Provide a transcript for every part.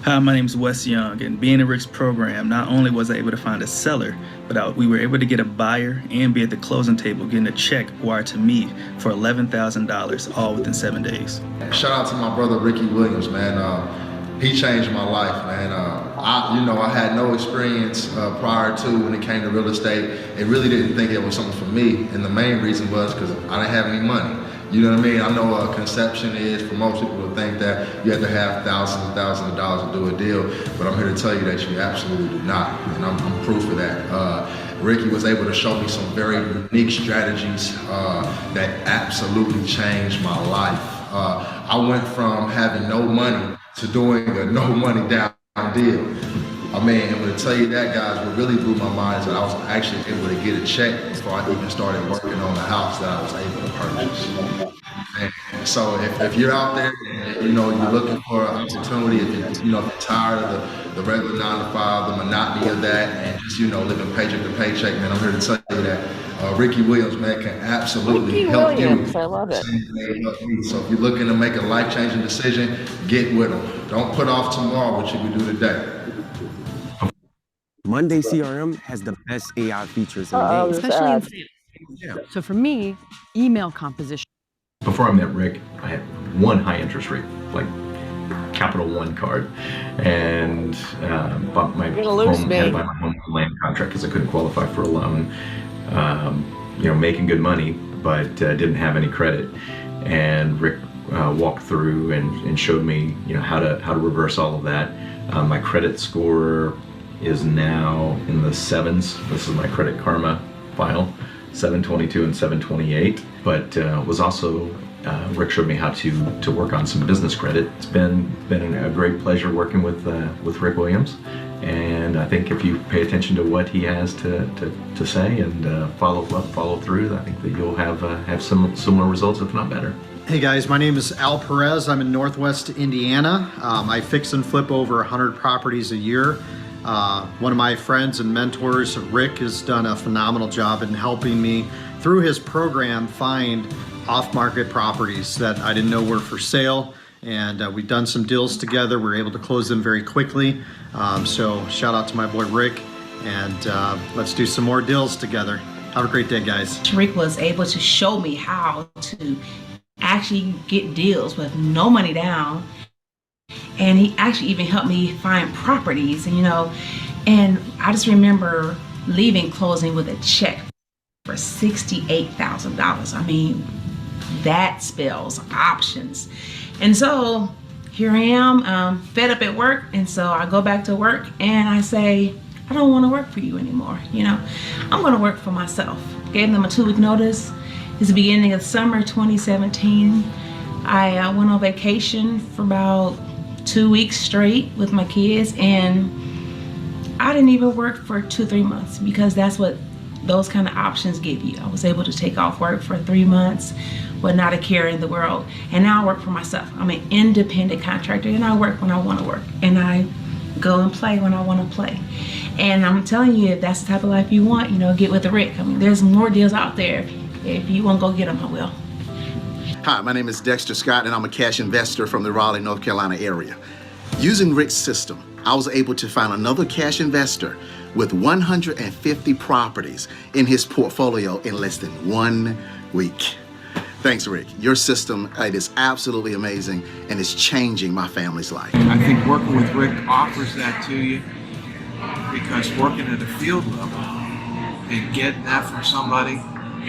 Hi, my name is Wes Young, and being in Rick's program, not only was I able to find a seller, but we were able to get a buyer and be at the closing table getting a check wired to me for $11,000, all within 7 days. Shout out to my brother Ricky Williams, man. He changed my life, man. I had no experience prior to when it came to real estate. It really didn't think it was something for me, and the main reason was because I didn't have any money. You know what I mean? I know a conception is for most people to think that you have to have thousands and thousands of dollars to do a deal, but I'm here to tell you that you absolutely do not, and I'm proof of that. Ricky was able to show me some very unique strategies that absolutely changed my life. I went from having no money to doing a no money down deal. I mean, and to tell you that, guys, what really blew my mind is that I was actually able to get a check before I even started working on the house that I was able to purchase. And so if you're out there and you're looking for an opportunity, if you're tired of the regular 9 to 5, the monotony of that, and just living paycheck to paycheck, man, I'm here to tell you that Ricky Williams, man, can absolutely help you. I love it. So if you're looking to make a life-changing decision, get with him. Don't put off tomorrow what you can do today. Monday CRM has the best AI features in the game. Especially in sales. Yeah. So for me, email composition. Before I met Rick, I had one high interest rate, like Capital One card, and bought my home, had to buy my home land contract because I couldn't qualify for a loan. Making good money, but didn't have any credit. And Rick walked through and showed me, how to reverse all of that. My credit score is now in the 7s. This is my Credit Karma file, 722 and 728. But was also Rick showed me how to work on some business credit. It's been a great pleasure working with Rick Williams, and I think if you pay attention to what he has to say and follow through, I think that you'll have some similar results, if not better. Hey guys, my name is Al Perez. I'm in Northwest Indiana. I fix and flip over 100 properties a year. One of my friends and mentors, Rick, has done a phenomenal job in helping me through his program find off-market properties that I didn't know were for sale. And we've done some deals together. We were able to close them very quickly. So shout out to my boy Rick, and let's do some more deals together. Have a great day, guys. Rick was able to show me how to actually get deals with no money down. And he actually even helped me find properties, and I just remember leaving closing with a check for $68,000. I mean, that spells options. And so here I am, fed up at work, and so I go back to work and I say, I don't want to work for you anymore. I'm going to work for myself. Gave them a 2-week notice. It's the beginning of summer 2017. I went on vacation for about 2 weeks straight with my kids, and I didn't even work for 2-3 months because that's what those kind of options give you. I was able to take off work for 3 months with not a care in the world, and now I work for myself. I'm an independent contractor, and I work when I want to work, and I go and play when I want to play. And I'm telling you, if that's the type of life you want, get with the Rick. I mean, there's more deals out there. If you want to go get them, I will. Hi, my name is Dexter Scott, and I'm a cash investor from the Raleigh, North Carolina area. Using Rick's system, I was able to find another cash investor with 150 properties in his portfolio in less than 1 week. Thanks, Rick. Your system, it is absolutely amazing, and it's changing my family's life. I think working with Rick offers that to you, because working at a field level and getting that from somebody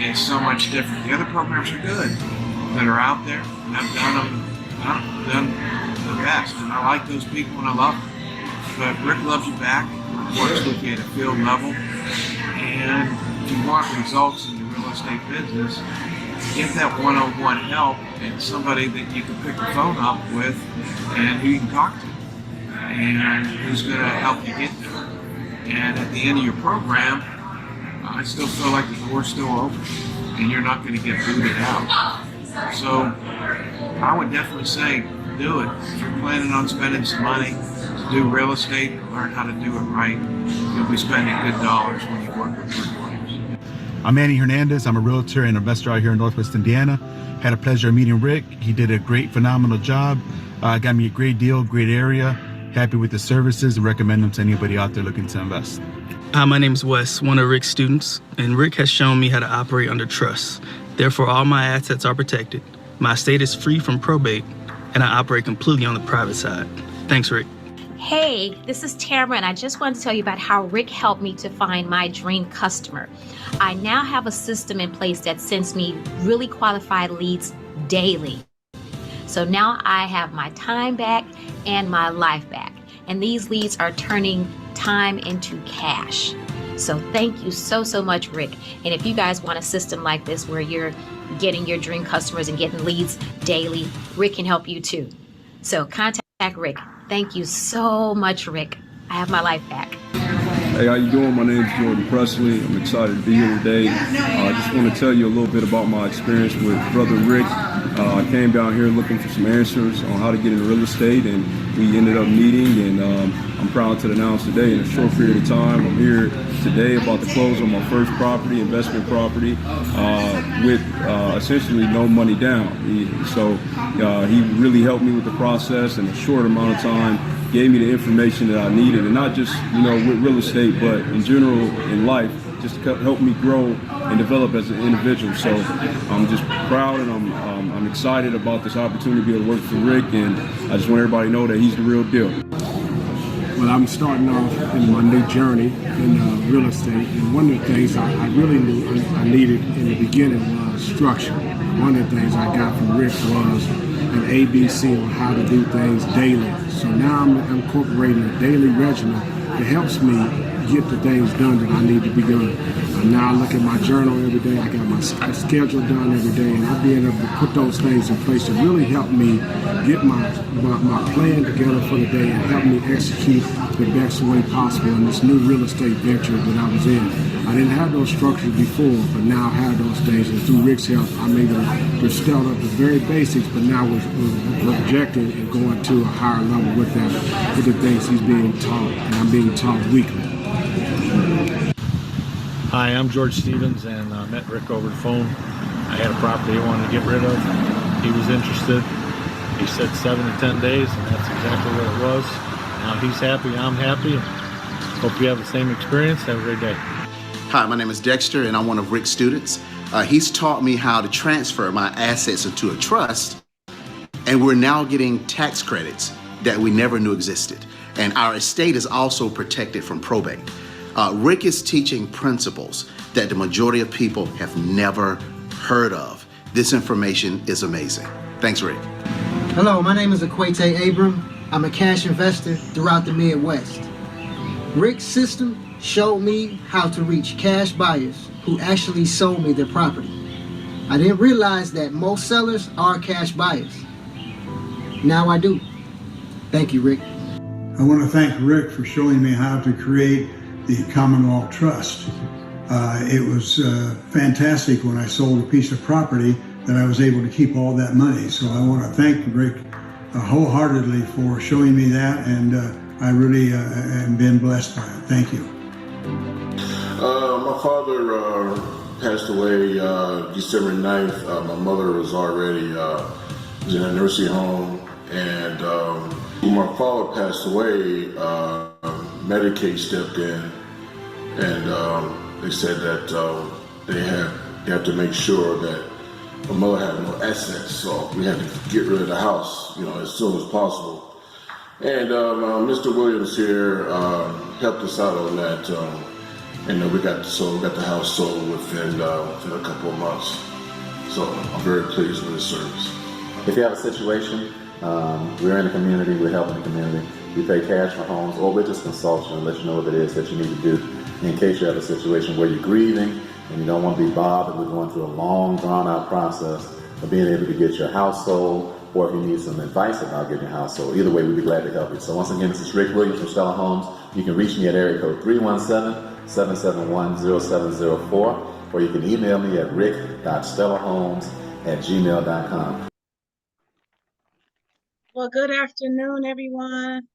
is so much different. The other programs are good that are out there, and I've done the best, and I like those people and I love them. But Rick loves you back, works with you at a field level, and if you want results in the real estate business, get that one-on-one help and somebody that you can pick the phone up with and who you can talk to and who's going to help you get there. And at the end of your program, I still feel like the door's still open and you're not going to get booted out. So I would definitely say do it. If you're planning on spending some money to do real estate, learn how to do it right. You'll be spending good dollars when you work with Rick Williams. I'm Manny Hernandez. I'm a realtor and investor out here in Northwest Indiana. Had a pleasure of meeting Rick. He did a great, phenomenal job. Got me a great deal, great area. Happy with the services and recommend them to anybody out there looking to invest. Hi, my name is Wes, one of Rick's students, and Rick has shown me how to operate under trust. Therefore, all my assets are protected. My estate is free from probate, and I operate completely on the private side. Thanks, Rick. Hey, this is Tamara, and I just wanted to tell you about how Rick helped me to find my dream customer. I now have a system in place that sends me really qualified leads daily. So now I have my time back and my life back, and these leads are turning time into cash. So thank you so much, Rick. And if you guys want a system like this where you're getting your dream customers and getting leads daily, Rick can help you too. So contact Rick. Thank you so much, Rick. I have my life back. Hey, how you doing? My name is Jordan Presley. I'm excited to be here today. I just want to tell you a little bit about my experience with Brother Rick. I came down here looking for some answers on how to get into real estate, and we ended up meeting, and I'm proud to announce today in a short period of time, I'm here today about to close on my first property, investment property, with essentially no money down. He really helped me with the process in a short amount of time, gave me the information that I needed, and not just, with real estate, but in general in life, just to help me grow and develop as an individual. So I'm just proud, and I'm excited about this opportunity to be able to work for Rick, and I just want everybody to know that he's the real deal. Well, I'm starting off in my new journey in real estate, and one of the things I really knew I needed in the beginning was structure. One of the things I got from Rick was an ABC on how to do things daily. So now I'm incorporating a daily regimen that helps me get the things done that I need to be done. Now I look at my journal every day, I got my schedule done every day, and I'll be able to put those things in place to really help me get my plan together for the day and help me execute the best way possible in this new real estate venture that I was in. I didn't have those structures before, but now I have those things, and through Rick's help, I'm able to start up the very basics, but now we're projecting and going to a higher level with that, with the things he's being taught, and I'm being taught weekly. Hi, I'm George Stevens, and I met Rick over the phone. I had a property he wanted to get rid of. He was interested. He said 7 to 10 days, and that's exactly what it was. Now he's happy, I'm happy. Hope you have the same experience. Have a great day. Hi, my name is Dexter, and I'm one of Rick's students. He's taught me how to transfer my assets into a trust, and we're now getting tax credits that we never knew existed. And our estate is also protected from probate. Rick is teaching principles that the majority of people have never heard of. This information is amazing. Thanks, Rick. Hello, my name is Akwete Abram. I'm a cash investor throughout the Midwest. Rick's system showed me how to reach cash buyers who actually sold me their property. I didn't realize that most sellers are cash buyers. Now I do. Thank you, Rick. I want to thank Rick for showing me how to create the Commonwealth Trust. It was fantastic when I sold a piece of property that I was able to keep all that money. So I want to thank Rick wholeheartedly for showing me that, and I really am been blessed by it. Thank you. My father passed away December 9th. My mother was already was in a nursing home, and when my father passed away, Medicaid stepped in, and they said that they had to make sure that my mother had no assets, so we had to get rid of the house, as soon as possible. And Mr. Williams here helped us out on that, and we got the house sold within a couple of months. So I'm very pleased with the service. If you have a situation, we're in the community, we're helping the community. We pay cash for homes, or we're just consult you and let you know what it is that you need to do in case you have a situation where you're grieving and you don't want to be bothered with going through a long, drawn-out process of being able to get your house sold, or if you need some advice about getting your house sold. Either way, we'd be glad to help you. So once again, this is Rick Williams from Stellar Homes. You can reach me at area code 317-771-0704, or you can email me at rick.stellarhomes@gmail.com. Well, good afternoon, everyone.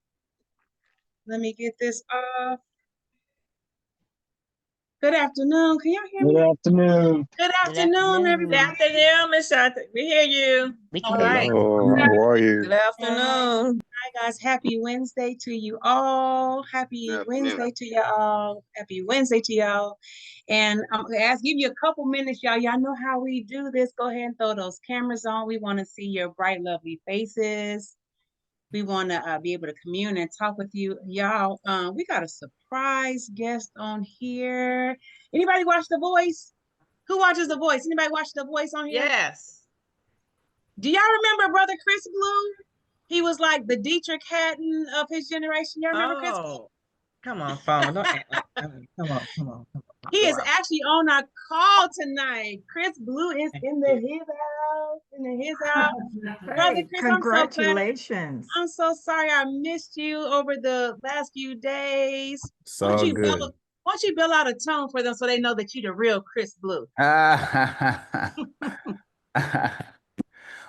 Let me get this off. Good afternoon. Can y'all hear me? Good afternoon. Good afternoon, everybody. Good afternoon, Miss Shanta. We hear you. All right. Hello, how are you? Good afternoon. Hi, guys. Happy Wednesday to you all. Happy Wednesday to y'all. Happy Wednesday to y'all. And I'm going to give you a couple minutes, y'all. Y'all know how we do this. Go ahead and throw those cameras on. We want to see your bright, lovely faces. We want to be able to commune and talk with you. Y'all, we got a surprise guest on here. Anybody watch The Voice? Who watches The Voice? Anybody watch The Voice on here? Yes. Do y'all remember Brother Chris Blue? He was like the Dietrich Haddon of his generation. Y'all remember Chris Blue? Come on, phone. Don't come on. He is actually on our call tonight. Chris Blue is in his house. Brother Chris, congratulations. I'm so sorry I missed you over the last few days. It's all good. Why don't you build out a tone for them so they know that you're the real Chris Blue?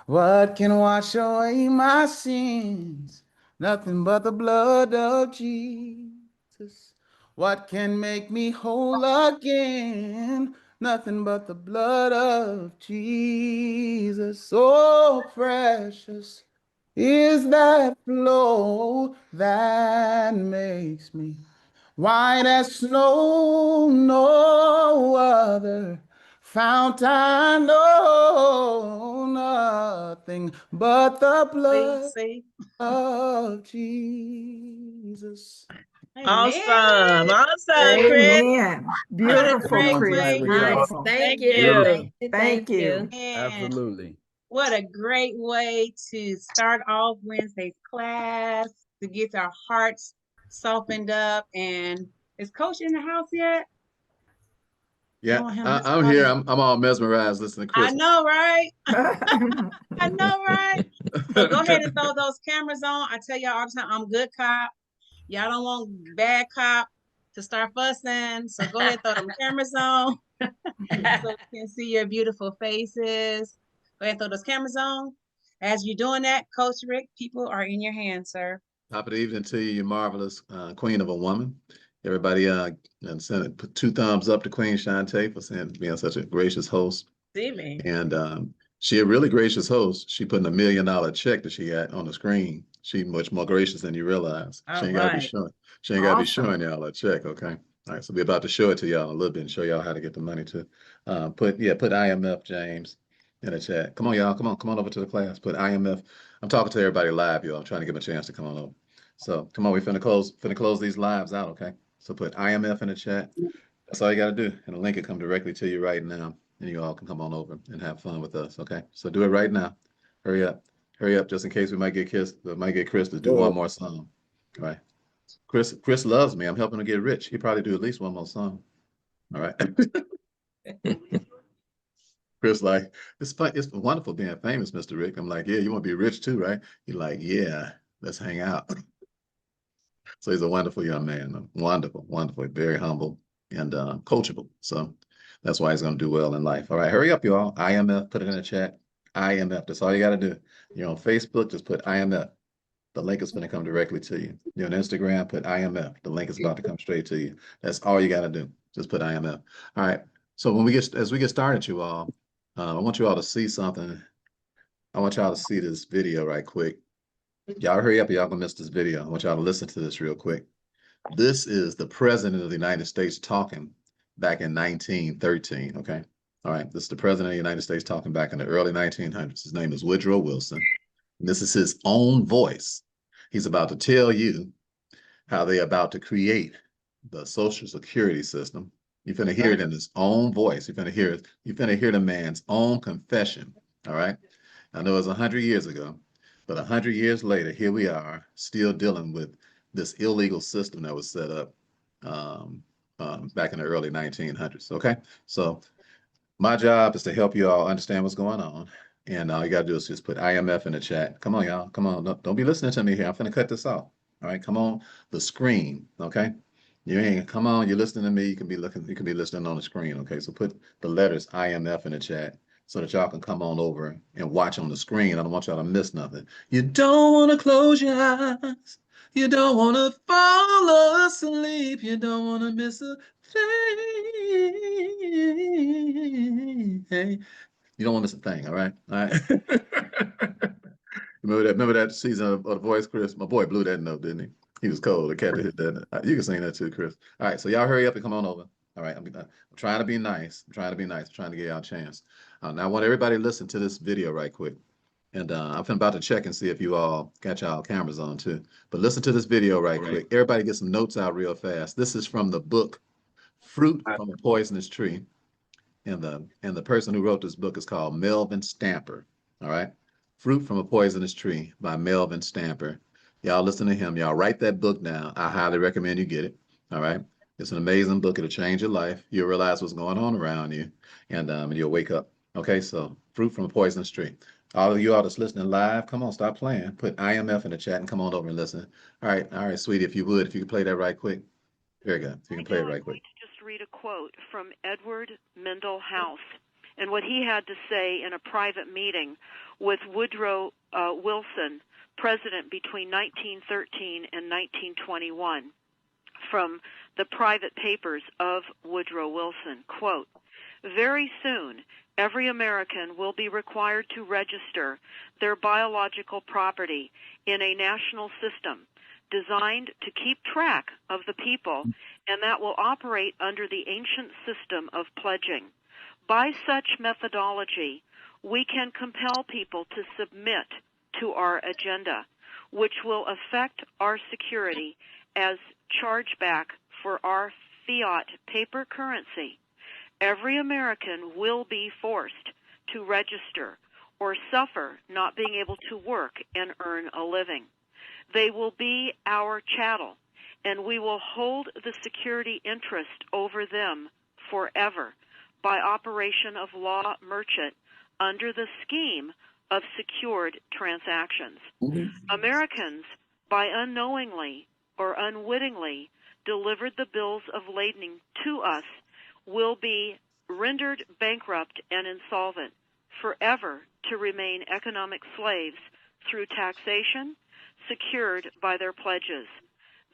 What can wash away my sins? Nothing but the blood of Jesus. What can make me whole again? Nothing but the blood of Jesus. So precious is that flow that makes me white as snow. No other fount I know, nothing but the blood of Jesus. Awesome, Chris. Beautiful, Chris. Nice. Thank you. Thank you. Absolutely. What a great way to start off Wednesday's class, to get our hearts softened up. And is Coach in the house yet? Yeah, I'm here. I'm all mesmerized listening to Chris. I know, right? I know, right? So go ahead and throw those cameras on. I tell y'all all the time, I'm good cop. Y'all don't want bad cop to start fussing. So go ahead and throw them cameras on so we can see your beautiful faces. Go ahead and throw those cameras on. As you're doing that, Coach Rick, people are in your hands, sir. Top of the evening to you, you marvelous queen of a woman. Everybody put 2 thumbs up to Queen Shantae for being such a gracious host. And she a really gracious host. She putting $1 million check that she got on the screen. She much more gracious than you realize. She ain't gotta be showing. She ain't gotta be showing y'all a check, okay? All right, so we're about to show it to y'all in a little bit and show y'all how to get the money to put IMF James in the chat. Come on, y'all. Come on over to the class. Put IMF. I'm talking to everybody live, y'all. I'm trying to give them a chance to come on over. So come on, we finna close these lives out, okay? So put IMF in the chat. That's all you gotta do. And the link will come directly to you right now. And you all can come on over and have fun with us, okay? So do it right now. Hurry up, just in case we might get Chris to do one more song. All right. Chris loves me. I'm helping him get rich. He probably do at least one more song. All right. Chris like, it's wonderful being famous, Mr. Rick. I'm like, yeah, you want to be rich too, right? He's like, yeah, let's hang out. So he's a wonderful young man. Wonderful, very humble and coachable. So that's why he's going to do well in life. All right, hurry up, y'all. IMF, put it in the chat. IMF, that's all you got to do. You're on Facebook, just put IMF. The link is going to come directly to you. You're on Instagram, put IMF. The link is about to come straight to you. That's all you got to do. Just put IMF. All right. So as we get started, you all, I want you all to see something. I want y'all to see this video right quick. Y'all hurry up, y'all gonna miss this video. I want y'all to listen to this real quick. This is the President of the United States talking back in 1913, okay? All right, this is the President of the United States talking back in the early 1900s. His name is Woodrow Wilson. And this is his own voice. He's about to tell you how they're about to create the Social Security system. You're finna hear it in his own voice. You're finna hear the man's own confession, all right? I know it's 100 years ago, but 100 years later, here we are still dealing with this illegal system that was set up back in the early 1900s, okay? So my job is to help you all understand what's going on. And all you got to do is just put IMF in the chat. Come on, y'all. Come on. Don't be listening to me here. I'm finna cut this off. All right, come on the screen, okay? Come on, you're listening to me. You can be listening on the screen, okay? So put the letters IMF in the chat so that y'all can come on over and watch on the screen. I don't want y'all to miss nothing. You don't want to close your eyes. You don't want to fall asleep. You don't want to miss a thing. Hey. You don't want to miss a thing, all right? All right. Remember that season of The Voice, Chris? My boy blew that note, didn't he? He was cold. The cat that hit that. You can sing that too, Chris. All right, so y'all hurry up and come on over. All right, I'm trying to be nice. I'm trying to be nice. I'm trying to give y'all a chance. Now I want everybody to listen to this video right quick. And I'm about to check and see if you all got y'all cameras on too. But listen to this video right quick. Everybody get some notes out real fast. This is from the book Fruit from a Poisonous Tree. And the person who wrote this book is called Melvin Stamper. All right. Fruit from a Poisonous Tree by Melvin Stamper. Y'all listen to him. Y'all write that book down. I highly recommend you get it. All right. It's an amazing book. It'll change your life. You'll realize what's going on around you, and you'll wake up. Okay. So Fruit from a Poisonous Tree. All of you all that's listening live, come on, stop playing. Put IMF in the chat and come on over and listen. All right, sweetie, if you could play that right quick. Very good. If you can play it right quick. Just read a quote from Edward Mendell House and what he had to say in a private meeting with Woodrow Wilson, president between 1913 and 1921, from the private papers of Woodrow Wilson. Quote, "Very soon, every American will be required to register their biological property in a national system designed to keep track of the people, and that will operate under the ancient system of pledging. By such methodology, we can compel people to submit to our agenda, which will affect our security as chargeback for our fiat paper currency. Every American will be forced to register or suffer not being able to work and earn a living. They will be our chattel, and we will hold the security interest over them forever by operation of law merchant under the scheme of secured transactions. Americans, by unknowingly or unwittingly delivered the bills of lading to us, will be rendered bankrupt and insolvent, forever to remain economic slaves through taxation secured by their pledges.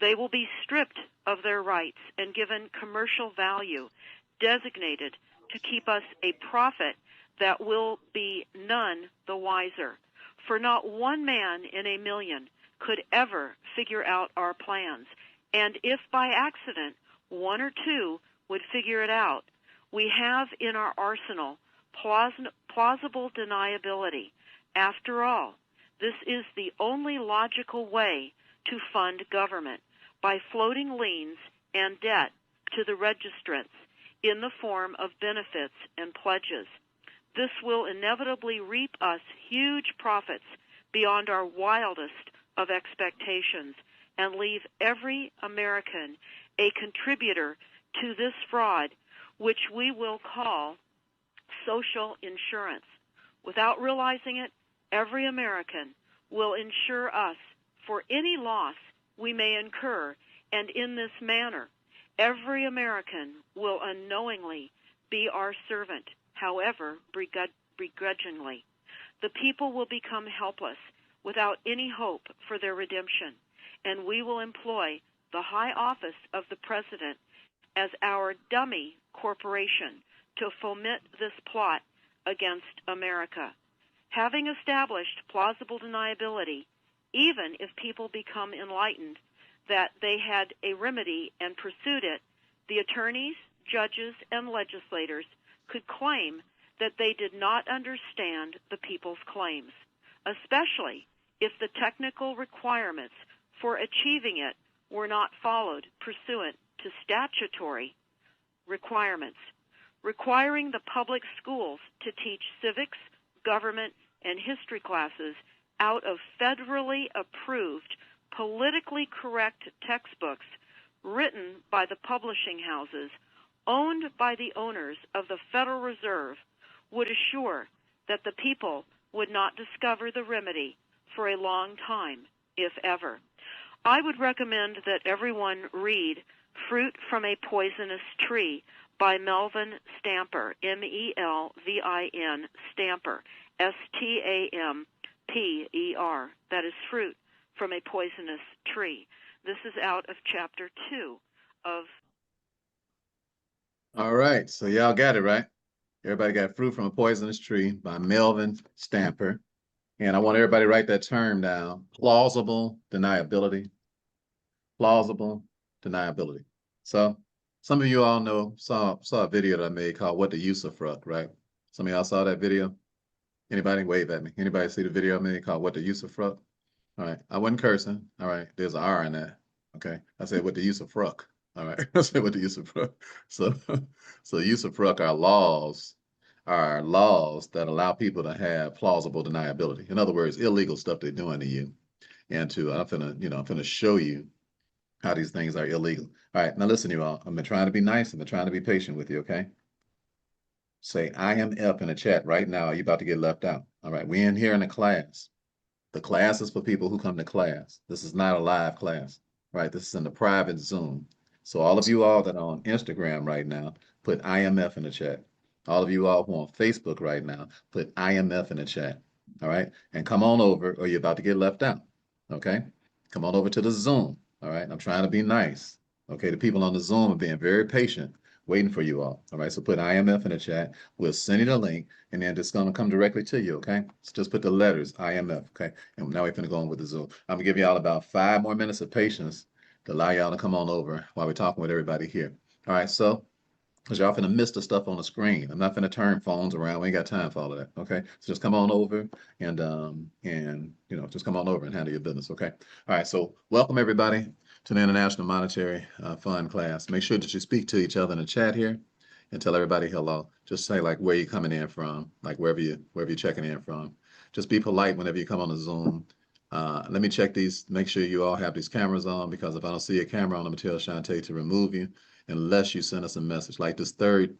They will be stripped of their rights and given commercial value, designated to keep us a profit that will be none the wiser. For not one man in a million could ever figure out our plans, and if by accident one or two would figure it out, we have in our arsenal plausible deniability. After all, this is the only logical way to fund government, by floating liens and debt to the registrants in the form of benefits and pledges. This will inevitably reap us huge profits beyond our wildest of expectations and leave every American a contributor to this fraud, which we will call social insurance. Without realizing it, every American will insure us for any loss we may incur, and in this manner, every American will unknowingly be our servant, however begrudgingly. The people will become helpless without any hope for their redemption, and we will employ the high office of the President as our dummy corporation to foment this plot against America. Having established plausible deniability, even if people become enlightened that they had a remedy and pursued it, the attorneys, judges, and legislators could claim that they did not understand the people's claims, especially if the technical requirements for achieving it were not followed pursuant to statutory requirements. Requiring the public schools to teach civics, government, and history classes out of federally approved, politically correct textbooks written by the publishing houses owned by the owners of the Federal Reserve would assure that the people would not discover the remedy for a long time, if ever. I would recommend that everyone read Fruit from a Poisonous Tree by Melvin Stamper, M-E-L-V-I-N, Stamper, S-T-A-M-P-E-R. That is Fruit from a Poisonous Tree. This is out of Chapter 2 of All right, so y'all got it, right? Everybody got Fruit from a Poisonous Tree by Melvin Stamper. And I want everybody to write that term down. Plausible deniability. Plausible deniability. So some of you all know, saw a video that I made called What the Use of Fruck, right? Some of y'all saw that video? Anybody wave at me? Anybody see the video I made called What the Use of Fruck? All right, I wasn't cursing. All right, there's an R in that. Okay, I said what the use of fruck. All right, I said what the use of fruck. So, so use of fruck are laws that allow people to have plausible deniability. In other words, illegal stuff they're doing to you. And I'm finna show you how these things are illegal. All right, now listen, you all. I've been trying to be nice. I've been trying to be patient with you. Okay. Say I am F in the chat right now. You're about to get left out. All right, we in here in a class. The class is for people who come to class. This is not a live class, right? This is in the private Zoom. So all of you all that are on Instagram right now, put IMF in the chat. All of you all who are on Facebook right now, put IMF in the chat. All right. And come on over or you're about to get left out. Okay. Come on over to the Zoom. All right. I'm trying to be nice. Okay. The people on the Zoom are being very patient, waiting for you all. All right. So put IMF in the chat. We'll send you the link and then it's going to come directly to you. Okay. So just put the letters IMF. Okay. And now we're going to go on with the Zoom. I'm going to give y'all about 5 more minutes of patience to allow y'all to come on over while we're talking with everybody here. All right. So, because y'all finna miss the stuff on the screen. I'm not finna turn phones around. We ain't got time for all of that. Okay. So just come on over and just come on over and handle your business. Okay. All right. So welcome everybody to the International Monetary Fund class. Make sure that you speak to each other in the chat here and tell everybody hello. Just say like where you're coming in from, like wherever you're checking in from. Just be polite whenever you come on the Zoom. Let me check these, make sure you all have these cameras on, because if I don't see a camera on, I'm gonna tell Shantae to remove you unless you send us a message. Like this third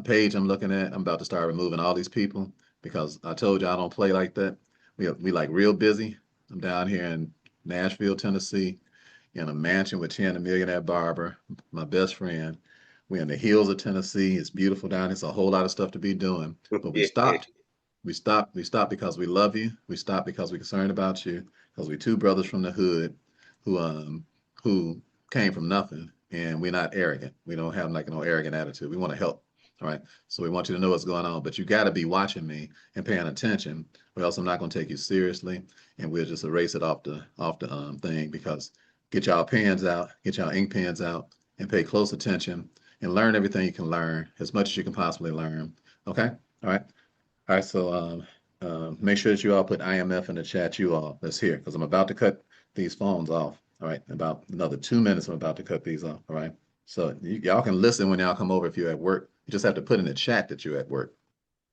page I'm looking at, I'm about to start removing all these people because I told you I don't play like that. We like real busy. I'm down here in Nashville, Tennessee, in a mansion with Chan, the millionaire barber, my best friend. We're in the hills of Tennessee. It's beautiful down here. It's a whole lot of stuff to be doing, but we stopped. We stopped because we love you. We stopped because we're concerned about you. Because we're two brothers from the hood who came from nothing, and we're not arrogant. We don't have like no arrogant attitude. We want to help. All right. So we want you to know what's going on, but you got to be watching me and paying attention, or else I'm not going to take you seriously, and we'll just erase it off the thing. Because get y'all pens out, get y'all ink pens out, and pay close attention and learn everything you can learn, as much as you can possibly learn. Okay. All right. All right, so make sure that you all put IMF in the chat, you all that's here, because I'm about to cut these phones off. All right, about another 2 minutes, I'm about to cut these off. All right, so y'all can listen when y'all come over if you're at work. You just have to put in the chat that you're at work.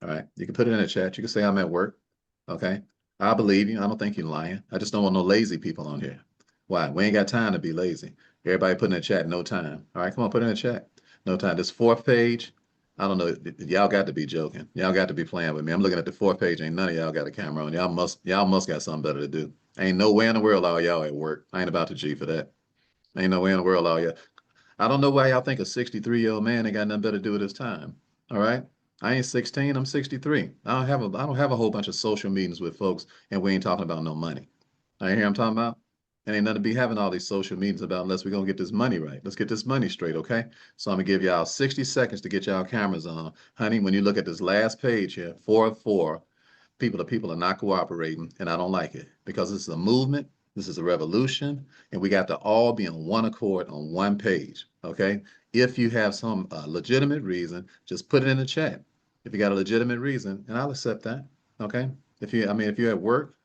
All right, you can put it in the chat. You can say I'm at work. Okay, I believe you. I don't think you're lying. I just don't want no lazy people on here. Why? We ain't got time to be lazy. Everybody put in the chat, no time. All right, come on, put in the chat. No time. This 4th page, I don't know. Y'all got to be joking. Y'all got to be playing with me. I'm looking at the 4th page. Ain't none of y'all got a camera on. Y'all must got something better to do. Ain't no way in the world all y'all at work. I ain't about to G for that. Ain't no way in the world all y'all. I don't know why y'all think a 63-year-old man ain't got nothing better to do with his time. All right. I ain't 16. I'm 63. I don't have a whole bunch of social meetings with folks, and we ain't talking about no money. I ain't hear I'm talking about. And ain't nothing to be having all these social meetings about unless we're gonna get this money right. Let's get this money straight, okay? So I'm gonna give y'all 60 seconds to get y'all cameras on. Honey, when you look at this last page here, 4 of 4, people are not cooperating, and I don't like it because this is a movement, this is a revolution, and we got to all be on one accord on one page, okay? If you have some legitimate reason, just put it in the chat. If you got a legitimate reason, and I'll accept that, okay? If you're at work,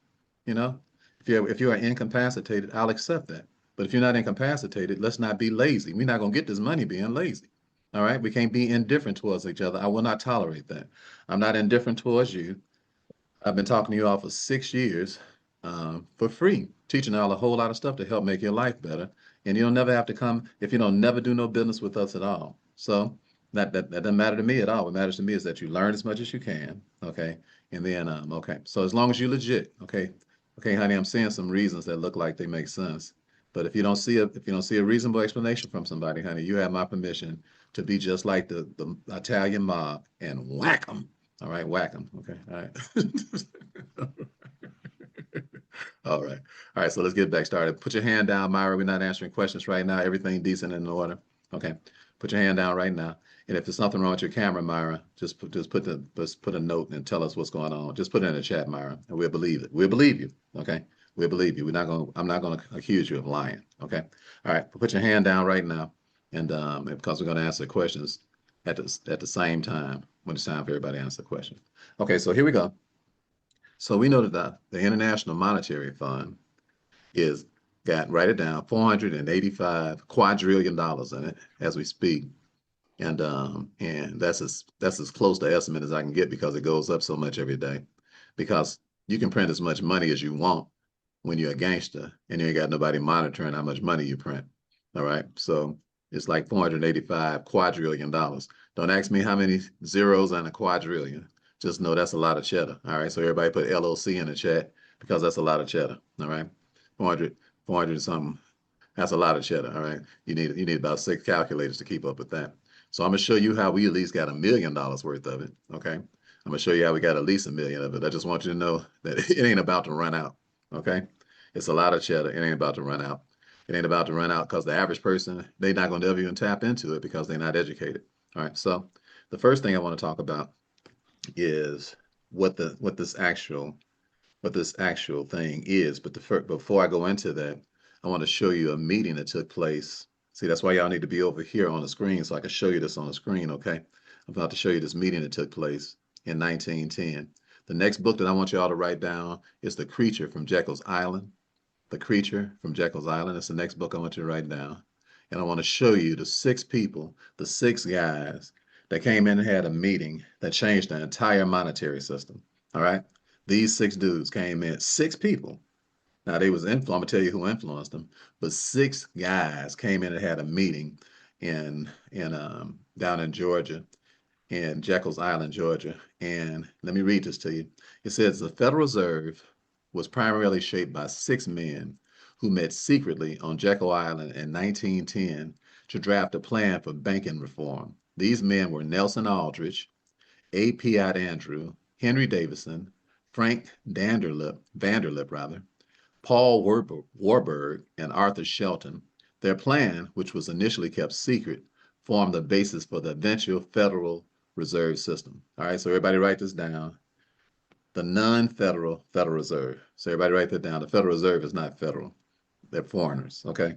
you know, if you are incapacitated, I'll accept that. But if you're not incapacitated, let's not be lazy. We're not gonna get this money being lazy. All right, we can't be indifferent towards each other. I will not tolerate that. I'm not indifferent towards you. I've been talking to you all for 6 years for free, teaching y'all a whole lot of stuff to help make your life better. And you don't never have to come if you don't never do no business with us at all. So that doesn't matter to me at all. What matters to me is that you learn as much as you can. Okay. And then okay. So as long as you're legit, okay. Okay, honey, I'm seeing some reasons that look like they make sense. But if you don't see a reasonable explanation from somebody, honey, you have my permission to be just like the Italian mob and whack them. All right, whack them. Okay, all right. All right. All right, so let's get back started. Put your hand down, Myra. We're not answering questions right now. Everything decent and in order. Okay, put your hand down right now. And if there's something wrong with your camera, Myra, just put a note and tell us what's going on. Just put it in the chat, Myra, and we'll believe it. We'll believe you. Okay, we'll believe you. I'm not gonna accuse you of lying. Okay, all right. Put your hand down right now, and because we're gonna answer questions at the same time when it's time for everybody to answer questions. Okay, so here we go. So we know that the International Monetary Fund is write it down, $485 quadrillion in it as we speak. And that's as close to estimate as I can get because it goes up so much every day. Because you can print as much money as you want when you're a gangster and you ain't got nobody monitoring how much money you print. All right. So it's like $485 quadrillion. Don't ask me how many zeros and a quadrillion. Just know that's a lot of cheddar. All right. So everybody put LOC in the chat because that's a lot of cheddar. All right. 400 something. That's a lot of cheddar. All right. You need about 6 calculators to keep up with that. So I'm gonna show you how we at least got $1 million worth of it. Okay. I'm gonna show you how we got at least $1 million of it. I just want you to know that it ain't about to run out. Okay. It's a lot of cheddar. It ain't about to run out. It ain't about to run out because the average person, they're not gonna ever even tap into it because they're not educated. All right. So the first thing I want to talk about is what this actual thing is. But before I go into that, I want to show you a meeting that took place. See, that's why y'all need to be over here on the screen so I can show you this on the screen, okay? I'm about to show you this meeting that took place in 1910. The next book that I want y'all to write down is The Creature from Jekyll's Island. The Creature from Jekyll's Island. That's the next book I want you to write down. And I want to show you the 6 people, the 6 guys that came in and had a meeting that changed the entire monetary system, all right? These 6 dudes came in, 6 people. Now they was I'm gonna tell you who influenced them, but 6 guys came in and had a meeting in down in Georgia, in Jekyll's Island, Georgia. And let me read this to you. It says the Federal Reserve was primarily shaped by 6 men who met secretly on Jekyll Island in 1910 to draft a plan for banking reform. These men were Nelson Aldrich, A. Piatt Andrew, Henry Davison, Frank Vanderlip, Paul Warburg, and Arthur Shelton. Their plan, which was initially kept secret, formed the basis for the eventual Federal Reserve System. All right, so everybody write this down. The non-federal Federal Reserve. So everybody write that down. The Federal Reserve is not federal. They're foreigners, okay?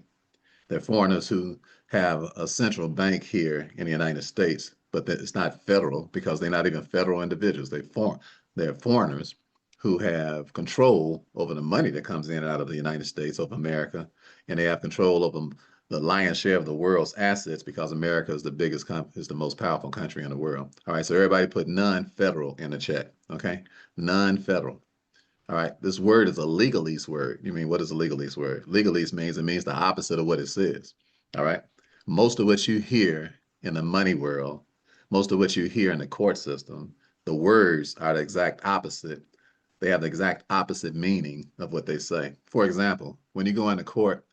They're foreigners who have a central bank here in the United States, but it's not federal because they're not even federal individuals. They're foreigners who have control over the money that comes in and out of the United States of America, and they have control over the lion's share of the world's assets because America is the most powerful country in the world. All right, so everybody put non-federal in the chat, okay? Non-federal. All right, this word is a legalese word. You mean, what is a legalese word? Legalese means the opposite of what it says. All right, most of what you hear in the money world, most of what you hear in the court system, the words are the exact opposite. They have the exact opposite meaning of what they say. For example, when you go into court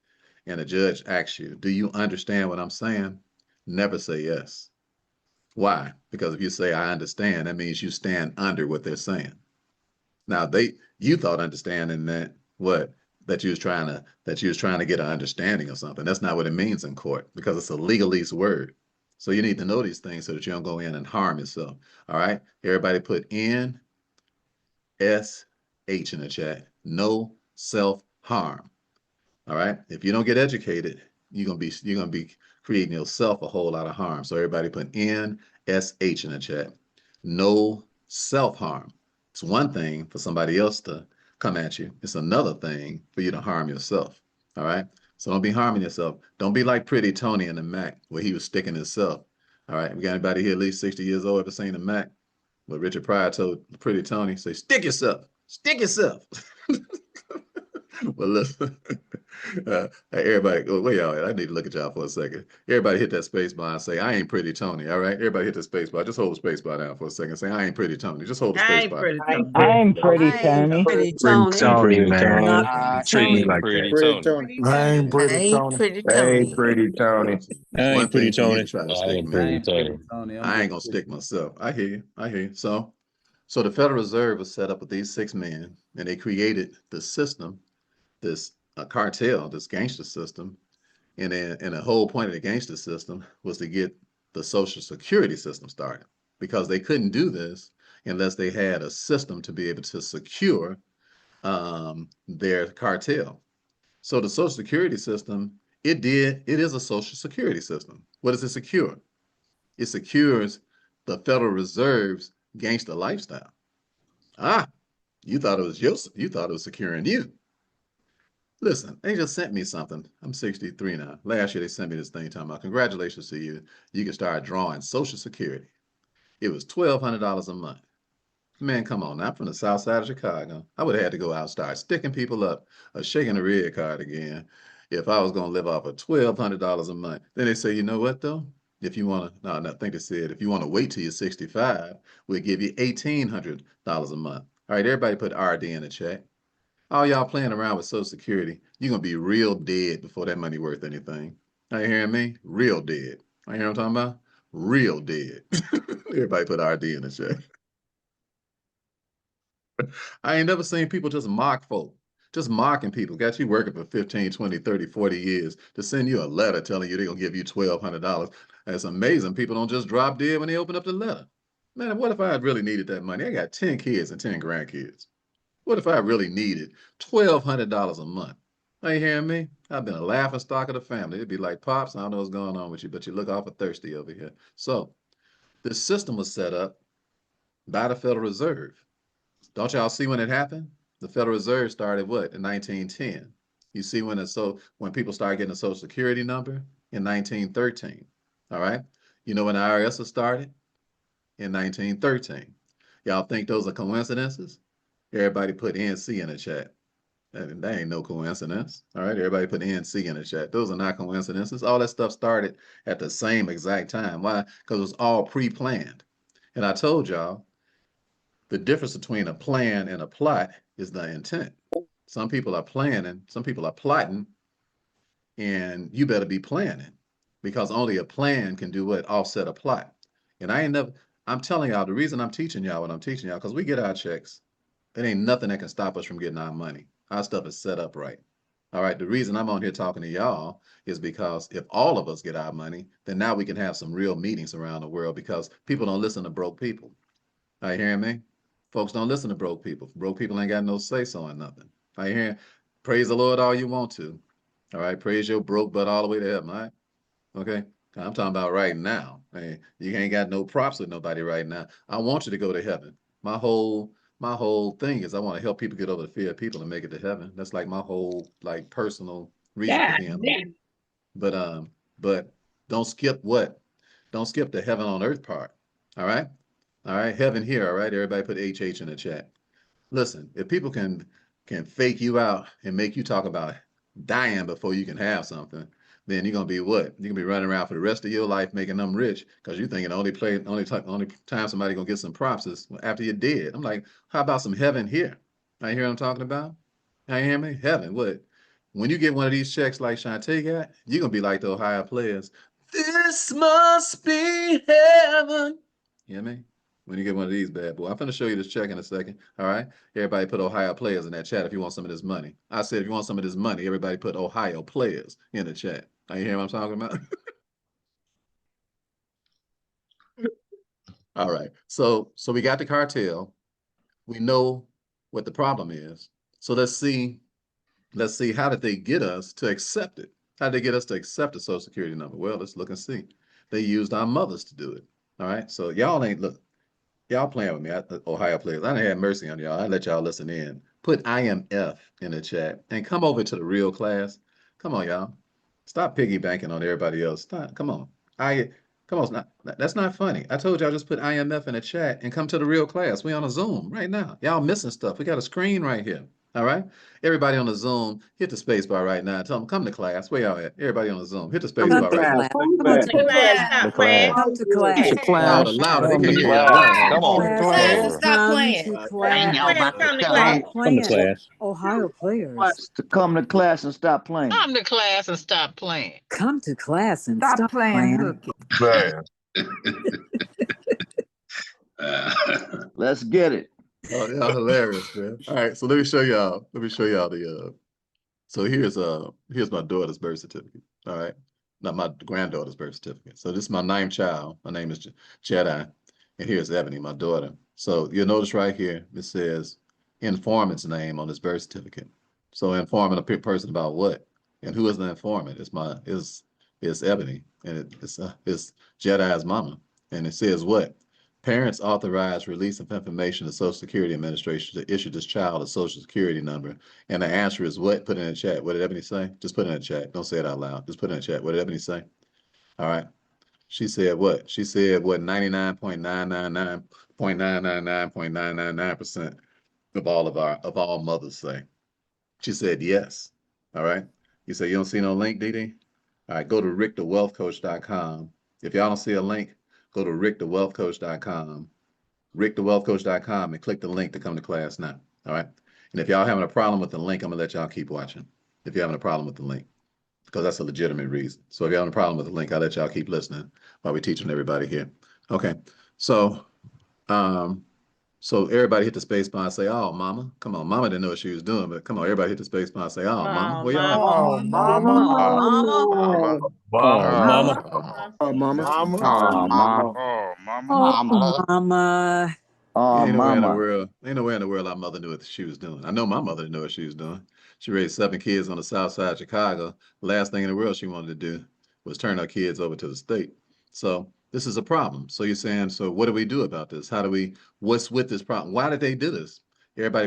and a judge asks you, do you understand what I'm saying? Never say yes. Why? Because if you say I understand, that means you stand under what they're saying. Now you thought understanding that what? That you was trying to get an understanding of something. That's not what it means in court because it's a legalese word. So you need to know these things so that you don't go in and harm yourself. All right. Everybody put NSH in the chat. No self-harm. All right. If you don't get educated, you're gonna be creating yourself a whole lot of harm. So everybody put NSH in the chat. No self-harm. It's one thing for somebody else to come at you. It's another thing for you to harm yourself. All right. So don't be harming yourself. Don't be like Pretty Tony in the Mac where he was sticking himself. All right. We got anybody here at least 60 years old ever seen the Mac? What Richard Pryor told Pretty Tony, say, stick yourself. Stick yourself. Well, listen, everybody, where y'all at? I need to look at y'all for a second. Everybody hit that space bar and say, I ain't Pretty Tony, all right? Everybody hit the space bar. Just hold the space bar down for a second. Say, I ain't Pretty Tony. Just hold the space bar. I'm pretty Tony. Pretty Tony, man. Treat me like Pretty that. Tony. I ain't pretty Ain't Tony. pretty I ain't Tony. pretty Tony. I One ain't Pretty thing for you to Tony. try to I stick ain't me. Pretty Tony. I ain't gonna stick myself. I hear you. I hear you. So the Federal Reserve was set up with these 6 men, and they created the system, this cartel, this gangster system, And the whole point of the gangster system was to get the Social Security system started, because they couldn't do this unless they had a system to be able to secure their cartel. So the Social Security system, it is a Social Security system. What does it secure? It secures the Federal Reserve's gangster lifestyle. Ah, you thought it was securing you. Listen, they just sent me something. I'm 63 now. Last year they sent me this thing talking about congratulations to you. You can start drawing Social Security. It was $1,200 a month. Man, come on. I'm from the south side of Chicago. I would have had to go out and start sticking people up or shaking the red card again if I was going to live off of $1,200 a month. Then they say, you know what, though? If you want to, no, I think they said, if you want to wait till you're 65, we'll give you $1,800 a month. All right, everybody put RD in the chat. All y'all playing around with Social Security, you're going to be real dead before that money worth anything. Are you hearing me? Real dead. Are you hearing what I'm talking about? Real dead. Everybody put RD in the chat. I ain't never seen people just mock folk, just mocking people. Got you working for 15, 20, 30, 40 years to send you a letter telling you they're going to give you $1,200. That's amazing. People don't just drop dead when they open up the letter. Man, what if I had really needed that money? I got 10 kids and 10 grandkids. What if I really needed $1,200 a month? Are you hearing me? I've been a laughing stock of the family. It'd be like, Pops, I don't know what's going on with you, but you look awful thirsty over here. So this system was set up by the Federal Reserve. Don't y'all see when it happened? The Federal Reserve started what, in 1910? You see when people started getting a Social Security number? In 1913. All right? You know when the IRS was started? In 1913. Y'all think those are coincidences? Everybody put NC in the chat. That ain't no coincidence. All right, everybody put NC in the chat. Those are not coincidences. All that stuff started at the same exact time. Why? Because it was all pre-planned. And I told y'all, the difference between a plan and a plot is the intent. Some people are planning, some people are plotting, and you better be planning, because only a plan can do what? Offset a plot. And I'm telling y'all, the reason I'm teaching y'all what I'm teaching y'all, because we get our checks. It ain't nothing that can stop us from getting our money. Our stuff is set up right. All right, the reason I'm on here talking to y'all is because if all of us get our money, then now we can have some real meetings around the world, because people don't listen to broke people. Are you hearing me? Folks don't listen to broke people. Broke people ain't got no say-so in nothing. Are you hearing? Praise the Lord all you want to. All right, praise your broke butt all the way to heaven, all right? Okay? I'm talking about right now. Hey, you ain't got no props with nobody right now. I want you to go to heaven. My whole thing is I want to help people get over the fear of people and make it to heaven. That's like my whole personal reason for being. But don't skip what? Don't skip the heaven on earth part. All right? All right, heaven here, all right? Everybody put HH in the chat. Listen, if people can fake you out and make you talk about dying before you can have something, then you're gonna be what? You're gonna be running around for the rest of your life making them rich, because you're thinking the only time somebody gonna get some props is after you're dead. I'm like, how about some heaven here? I hear what I'm talking about? I hear me? Heaven, what? When you get one of these checks like Shantae got, you're gonna be like the Ohio players. This must be heaven. You hear me? When you get one of these bad boys. I'm going to show you this check in a second. All right. Everybody put Ohio players in that chat if you want some of this money. I said, if you want some of this money, everybody put Ohio players in the chat. Are you hearing what I'm talking about? All right. So we got the cartel. We know what the problem is. So let's see how did they get us to accept it? How did they get us to accept the Social Security number? Well, let's look and see. They used our mothers to do it. All right. So y'all playing with me, Ohio players. I done had mercy on y'all. I let y'all listen in. Put IMF in the chat and come over to the real class. Come on, y'all. Stop piggybanking on everybody else. Stop. Come on. Come on. That's not funny. I told y'all just put IMF in the chat and come to the real class. We on a Zoom right now. Y'all missing stuff. We got a screen right here. All right. Everybody on the Zoom, hit the space bar right now. Tell them come to class. Where y'all at? Everybody on the Zoom, hit the space bar right now. Come to class, stop playing. Come to class. Louder, louder. They can't hear y'all loud. Come on, Class and stop playing. to Ain't y'all class. about to come to class? Come to class. Ohio players. To come to class and stop playing. Come to class and stop playing. Come to class and stop playing. Let's get it. Oh, y'all hilarious, man. All right, so let me show y'all the So here's my daughter's birth certificate. All right, not my granddaughter's birth certificate. So this is my ninth child. My name is Jedi, and here's Ebony, my daughter. So you'll notice right here it says informant's name on his birth certificate. So informing a person about what, and who is the informant? It's Ebony, and it's Jedi's mama, and it says what? Parents authorize release of information to Social Security Administration to issue this child a Social Security number. And the answer is what? Put it in the chat. What did Ebony say? Just put it in the chat. Don't say it out loud. Just put it in the chat. What did Ebony say? All right. She said what? She said what? 99.999.999.999% of all mothers say. She said yes. All right. You say you don't see no link, Dee? All right, go to rickthewealthcoach.com. If y'all don't see a link, go to rickthewealthcoach.com, rickthewealthcoach.com, and click the link to come to class now. All right. And if y'all having a problem with the link, I'm gonna let y'all keep watching. If you're having a problem with the link, because that's a legitimate reason. So if you're having a problem with the link, I'll let y'all keep listening while we're teaching everybody here. Okay. So so everybody hit the space bar and say, "Oh, mama." Come on, mama didn't know what she was doing, but come on, everybody hit the space bar and say, "Oh, mama." Where y'all at? Oh, mama. Mama. Oh, mama. Oh, mama. Oh, mama. Oh, mama. Oh, mama. Oh, Ain't nowhere in the mama. world, our mother knew what she was doing. I know my mother didn't know what she was doing. She raised 7 kids on the south side of Chicago. Last thing in the world she wanted to do was turn her kids over to the state. So this is a problem. So you're saying, so what do we do about this? What's with this problem? Why did they do this? Everybody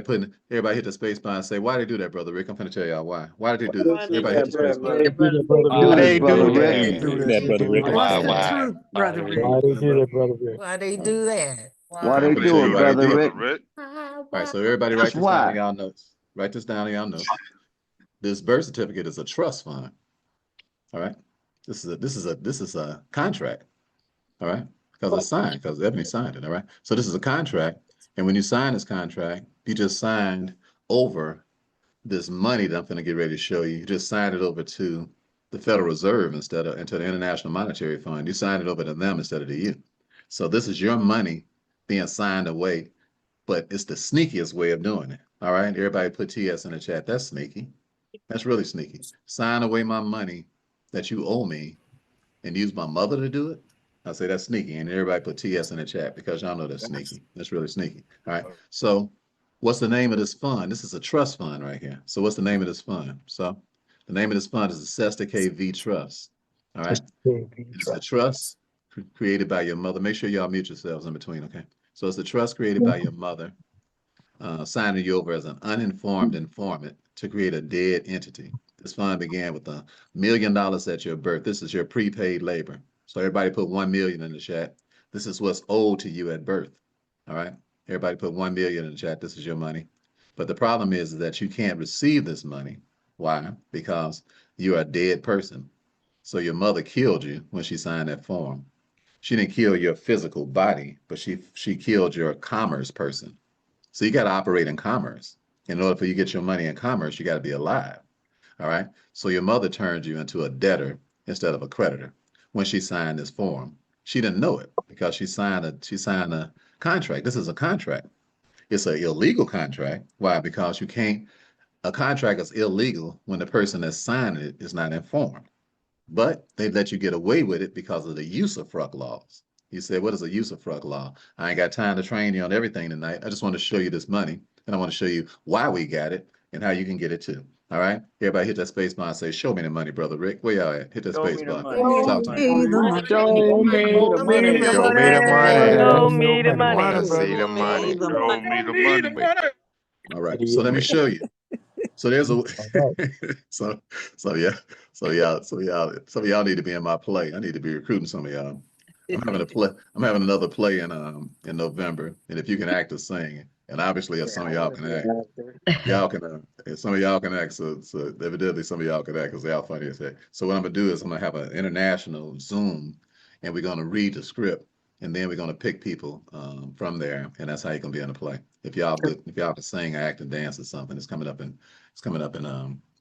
hit the space bar and say, why did they do that, Brother Rick? I'm going to tell y'all why. Why did they do this? Everybody hit the space bar. Do this, brother Rick. What's the truth, Brother Rick? Why they do that, brother Rick? Why they do that? Why I'm they going to tell do you it, why they brother did. Rick? All right, so everybody write Just this down in why? y'all notes. Write this down in y'all notes. This birth certificate is a trust fund. All right. This is a contract. All right. Because it's signed, because Ebony signed it. All right. So this is a contract. And when you sign this contract, you just signed over this money that I'm going to get ready to show you. You just signed it over to the Federal Reserve instead of into the International Monetary Fund. You signed it over to them instead of to you. So this is your money being signed away, but it's the sneakiest way of doing it. All right. Everybody put TS in the chat. That's sneaky. That's really sneaky. Sign away my money that you owe me and use my mother to do it. I say that's sneaky. And everybody put TS in the chat because y'all know that's sneaky. That's really sneaky. All right. So what's the name of this fund? This is a trust fund right here. So what's the name of this fund? So the name of this fund is the Sesta KV Trust. All right. It's a trust created by your mother. Make sure y'all mute yourselves in between. Okay. So it's a trust created by your mother, signing you over as an uninformed informant to create a dead entity. This fund began with $1 million at your birth. This is your prepaid labor. So everybody put 1 million in the chat. This is what's owed to you at birth. All right. Everybody put 1 million in the chat. This is your money. But the problem is that you can't receive this money. Why? Because you're a dead person. So your mother killed you when she signed that form. She didn't kill your physical body, but she killed your commerce person. So you got to operate in commerce. In order for you to get your money in commerce, you got to be alive. All right. So your mother turned you into a debtor instead of a creditor when she signed this form. She didn't know it because she signed a contract. This is a contract. It's an illegal contract. Why? Because a contract is illegal when the person that signed it is not informed. But they let you get away with it because of the usufruct laws. You say, what is a usufruct law? I ain't got time to train you on everything tonight. I just want to show you this money, and I want to show you why we got it and how you can get it too. All right? Everybody hit that space bar and say, show me the money, Brother Rick. Where y'all at? Hit that space bar. Talk to me. Show me the money. Show me the money. Show me the money. Show me the money. Wanna see the money. Show me the money. All right. So let me show you. So there's a so some of y'all need to be in my play. I need to be recruiting some of y'all. I'm having another play in November, and if you can act or sing, and obviously if some of y'all can act, some of y'all can act. So evidently some of y'all can act because they're all funny as heck. So what I'm gonna do is I'm gonna have an international Zoom, and we're gonna read the script, and then we're gonna pick people from there, and that's how you're gonna be in the play. If y'all can sing, act, and dance or something, it's coming up in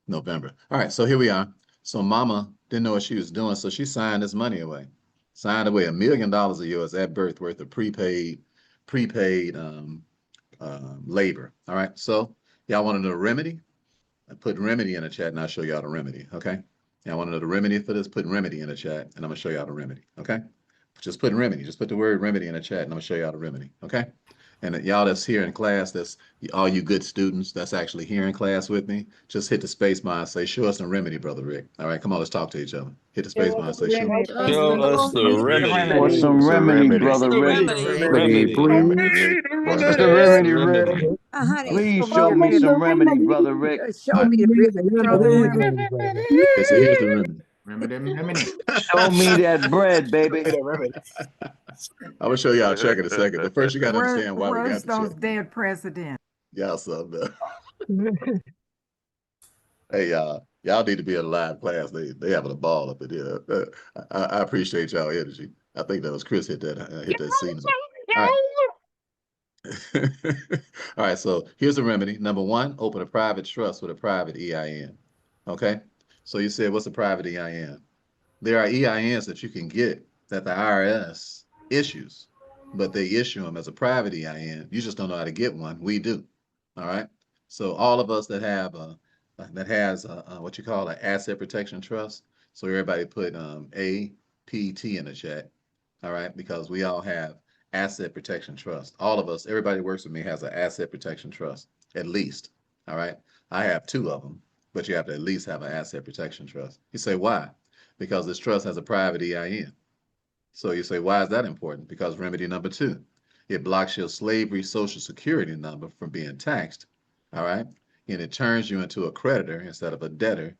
November. All right, so here we are. So Mama didn't know what she was doing, so she signed this money away. Signed away $1 million of yours at birth worth of prepaid labor. All right, so y'all want to know the remedy? Put remedy in the chat and I'll show y'all the remedy, okay? And I want to know the remedy for this, put remedy in the chat and I'm gonna show y'all the remedy, okay? Just put remedy, just put the word remedy in the chat and I'm gonna show y'all the remedy, okay? And y'all that's here in class, that's all you good students that's actually here in class with me, just hit the space bar and say, show us the remedy, Brother Rick. All right, come on, let's talk to each other. Hit the space bar and say, show us. Show us the remedy. For some remedy, brother Rick. Remedy, Please. What's the remedy, Rick? Honey, Please show show me me some remedy, brother Rick. show me the remedy. Okay, so here's the remedy. Show me that bread, baby. I'm gonna show y'all a check in a second, but first you gotta understand why we Where's got the those check. dead presidents? Y'all something. Hey, y'all need to be in a live class. They having a ball up in here. I appreciate y'all energy. I think that was Chris hit that scene. All right. All right, so here's the remedy. Number one, open a private trust with a private EIN. Okay? So you said, what's a private EIN? There are EINs that you can get that the IRS issues, but they issue them as a private EIN. You just don't know how to get one. We do. All right. So all of us that have what you call an asset protection trust. So everybody put APT in the chat. All right, because we all have asset protection trust. All of us, everybody who works with me has an asset protection trust, at least. All right. I have 2 of them, but you have to at least have an asset protection trust. You say, why? Because this trust has a private EIN. So you say, why is that important? Because remedy number 2, it blocks your slavery social security number from being taxed, all right? And it turns you into a creditor instead of a debtor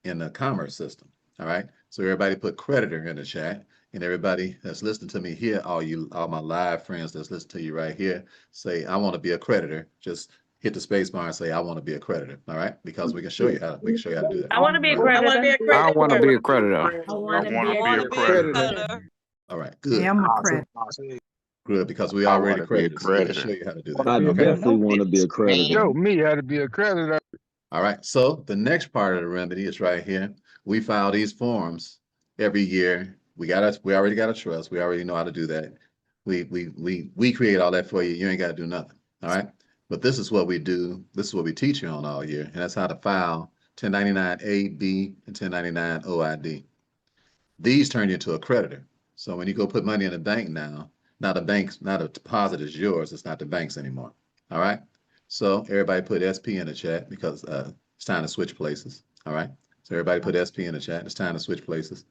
in the commerce system, all right? So everybody put creditor in the chat, and everybody that's listening to me here, all my live friends that's listening to you right here, say, I want to be a creditor. Just hit the space bar and say, I want to be a creditor, all right? Because we can show you how to do that. I want to be a creditor. I want to be a creditor. I want to be a creditor. All right, good. Yeah, I'm a creditor. Good, because we I already wanna be a credited, so we can creditor. show you how to do that. I Okay. definitely want to be a creditor. Show me how to be a creditor. All right. So the next part of the remedy is right here. We file these forms every year. We already got a trust. We already know how to do that. We create all that for you. You ain't got to do nothing. All right. But this is what we do. This is what we teach you on all year, and that's how to file 1099-A, B, and 1099 OID. These turn you into a creditor. So when you go put money in the bank now a deposit is yours. It's not the bank's anymore. All right. So everybody put SP in the chat because it's time to switch places. All right. So everybody put SP in the chat. It's time to switch places.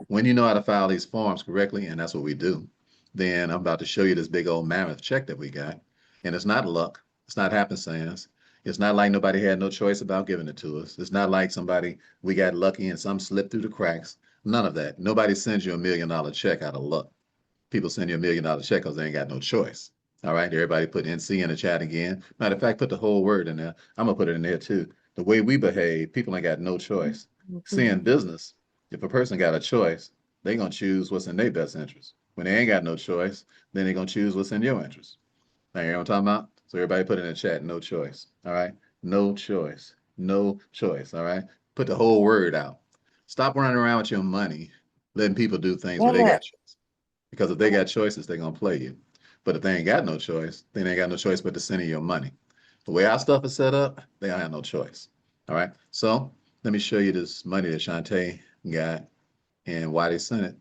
When you know how to file these forms correctly, and that's what we do, then I'm about to show you this big old mammoth check that we got. And it's not luck. It's not happenstance. It's not like nobody had no choice about giving it to us. It's not like we got lucky and some slipped through the cracks. None of that. Nobody sends you $1 million check out of luck. People send you $1 million check because they ain't got no choice. All right, everybody put NC in the chat again. Matter of fact, put the whole word in there. I'm gonna put it in there too. The way we behave, people ain't got no choice. See, in business, if a person got a choice, they gonna choose what's in their best interest. When they ain't got no choice, then they gonna choose what's in your interest. Now, you know what I'm talking about? So everybody put in the chat, no choice. All right, no choice, no choice. All right, put the whole word out. Stop running around with your money, letting people do things where they got choice. Because if they got choices, they're gonna play you. But if they ain't got no choice, then they ain't got no choice but to send you your money. The way our stuff is set up, they don't have no choice. All right. So let me show you this money that Shantae got and why they sent it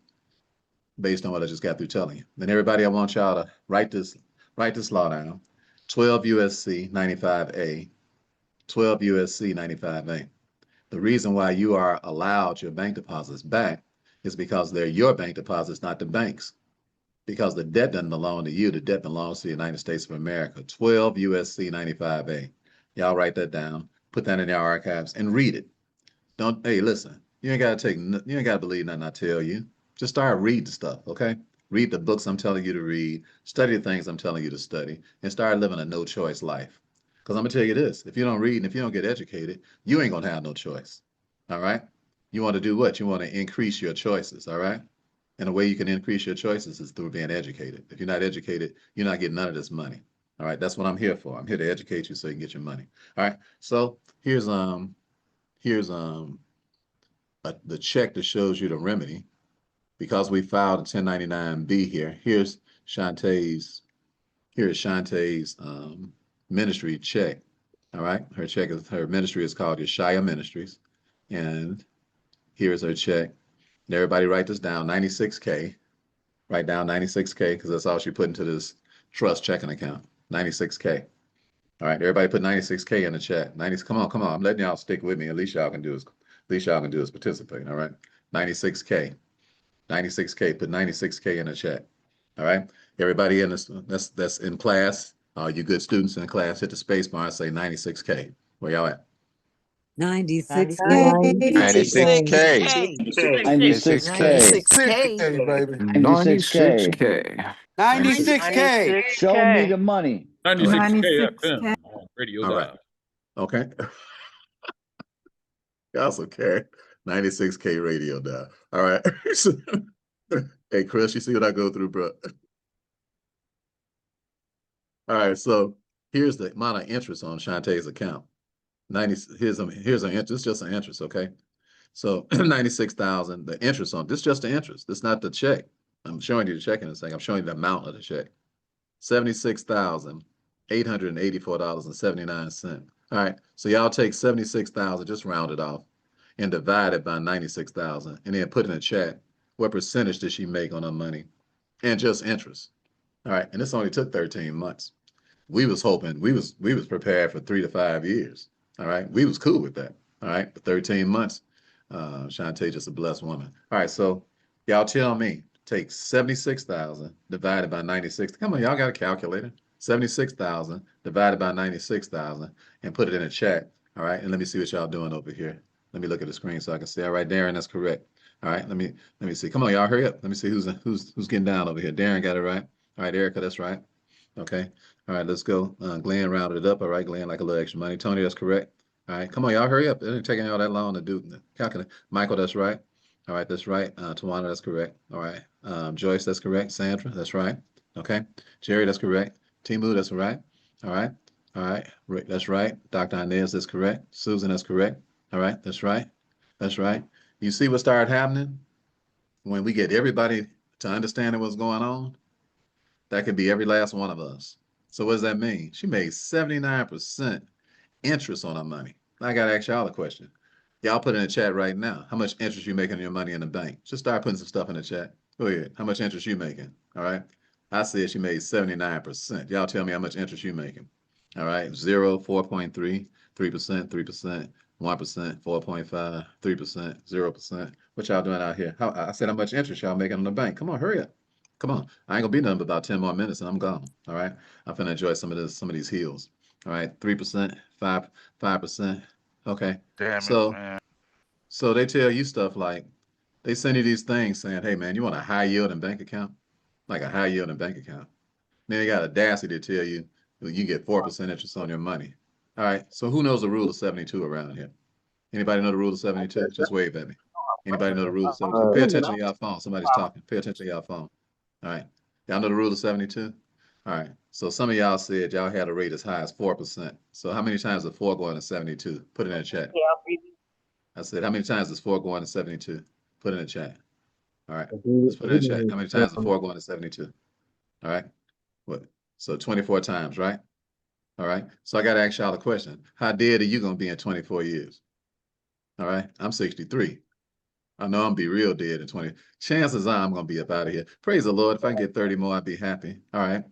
based on what I just got through telling you. Then everybody, I want y'all to write this law down. 12 USC 95A, 12 USC 95A. The reason why you are allowed your bank deposits back is because they're your bank deposits, not the bank's. Because the debt doesn't belong to you. The debt belongs to the United States of America. 12 USC 95A. Y'all write that down, put that in your archives and read it. Hey, listen, you ain't got to believe nothing I tell you. Just start reading stuff, okay? Read the books I'm telling you to read, study the things I'm telling you to study, and start living a no choice life. Because I'm gonna tell you this, if you don't read and if you don't get educated, you ain't gonna have no choice. All right? You want to do what? You want to increase your choices, all right? And the way you can increase your choices is through being educated. If you're not educated, you're not getting none of this money. All right, that's what I'm here for. I'm here to educate you so you can get your money. All right, so here's the check that shows you the remedy. Because we filed a 1099-B here, here's Shantae's ministry check. All right. Her ministry is called Yeshaya Ministries. And here's her check. And everybody write this down, 96K. Write down 96K because that's all she put into this trust checking account. 96K. All right, everybody put 96K in the chat. 90, come on. I'm letting y'all stick with me. At least y'all can do is participate. All right. 96K. 96K. Put 96K in the chat. All right. Everybody in this that's in class, you good students in class, hit the space bar and say 96K. Where y'all at? 96K. 96K. 96K. 6K, baby. 96K. 96K. Show me the money. 96K FM on Radio All right. Dial. Okay. You also carry 96K radio dial. All right. Hey, Chris, you see what I go through, bro? All right. So here's the amount of interest on Shantae's account. 90. Here's an interest. It's just an interest. Okay. So 96,000. The interest on this, just the interest. This not the check. I'm showing you the check in a second. I'm showing you the amount of the check. $76,884.79. All right. So y'all take 76,000, just round it off, and divide it by 96,000, and then put in the chat what percentage did she make on her money, and just interest. All right. And this only took 13 months. We was hoping we was prepared for 3 to 5 years. All right. We was cool with that. All right. For 13 months. Shantae just a blessed woman. All right. So y'all tell me, take 76,000 divided by 96. Come on, y'all got a calculator. 76,000 divided by 96,000 and put it in a chat. All right. And let me see what y'all doing over here. Let me look at the screen so I can see. All right, Darren, that's correct. All right. Let me see. Come on, y'all, hurry up. Let me see who's getting down over here. Darren got it right. All right, Erica, that's right. Okay. All right, let's go. Glenn rounded it up. All right, Glenn, like a little extra money. Tony, that's correct. All right, come on, y'all, hurry up. It ain't taking y'all that long to do the calculate. Michael, that's right. All right, that's right. Tawana, that's correct. All right. Joyce, that's correct. Sandra, that's right. Okay. Jerry, that's correct. Timu, that's right. All right. All right. Rick, that's right. Dr. Inez, that's correct. Susan, that's correct. All right. That's right. That's right. You see what started happening? When we get everybody to understand what's going on, that could be every last one of us. So what does that mean? She made 79% interest on her money. Now I got to ask y'all a question. Y'all put in the chat right now. How much interest you making on your money in the bank? Just start putting some stuff in the chat. Go ahead. How much interest you making? All right. I said she made 79%. Y'all tell me how much interest you making. All right. 0, 4.3, 3%, 3%, 1%, 4.5, 3%, 0%. What y'all doing out here? I said how much interest y'all making on the bank. Come on, hurry up. Come on. I ain't gonna be done for about 10 more minutes and I'm gone. All right. I'm finna enjoy some of these heels. All right. 3%, 5%. Okay. Damn So it, man. so they tell you stuff like they send you these things saying, hey man, you want a high yielding bank account? Like a high yielding bank account. Then they got audacity to tell you you get 4% interest on your money. All right. So who knows the rule of 72 around here? Anybody know the rule of 72? Just wave at me. Anybody know the rule of 72? Pay attention to y'all phone. Somebody's talking. Pay attention to y'all phone. All right. Y'all know the rule of 72? All right. So some of y'all said y'all had a rate as high as 4%. So how many times is 4 going to 72? Put it in the chat. I said, how many times is 4 going to 72? Put it in the chat. All right. Let's put it in the chat. How many times is 4 going to 72? All right. What? So 24 times, right? All right. So I got to ask y'all a question. How dead are you going to be in 24 years? All right. I'm 63. I know I'm going to be real dead in 20. Chances are I'm going to be up out of here. Praise the Lord. If I can get 30 more, I'd be happy. All right.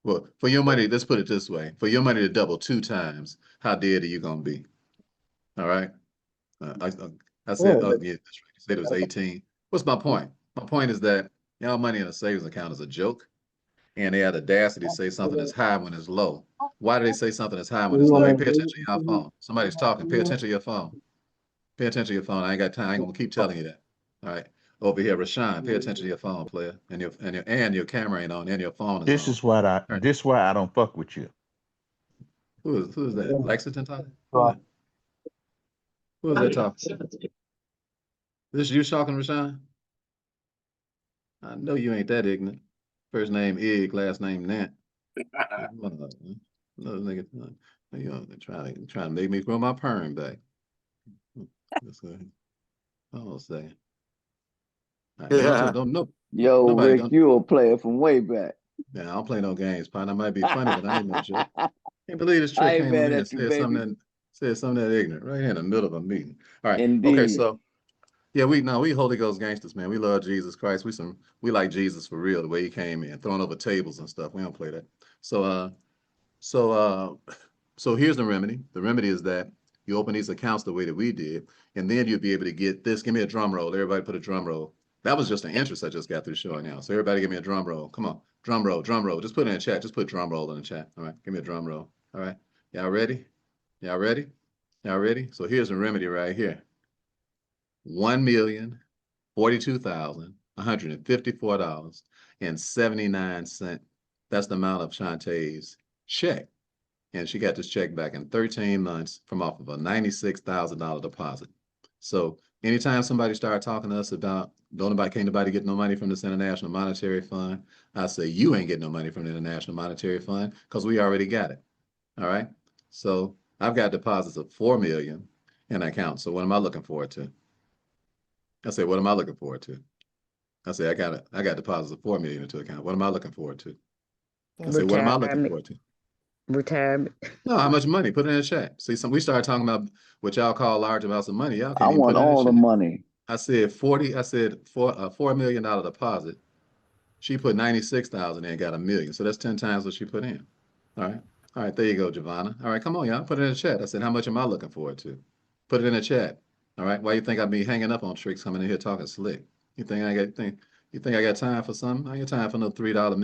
Well, for your money, let's put it this way. For your money to double 2 times, how dead are you going to be? All right. I said, oh, yeah, that's right. You said it was 18. What's my point? My point is that y'all money in a savings account is a joke, and they had the audacity to say something is high when it's low. Why do they say something is high when it's low? Hey, pay attention to your phone. Somebody's talking. Pay attention to your phone. Pay attention to your phone. I ain't got time. I ain't gonna keep telling you that. All right. Over here, Rashawn, pay attention to your phone, player. And your camera ain't on, and your phone is This on. is why I don't fuck with you. Who is that? Lexington talking? Who is that talking? This you talking, Rashawn? I know you ain't that ignorant. First name Egg, last name Nant. Another nigga, you know, trying to make me grow my perm back. Let's go. Hold on a second. All right, don't Yo, nobody Rick, don't. you a player from way back. Yeah, I don't play no games, partner. I might be funny, but I ain't no joke. Can't believe this I trick ain't came on mad here and at you, baby. said something that ignorant right here in the middle of a meeting. All right. Okay. Indeed. So yeah, we Holy Ghost gangsters, man. We love Jesus Christ. We like Jesus for real, the way he came in, throwing over tables and stuff. We don't play that. So so so here's the remedy. The remedy is that you open these accounts the way that we did, and then you'll be able to get this. Give me a drum roll. Everybody put a drum roll. That was just an interest I just got through showing now. So everybody give me a drum roll. Come on. Drum roll, drum roll. Just put it in the chat. Just put drum roll in the chat. All right. Give me a drum roll. All right. Y'all ready? Y'all ready? Y'all ready? So here's the remedy right here. 1,042,154.79. That's the amount of Shantae's check. And she got this check back in 13 months from off of a $96,000 deposit. So anytime somebody started talking to us about can't nobody get no money from this International Monetary Fund, I say you ain't getting no money from the International Monetary Fund because we already got it. All right. So I've got deposits of $4 million in account. So what am I looking forward to? I say, what am I looking forward to? I say, I got deposits of $4 million into account. What am I looking forward to? I say, what am I looking forward to? Retirement. No, how much money? Put it in the chat. See, we started talking about what y'all call large amounts of money. Y'all I can't even want put it in all the the chat. money. I said $4 million deposit. She put 96,000 in and got $1 million. So that's 10 times what she put in. All right. All right, there you go, Giovanna. All right, come on, y'all. Put it in the chat. I said, how much am I looking forward to? Put it in the chat. All right. Why you think I be hanging up on tricks coming in here talking slick? You think I got time for something? I got time for no $3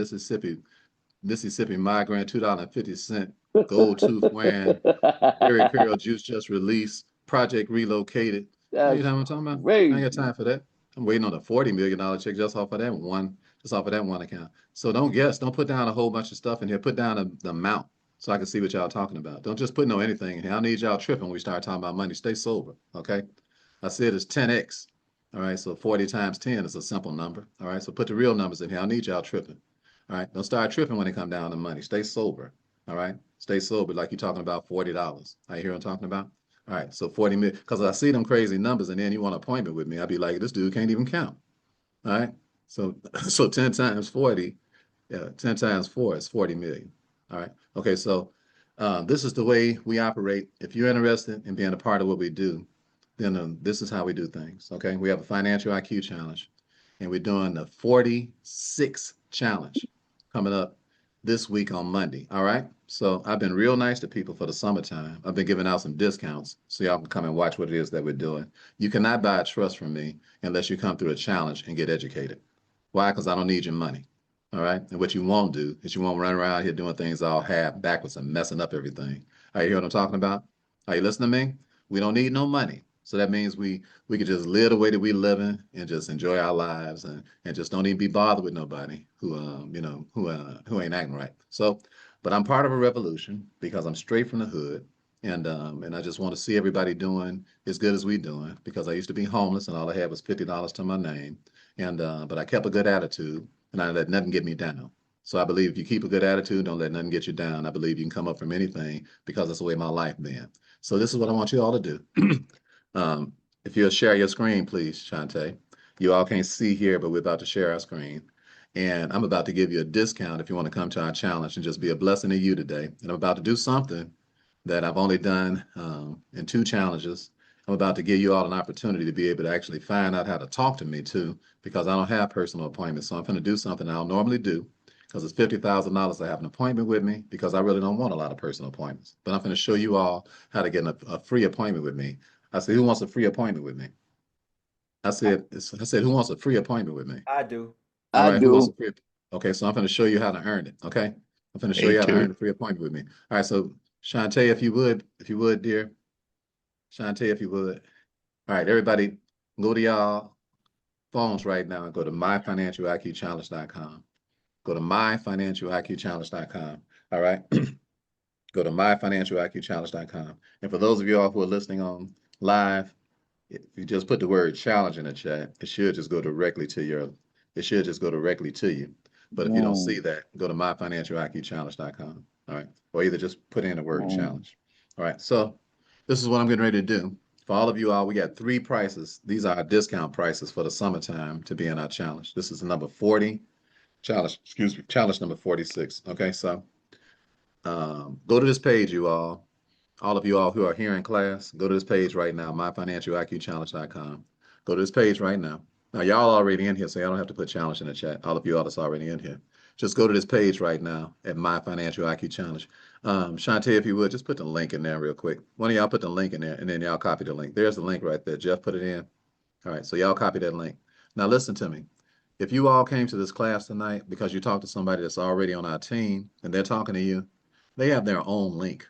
Mississippi migrant, $2.50 gold tooth wearing, Jerry curl juice just released, project relocated. You know what I'm talking about? I ain't got time for that. I'm waiting on a $40 million check just off of that one account. So don't put down a whole bunch of stuff in here. Put down the amount so I can see what y'all talking about. Don't just put no anything in here. I need y'all tripping when we start talking about money. Stay sober, okay? I said it's 10x. All right, so 40 times 10 is a simple number. All right, so put the real numbers in here. I need y'all tripping. All right, don't start tripping when it come down to money. Stay sober. All right, stay sober like you're talking about $40. I hear what I'm talking about. All right, so 40 million, because I see them crazy numbers, and then you want an appointment with me. I'd be like, this dude can't even count. All right, so 10 times 40, 10 times 4 is 40 million. All right, okay, so this is the way we operate. If you're interested in being a part of what we do, then this is how we do things. Okay, we have a financial IQ challenge, and we're doing the 46 challenge coming up this week on Monday. All right. So I've been real nice to people for the summertime. I've been giving out some discounts so y'all can come and watch what it is that we're doing. You cannot buy a trust from me unless you come through a challenge and get educated. Why? Because I don't need your money. All right. And what you won't do is you won't run around here doing things all half backwards and messing up everything. Are you hear what I'm talking about? Are you listening to me? We don't need no money. So that means we could just live the way that we living and just enjoy our lives and just don't even be bothered with nobody who ain't acting right. So, but I'm part of a revolution because I'm straight from the hood, and I just want to see everybody doing as good as we doing because I used to be homeless and all I had was $50 to my name, and but I kept a good attitude and I let nothing get me down. So I believe if you keep a good attitude, don't let nothing get you down. I believe you can come up from anything because that's the way my life been. So this is what I want you all to do. If you'll share your screen, please, Shantae. You all can't see here, but we're about to share our screen. And I'm about to give you a discount if you want to come to our challenge and just be a blessing to you today. And I'm about to do something that I've only done in 2 challenges. I'm about to give you all an opportunity to be able to actually find out how to talk to me too, because I don't have personal appointments. So I'm going to do something I don't normally do because it's $50,000 to have an appointment with me because I really don't want a lot of personal appointments. But I'm going to show you all how to get a free appointment with me. I said, who wants a free appointment with me? I said, who wants a free appointment with me? I do. All I right, who wants a do. free? Okay, so I'm going to show you how to earn it. Okay, I'm going to show Me you how to earn too. a free appointment with me. All right, so Shantae, if you would, dear, Shantae, if you would. All right, everybody, go to y'all phones right now and go to myfinancialiqchallenge.com. Go to myfinancialiqchallenge.com. All right, go to myfinancialiqchallenge.com. And for those of you all who are listening on live, if you just put the word challenge in the chat, it should just go directly to you. But if you don't see that, go to myfinancialiqchallenge.com. All right. Or either just put in the word challenge. All right. So this is what I'm getting ready to do. For all of you all, we got 3 prices. These are our discount prices for the summertime to be in our challenge. This is number 40 challenge, challenge number 46. Okay. So Go to this page, you all of you all who are here in class, go to this page right now, myfinancialiqchallenge.com. Go to this page right now. Now, y'all already in here, so y'all don't have to put challenge in the chat. All of you all that's already in here. Just go to this page right now at My Financial IQ Challenge. Shantae, if you would, just put the link in there real quick. One of y'all put the link in there, and then y'all copy the link. There's the link right there. Jeff put it in. All right, so y'all copy that link. Now, listen to me. If you all came to this class tonight because you talked to somebody that's already on our team and they're talking to you, they have their own link.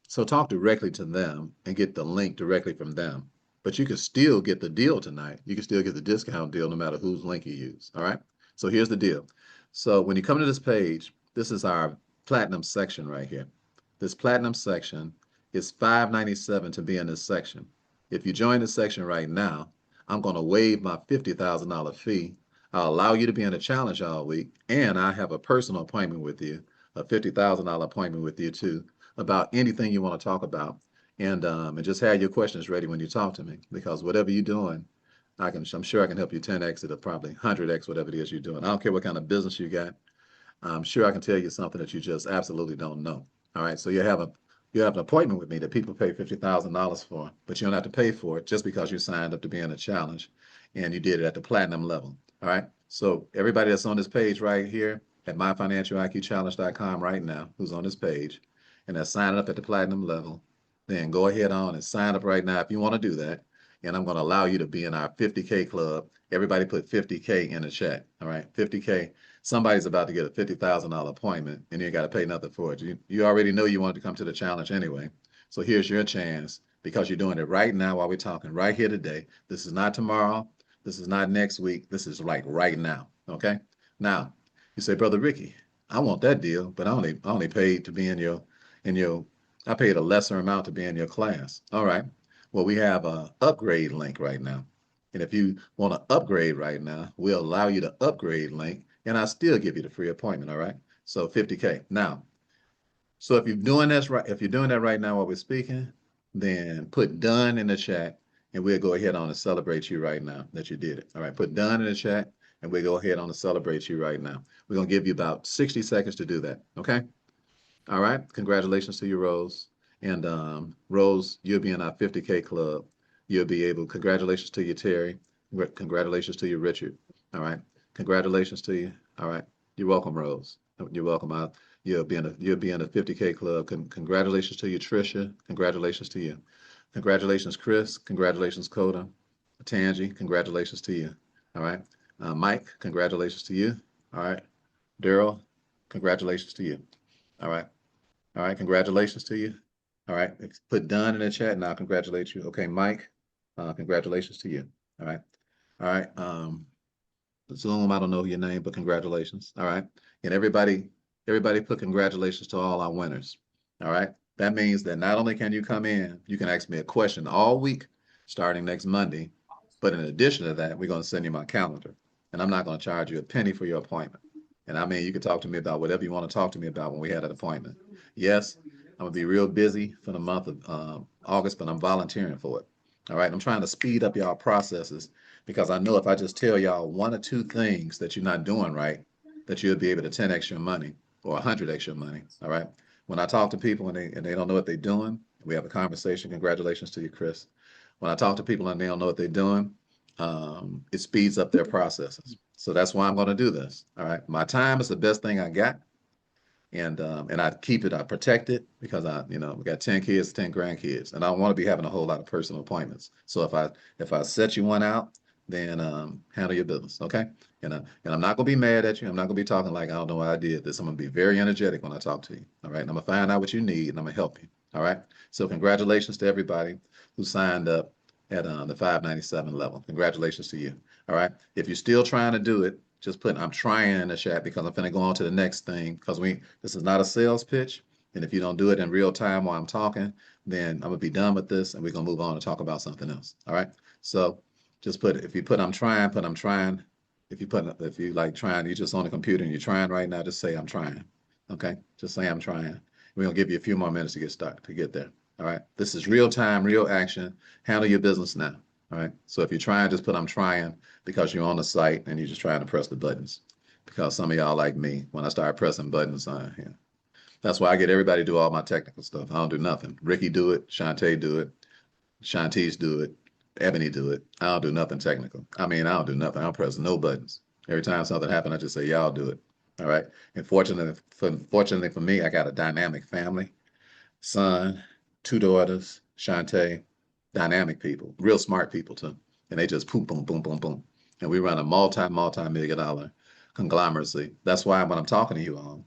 So talk directly to them and get the link directly from them. But you can still get the deal tonight. You can still get the discount deal no matter whose link you use. All right. So here's the deal. So when you come to this page, this is our platinum section right here. This platinum section is $597 to be in this section. If you join this section right now, I'm going to waive my $50,000 fee. I'll allow you to be in a challenge all week, and I have a personal appointment with you, a $50,000 appointment with you too, about anything you want to talk about, and just have your questions ready when you talk to me, because whatever you're doing, I'm sure I can help you 10x it or probably 100x whatever it is you're doing. I don't care what kind of business you got. I'm sure I can tell you something that you just absolutely don't know. All right, so you have an appointment with me that people pay $50,000 for, but you don't have to pay for it just because you signed up to be in a challenge and you did it at the platinum level. All right, so everybody that's on this page right here at myfinancialiqchallenge.com right now, who's on this page, and that's signing up at the platinum level, then go ahead on and sign up right now if you want to do that. And I'm going to allow you to be in our 50K club. Everybody put 50K in the chat. All right, 50K. Somebody's about to get a $50,000 appointment and you ain't got to pay nothing for it. You already know you wanted to come to the challenge anyway. So here's your chance because you're doing it right now while we're talking right here today. This is not tomorrow. This is not next week. This is like right now. Okay. Now you say, Brother Ricky, I want that deal, but I only paid to be in your, I paid a lesser amount to be in your class. All right. Well, we have a upgrade link right now. And if you want to upgrade right now, we'll allow you to upgrade link and I'll still give you the free appointment. All right. So 50K. Now, so if you're doing this right, if you're doing that right now while we're speaking, then put done in the chat and we'll go ahead on and celebrate you right now that you did it. All right. Put done in the chat and we'll go ahead on and celebrate you right now. We're going to give you about 60 seconds to do that. Okay. All right. Congratulations to you, Rose. And Rose, you'll be in our 50K club. You'll be able, congratulations to you, Terry. Congratulations to you, Richard. All right. Congratulations to you. All right. You're welcome, Rose. You're welcome. You'll be in a 50K club. Congratulations to you, Trisha. Congratulations to you. Congratulations, Chris. Congratulations, Coda. Tangi, congratulations to you. All right. Mike, congratulations to you. All right. Daryl, congratulations to you. All right. All right. Congratulations to you. All right. Put done in the chat and I'll congratulate you. Okay, Mike, congratulations to you. All right. All right. Zoom, I don't know your name, but congratulations. All right. And everybody put congratulations to all our winners. All right. That means that not only can you come in, you can ask me a question all week starting next Monday. But in addition to that, we're going to send you my calendar. And I'm not going to charge you a penny for your appointment. And I mean, you can talk to me about whatever you want to talk to me about when we had an appointment. Yes, I'm going to be real busy for the month of August, but I'm volunteering for it. All right. I'm trying to speed up y'all processes because I know if I just tell y'all one or two things that you're not doing right, that you'll be able to 10x your money or 100x your money. All right. When I talk to people and they don't know what they're doing, we have a conversation. Congratulations to you, Chris. When I talk to people and they don't know what they're doing, it speeds up their processes. So that's why I'm going to do this. All right. My time is the best thing I got. And I keep it, I protect it because we got 10 kids, 10 grandkids, and I don't want to be having a whole lot of personal appointments. So if I set you one out, then handle your business, okay? And I'm not gonna be mad at you. I'm not gonna be talking like I don't know why I did this. I'm gonna be very energetic when I talk to you, all right? And I'm gonna find out what you need and I'm gonna help you, all right? So congratulations to everybody who signed up at the 597 level. Congratulations to you, all right? If you're still trying to do it, just put I'm trying in the chat because I'm going to go on to the next thing because this is not a sales pitch. And if you don't do it in real time while I'm talking, then I'm going to be done with this and we're going to move on and talk about something else. All right. So just if you put I'm trying, put I'm trying. If you like trying, you're just on the computer and you're trying right now, just say I'm trying. Okay. Just say I'm trying. We're going to give you a few more minutes to get started, to get there. All right. This is real time, real action. Handle your business now. All right. So if you're trying, just put I'm trying because you're on the site and you're just trying to press the buttons. Because some of y'all like me, when I start pressing buttons, That's why I get everybody to do all my technical stuff. I don't do nothing. Ricky do it, Shantae do it, Shantice do it, Ebony do it. I don't do nothing technical. I mean, I don't do nothing. I don't press no buttons. Every time something happens, I just say, y'all do it. All right. And fortunately for me, I got a dynamic family, son, 2 daughters, Shantae, dynamic people, real smart people too. And they just boom, boom, boom, boom, boom. And we run a multi-million dollar conglomeracy. That's why when I'm talking to you all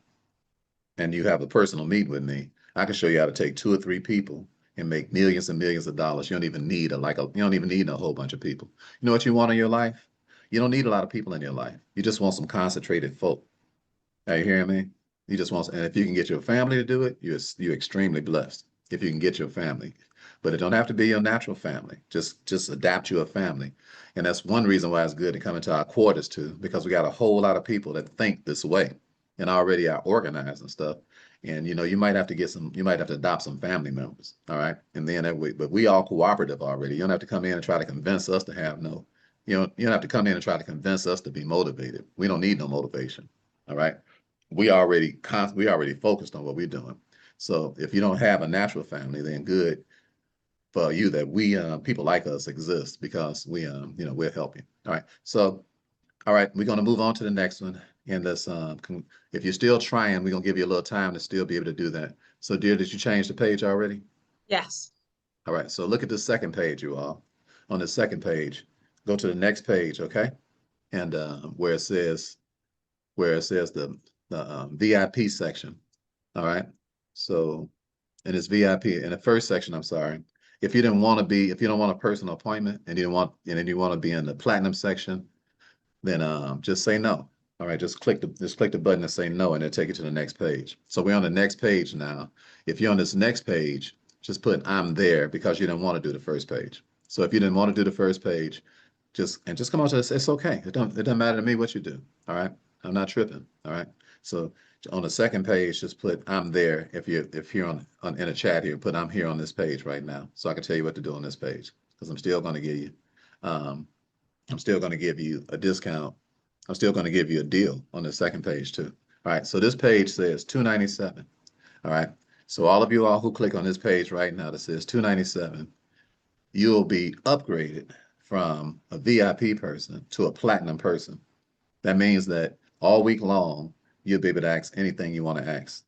and you have a personal meeting with me, I can show you how to take 2 or 3 people and make millions and millions of dollars. You don't even need you don't even need a whole bunch of people. You know what you want in your life? You don't need a lot of people in your life. You just want some concentrated folk. Are you hearing me? You just want, and if you can get your family to do it, you're extremely blessed. If you can get your family, but it don't have to be your natural family. Just adapt your family, and that's one reason why it's good to come into our quarters too, because we got a whole lot of people that think this way, and already are organized and stuff. And you might have to you might have to adopt some family members, all right? And then but we all cooperative already. You don't have to come in and try to convince us to have no, you don't have to come in and try to convince us to be motivated. We don't need no motivation, all right? We already focused on what we're doing. So if you don't have a natural family, then good for you that we people like us exist, because we're helping. All right. So all right, we're going to move on to the next one. And this if you're still trying, we're going to give you a little time to still be able to do that. So dear, did you change the page already? Yes. All right. So look at the second page, you all. On the second page, go to the next page, okay? And where it says the VIP section. All right. So, and it's VIP in the first section. I'm sorry. If you don't want a personal appointment and you want to be in the platinum section, then just say no. All right. Just click the button and say no, and it'll take you to the next page. So we're on the next page now. If you're on this next page, just put I'm there, because you didn't want to do the first page. So if you didn't want to do the first page, just come on to this. It's okay. It doesn't matter to me what you do. All right. I'm not tripping. All right. So on the second page, just put I'm there. If you're in a chat here, put I'm here on this page right now, so I can tell you what to do on this page, because I'm still going to give you a discount. I'm still going to give you a deal on the second page too. All right. So this page says $297. All right. So all of you all who click on this page right now that says $297, you'll be upgraded from a VIP person to a platinum person. That means that all week long, you'll be able to ask anything you want to ask.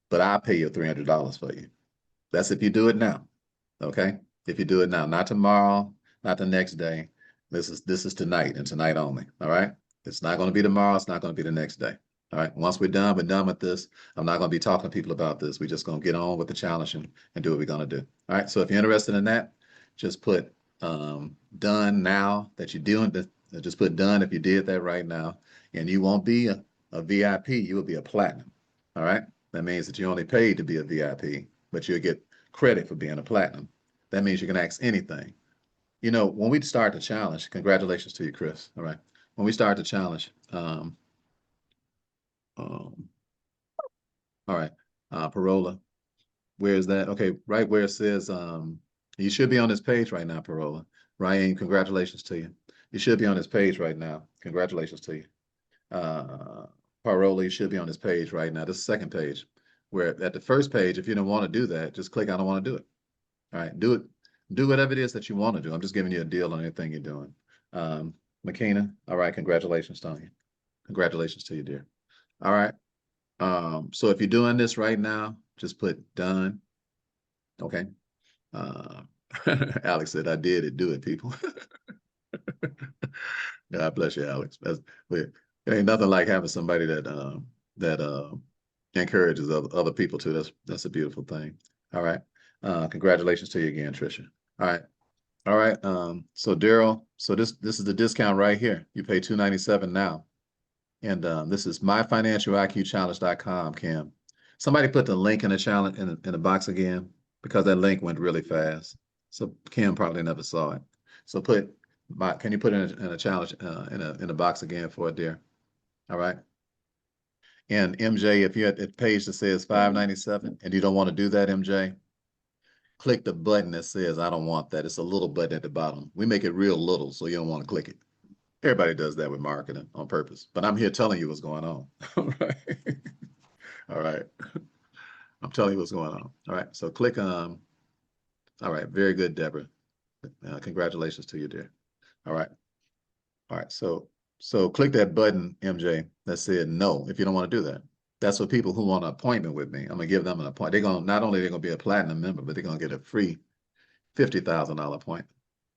But I'll pay you $300 for you. That's if you do it now. Okay? If you do it now, not tomorrow, not the next day. This is tonight and tonight only. All right? It's not going to be tomorrow. It's not going to be the next day. All right. Once we're done with this. I'm not going to be talking to people about this. We're just going to get on with the challenge and do what we're going to do. All right. So if you're interested in that, just put done now that you're doing this. Just put done if you did that right now. And you won't be a VIP. You will be a platinum. All right. That means that you only paid to be a VIP, but you'll get credit for being a platinum. That means you can ask anything. When we start the challenge, congratulations to you, Chris. All right. When we start the challenge, all right, Parola, where is that? Okay, right where it says, you should be on this page right now, Parola. Ryan, congratulations to you. You should be on this page right now. Congratulations to you. Parola, you should be on this page right now. This is the second page, where at the first page, if you don't want to do that, just click I don't want to do it. All right, do it. Do whatever it is that you want to do. I'm just giving you a deal on anything you're doing. McKenna, all right, congratulations, Tony. Congratulations to you, dear. All right. So if you're doing this right now, just put done. Okay. Alex said, I did it. Do it, people. God bless you, Alex. It ain't nothing like having somebody that encourages other people too. That's a beautiful thing. All right. Congratulations to you again, Trisha. All right. All right. So Daryl, so this is the discount right here. You pay $297 now. And this is myfinancialiqchallenge.com, Kim. Somebody put the link in the challenge in the box again, because that link went really fast. So Kim probably never saw it. So can you put it in a challenge in a box again for it, dear? All right. And MJ, if you're at the page that says $597 and you don't want to do that, MJ, click the button that says I don't want that. It's a little button at the bottom. We make it real little, so you don't want to click it. Everybody does that with marketing on purpose, but I'm here telling you what's going on. All right. All right. I'm telling you what's going on. All right, so click on. All right, very good, Deborah. Congratulations to you, dear. All right. All right, so click that button, MJ, that said no, if you don't want to do that. That's for people who want an appointment with me. I'm gonna give them an appointment. They're gonna not only they're gonna be a platinum member, but they're gonna get a free $50,000 appointment.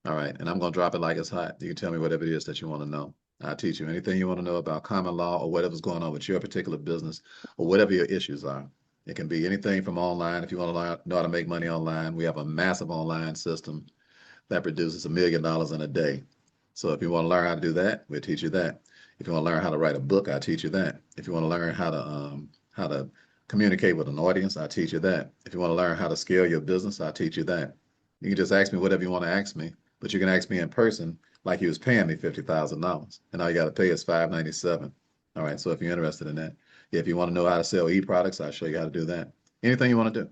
All right, and I'm gonna drop it like it's hot. You can tell me whatever it is that you want to know. I'll teach you anything you want to know about common law or whatever's going on with your particular business or whatever your issues are. It can be anything from online. If you want to learn know how to make money online, we have a massive online system that produces $1 million in a day. So if you want to learn how to do that, we'll teach you that. If you want to learn how to write a book, I'll teach you that. If you want to learn how to communicate with an audience, I'll teach you that. If you want to learn how to scale your business, I'll teach you that. You can just ask me whatever you want to ask me, but you can ask me in person like you was paying me $50,000, and all you got to pay is $597. All right, so if you're interested in that, if you want to know how to sell e-products, I'll show you how to do that. Anything you want to do,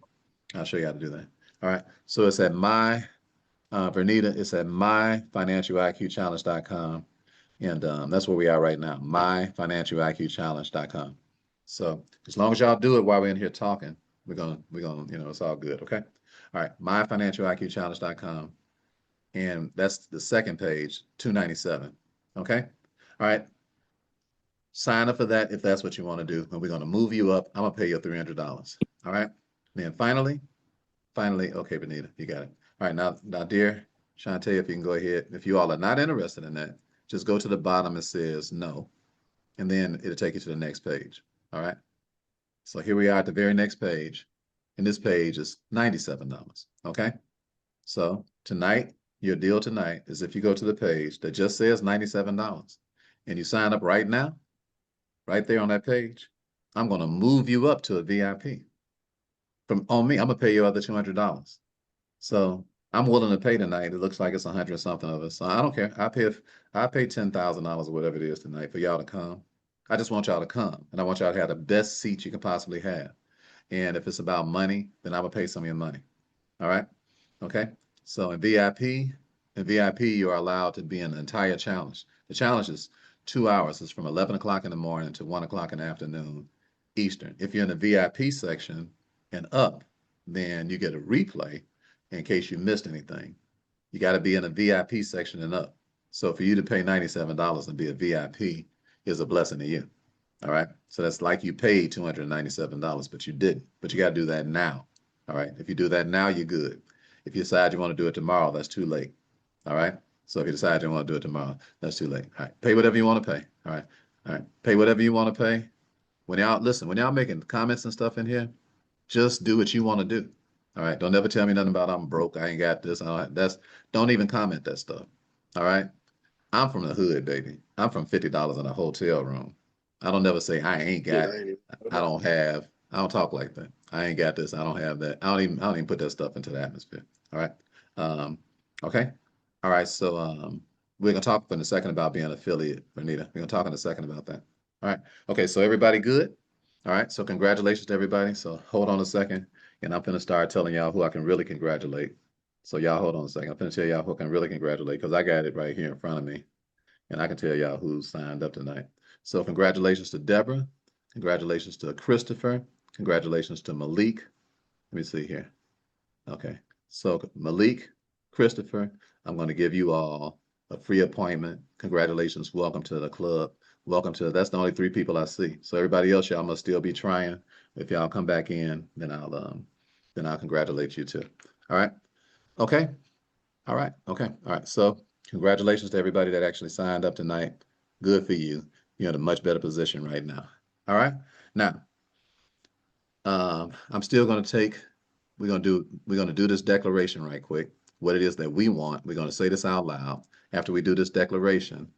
I'll show you how to do that. All right, so it's at Vernita, it's at myfinancialiqchallenge.com. And that's where we are right now, myfinancialiqchallenge.com. So as long as y'all do it while we're in here talking, we're gonna, it's all good, okay? All right, myfinancialiqchallenge.com. And that's the second page, $297, okay? All right, sign up for that if that's what you want to do, and we're gonna move you up. I'm gonna pay you $300, all right? Then finally, okay, Benita, you got it. All right, now, dear Shantae, if you can go ahead. If you all are not interested in that, just go to the bottom. It says no, and then it'll take you to the next page. All right. So here we are at the very next page, and this page is $97. Okay. So tonight, your deal tonight is if you go to the page that just says $97, and you sign up right now, right there on that page, I'm going to move you up to a VIP. On me, I'm gonna pay you other $200. So I'm willing to pay tonight. It looks like it's 100 something of us. So I don't care. I pay $10,000 or whatever it is tonight for y'all to come. I just want y'all to come, and I want y'all to have the best seats you can possibly have. And if it's about money, then I will pay some of your money. All right. Okay. So in VIP, you are allowed to be in the entire challenge. The challenge is 2 hours. It's from 11 o'clock in the morning to 1 o'clock in the afternoon Eastern. If you're in the VIP section and up, then you get a replay in case you missed anything. You got to be in a VIP section and up. So for you to pay $97 and be a VIP is a blessing to you. All right. So that's like you paid $297, but you didn't. But you got to do that now. All right. If you do that now, you're good. If you decide you want to do it tomorrow, that's too late. All right. So if you decide you want to do it tomorrow, that's too late. All right. Pay whatever you want to pay. All right. All right. Pay whatever you want to pay. When y'all making comments and stuff in here, just do what you want to do. All right. Don't ever tell me nothing about I'm broke. I ain't got this. Don't even comment that stuff. All right. I'm from the hood, baby. I'm from $50 in a hotel room. I don't never say I ain't got, I don't have, I don't talk like that. I ain't got this. I don't have that. I don't even put that stuff into the atmosphere. All right. Okay. All right. So we're gonna talk in a second about being an affiliate, Bernita. We're gonna talk in a second about that. All right. Okay. So everybody good? All right. So congratulations to everybody. So hold on a second, and I'm gonna start telling y'all who I can really congratulate. So y'all hold on a second. I'm gonna tell y'all who I can really congratulate because I got it right here in front of me, and I can tell y'all who signed up tonight. So congratulations to Deborah. Congratulations to Christopher. Congratulations to Malik. Let me see here. Okay. So Malik, Christopher, I'm going to give you all a free appointment. Congratulations. Welcome to the club. Welcome to, that's the only 3 people I see. So everybody else, y'all must still be trying. If y'all come back in, then I'll congratulate you too. All right. Okay. All right. Okay. All right. So congratulations to everybody that actually signed up tonight. Good for you. You're in a much better position right now. All right. Now, I'm still going to we're going to do this declaration right quick. What it is that we want. We're going to say this out loud. After we do this declaration,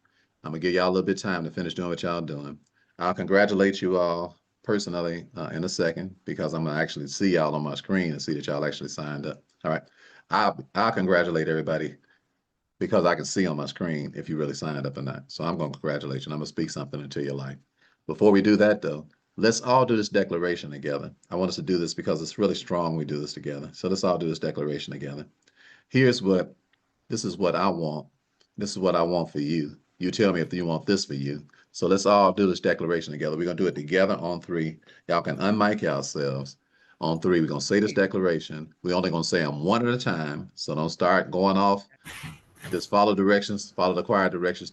I'm going to give y'all a little bit of time to finish doing what y'all doing. I'll congratulate you all personally in a second because I'm going to actually see y'all on my screen and see that y'all actually signed up. All right. I'll congratulate everybody because I can see on my screen if you really signed up or not. So I'm going to congratulate you and I'm going to speak something into your life. Before we do that though, let's all do this declaration together. I want us to do this because it's really strong we do this together. So let's all do this declaration together. This is what I want. This is what I want for you. You tell me if you want this for you. So let's all do this declaration together. We're going to do it together on 3. Y'all can unmic yourselves. On three, we're gonna say this declaration. We're only gonna say them one at a time. So don't start going off. Just follow directions, follow the choir directions,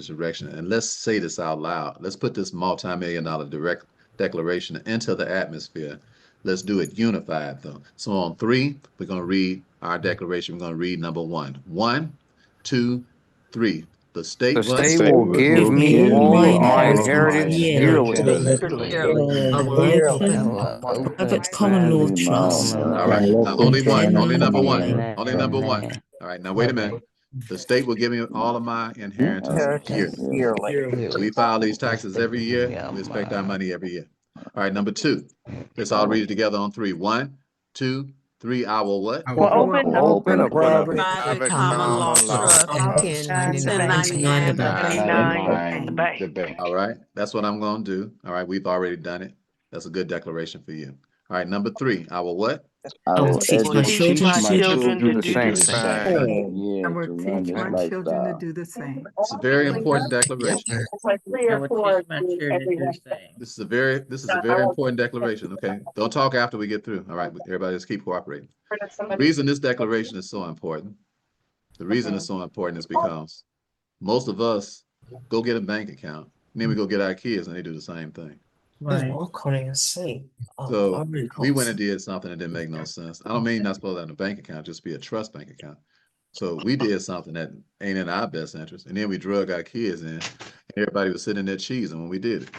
direction. And let's say this out loud. Let's put this multi-million-dollar direct declaration into the atmosphere. Let's do it unified though. So on three, we're gonna read our declaration. We're gonna read number one. 1, 2, 3. The state The will state will give me all of my inheritance yearly. Private common law trust. All right, now only one, only number one, only number one. All right, now wait a minute. The state will give me all of my inheritance yearly. We file these taxes every year. We expect our money every year. All right, number two. Let's all read it together on three. 1, 2, 3. I will what? Open a Private common law trust. 1099 1099 debate. All right, that's what I'm going to do. All right, we've already done it. That's a good declaration for you. All right, number 3. I will what? I will teach my children to do the same. Yeah, I will to run teach this my children to lifestyle. do the same. It's a very important declaration. I would teach my children to do the same. This is a very important declaration. Okay, don't talk after we get through. All right, everybody, just keep cooperating. The reason this declaration is so important, is because most of us go get a bank account, and then we go get our kids, and they do the same thing. Right. So we went and did something that didn't make no sense. I don't mean not supposed to have a bank account, just be a trust bank account. So we did something that ain't in our best interest, and then we drug our kids in. And everybody was sitting there cheesing when we did it.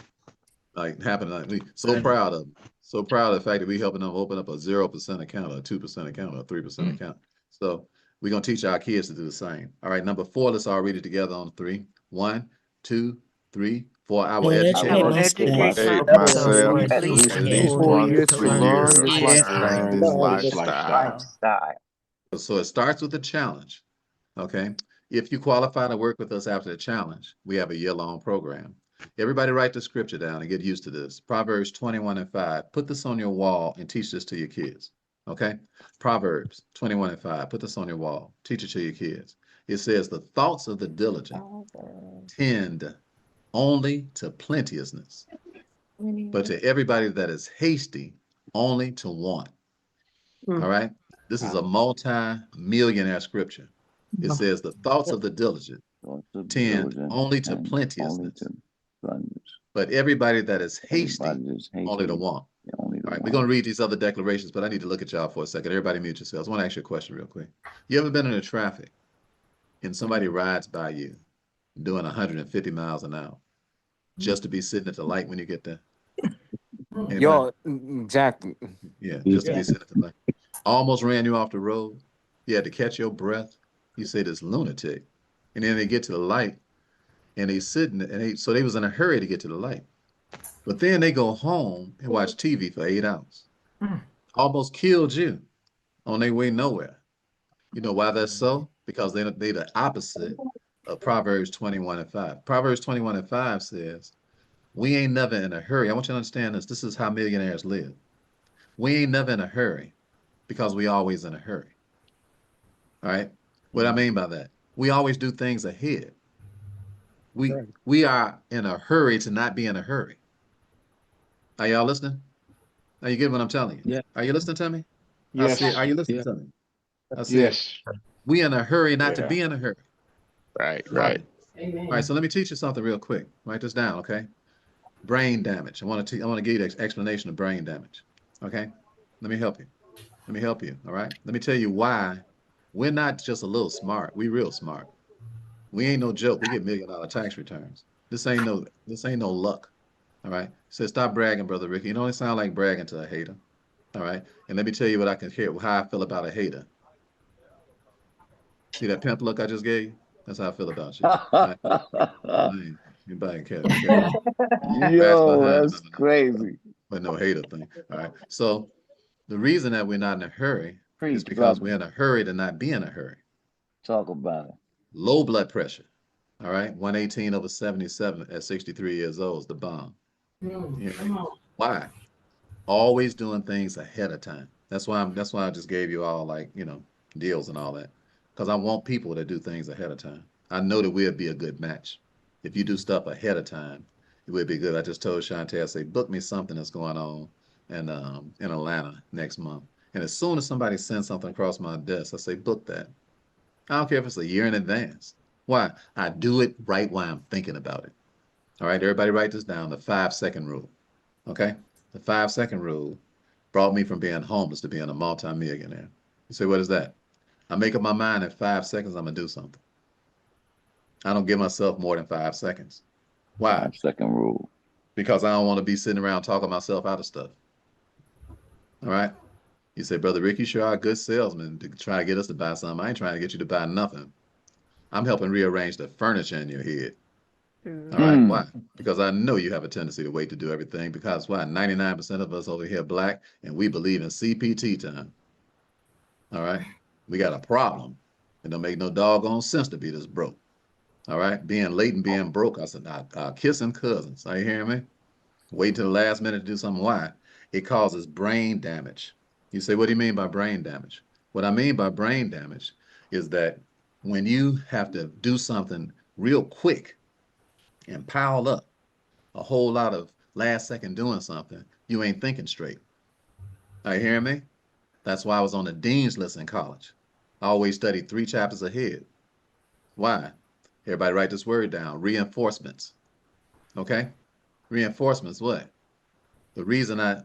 Like happened, like we so proud of them. So proud of the fact that we helping them open up a 0% account, or a 2% account, or a 3% account. So we're gonna teach our kids to do the same. All right, number 4, let's all read it together on 3. 1, 2, 3, 4. I will educate myself at least 4 years to learn this lifestyle. So it starts with a challenge. Okay. If you qualify to work with us after the challenge, we have a year-long program. Everybody write the scripture down and get used to this. Proverbs 21:5. Put this on your wall and teach this to your kids. Okay? Proverbs 21:5. Put this on your wall. Teach it to your kids. It says, the thoughts of the diligent tend only to plenteousness, but to everybody that is hasty, only to want. All right? This is a multi-millionaire scripture. It says, the thoughts of the diligent tend only to plenteousness, but everybody that is hasty, only to want. All right, we're going to read these other declarations, but I need to look at y'all for a second. Everybody mute yourselves. I want to ask you a question real quick. You ever been in the traffic and somebody rides by you doing 150 miles an hour just to be sitting at the light when you get there? Yo, exactly. Yeah, just to be sitting at the light. Almost ran you off the road. You had to catch your breath. You say this lunatic. And then they get to the light and they sitting and so they was in a hurry to get to the light. But then they go home and watch TV for 8 hours. Almost killed you on their way nowhere. You know why that's so? Because they the opposite of Proverbs 21:5. Proverbs 21:5 says, we ain't never in a hurry. I want you to understand this. This is how millionaires live. We ain't never in a hurry because we always in a hurry. All right? What I mean by that, we always do things ahead. We are in a hurry to not be in a hurry. Are y'all listening? Are you getting what I'm telling you? Yeah. Are you listening to me? Yes. Are you listening to me? Yes. We in a hurry not to be in a hurry. Right. All right, so let me teach you something real quick. Write this down, okay? Brain damage. I want to give you the explanation of brain damage. Okay? Let me help you. All right? Let me tell you why we're not just a little smart. We real smart. We ain't no joke. We get $1 million tax returns. This ain't no luck. All right? So stop bragging, Brother Ricky. It only sound like bragging to a hater. All right? And let me tell you what I can hear, how I feel about a hater. See that pimp look I just gave you? That's how I feel about you. Anybody care? Yo, that's crazy. But no hater thing. All right. So the reason that we're not in a hurry is because we're in a hurry to not be in a hurry. Talk about it. Low blood pressure. All right. 118/77 at 63 years old is the bomb. Yeah. Why? Always doing things ahead of time. That's why I just gave you all deals and all that. Because I want people to do things ahead of time. I know that we'll be a good match. If you do stuff ahead of time, it will be good. I just told Chantel, I say, book me something that's going on in Atlanta next month. And as soon as somebody sends something across my desk, I say, book that. I don't care if it's a year in advance. Why? I do it right while I'm thinking about it. All right, everybody write this down, the 5-second rule. Okay? The 5-second rule brought me from being homeless to being a multimillionaire. You say, what is that? I make up my mind in 5 seconds, I'm gonna do something. I don't give myself more than 5 seconds. Why? 5-second rule. Because I don't want to be sitting around talking myself out of stuff. All right? You say, Brother Rick, you sure are a good salesman to try to get us to buy something. I ain't trying to get you to buy nothing. I'm helping rearrange the furniture in your head. All right? Why? Because I know you have a tendency to wait to do everything. Because why? 99% of us over here black, and we believe in CPT time. All right? We got a problem. It don't make no doggone sense to be this broke. All right? Being late and being broke, I said, kissing cousins. Are you hearing me? Wait till the last minute to do something. Why? It causes brain damage. You say, what do you mean by brain damage? What I mean by brain damage is that when you have to do something real quick and pile up a whole lot of last second doing something, you ain't thinking straight. Are you hearing me? That's why I was on the dean's list in college. I always studied 3 chapters ahead. Why? Everybody write this word down, reinforcements. Okay? Reinforcements, what? The reason I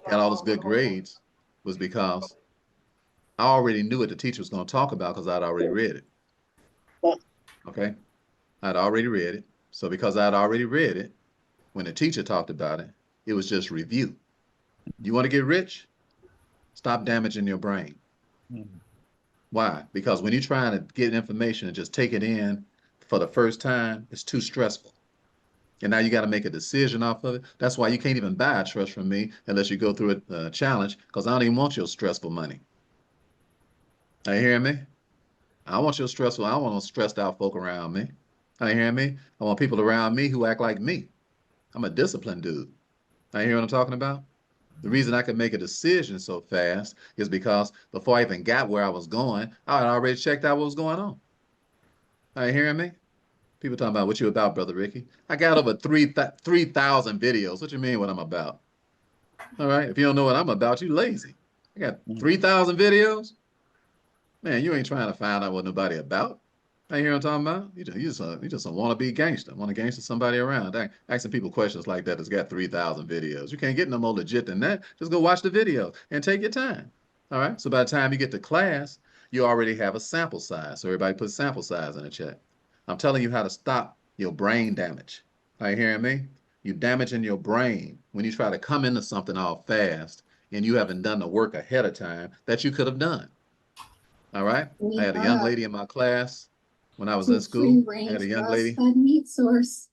got all those good grades was because I already knew what the teacher was going to talk about because I'd already read it. Okay? I'd already read it. So because I'd already read it, when the teacher talked about it, it was just review. You want to get rich? Stop damaging your brain. Why? Because when you're trying to get information and just take it in for the first time, it's too stressful. And now you got to make a decision off of it. That's why you can't even buy a trust from me unless you go through a challenge, because I don't even want your stressful money. Are you hearing me? I want your stressful. I don't want no stressed out folk around me. Are you hearing me? I want people around me who act like me. I'm a disciplined dude. Are you hearing what I'm talking about? The reason I could make a decision so fast is because before I even got where I was going, I had already checked out what was going on. Are you hearing me? People talking about what you about, Brother Ricky. I got over 3,000 videos. What you mean what I'm about? All right. If you don't know what I'm about, you lazy. I got 3,000 videos. Man, you ain't trying to find out what nobody about. You hear what I'm talking about? You just a wannabe gangster. Want to gangster somebody around. Asking people questions like that has got 3,000 videos. You can't get no more legit than that. Just go watch the video and take your time. All right. So by the time you get to class, you already have a sample size. So everybody put sample size in the chat. I'm telling you how to stop your brain damage. Are you hearing me? You damaging your brain when you try to come into something all fast and you haven't done the work ahead of time that you could have done. All right? I had a young lady in my class when I was in school. I had a young lady. Meat source.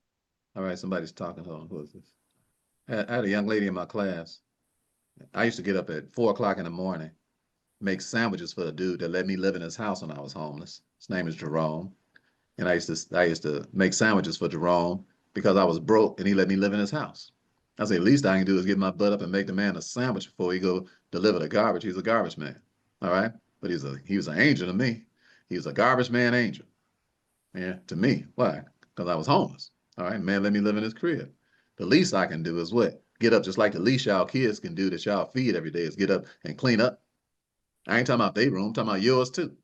All right, somebody's talking. Hold on, who is this? I had a young lady in my class. I used to get up at 4 o'clock in the morning, make sandwiches for the dude that let me live in his house when I was homeless. His name is Jerome. And I used to make sandwiches for Jerome because I was broke and he let me live in his house. I said, least I can do is get my butt up and make the man a sandwich before he go deliver the garbage. He's a garbage man. All right. But he was an angel to me. He was a garbage man angel. Yeah, to me. Why? Because I was homeless. All right. Man let me live in his crib. The least I can do is what? Get up just like the least y'all kids can do that y'all feed every day is get up and clean up. I ain't talking about their room, I'm talking about yours too.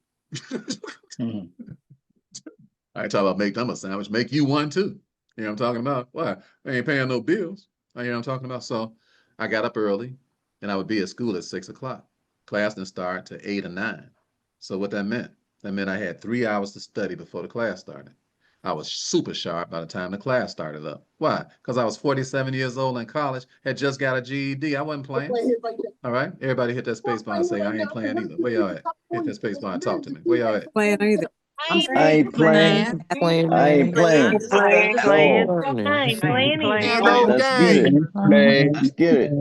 I ain't talking about make them a sandwich, make you one too. You know what I'm talking about? Why? They ain't paying no bills. You know what I'm talking about? So I got up early and I would be at school at 6 o'clock. Class didn't start to 8 or 9. So what that meant I had 3 hours to study before the class started. I was super sharp by the time the class started up. Why? Because I was 47 years old in college, had just got a GED. I wasn't playing. All right? Everybody hit that space bar and say, I ain't playing either. Where y'all at? Hit that space bar and talk to me. Where y'all at? Playing either. I ain't playing. I ain't playing. Ain't no Let's get it. game. Let's get it.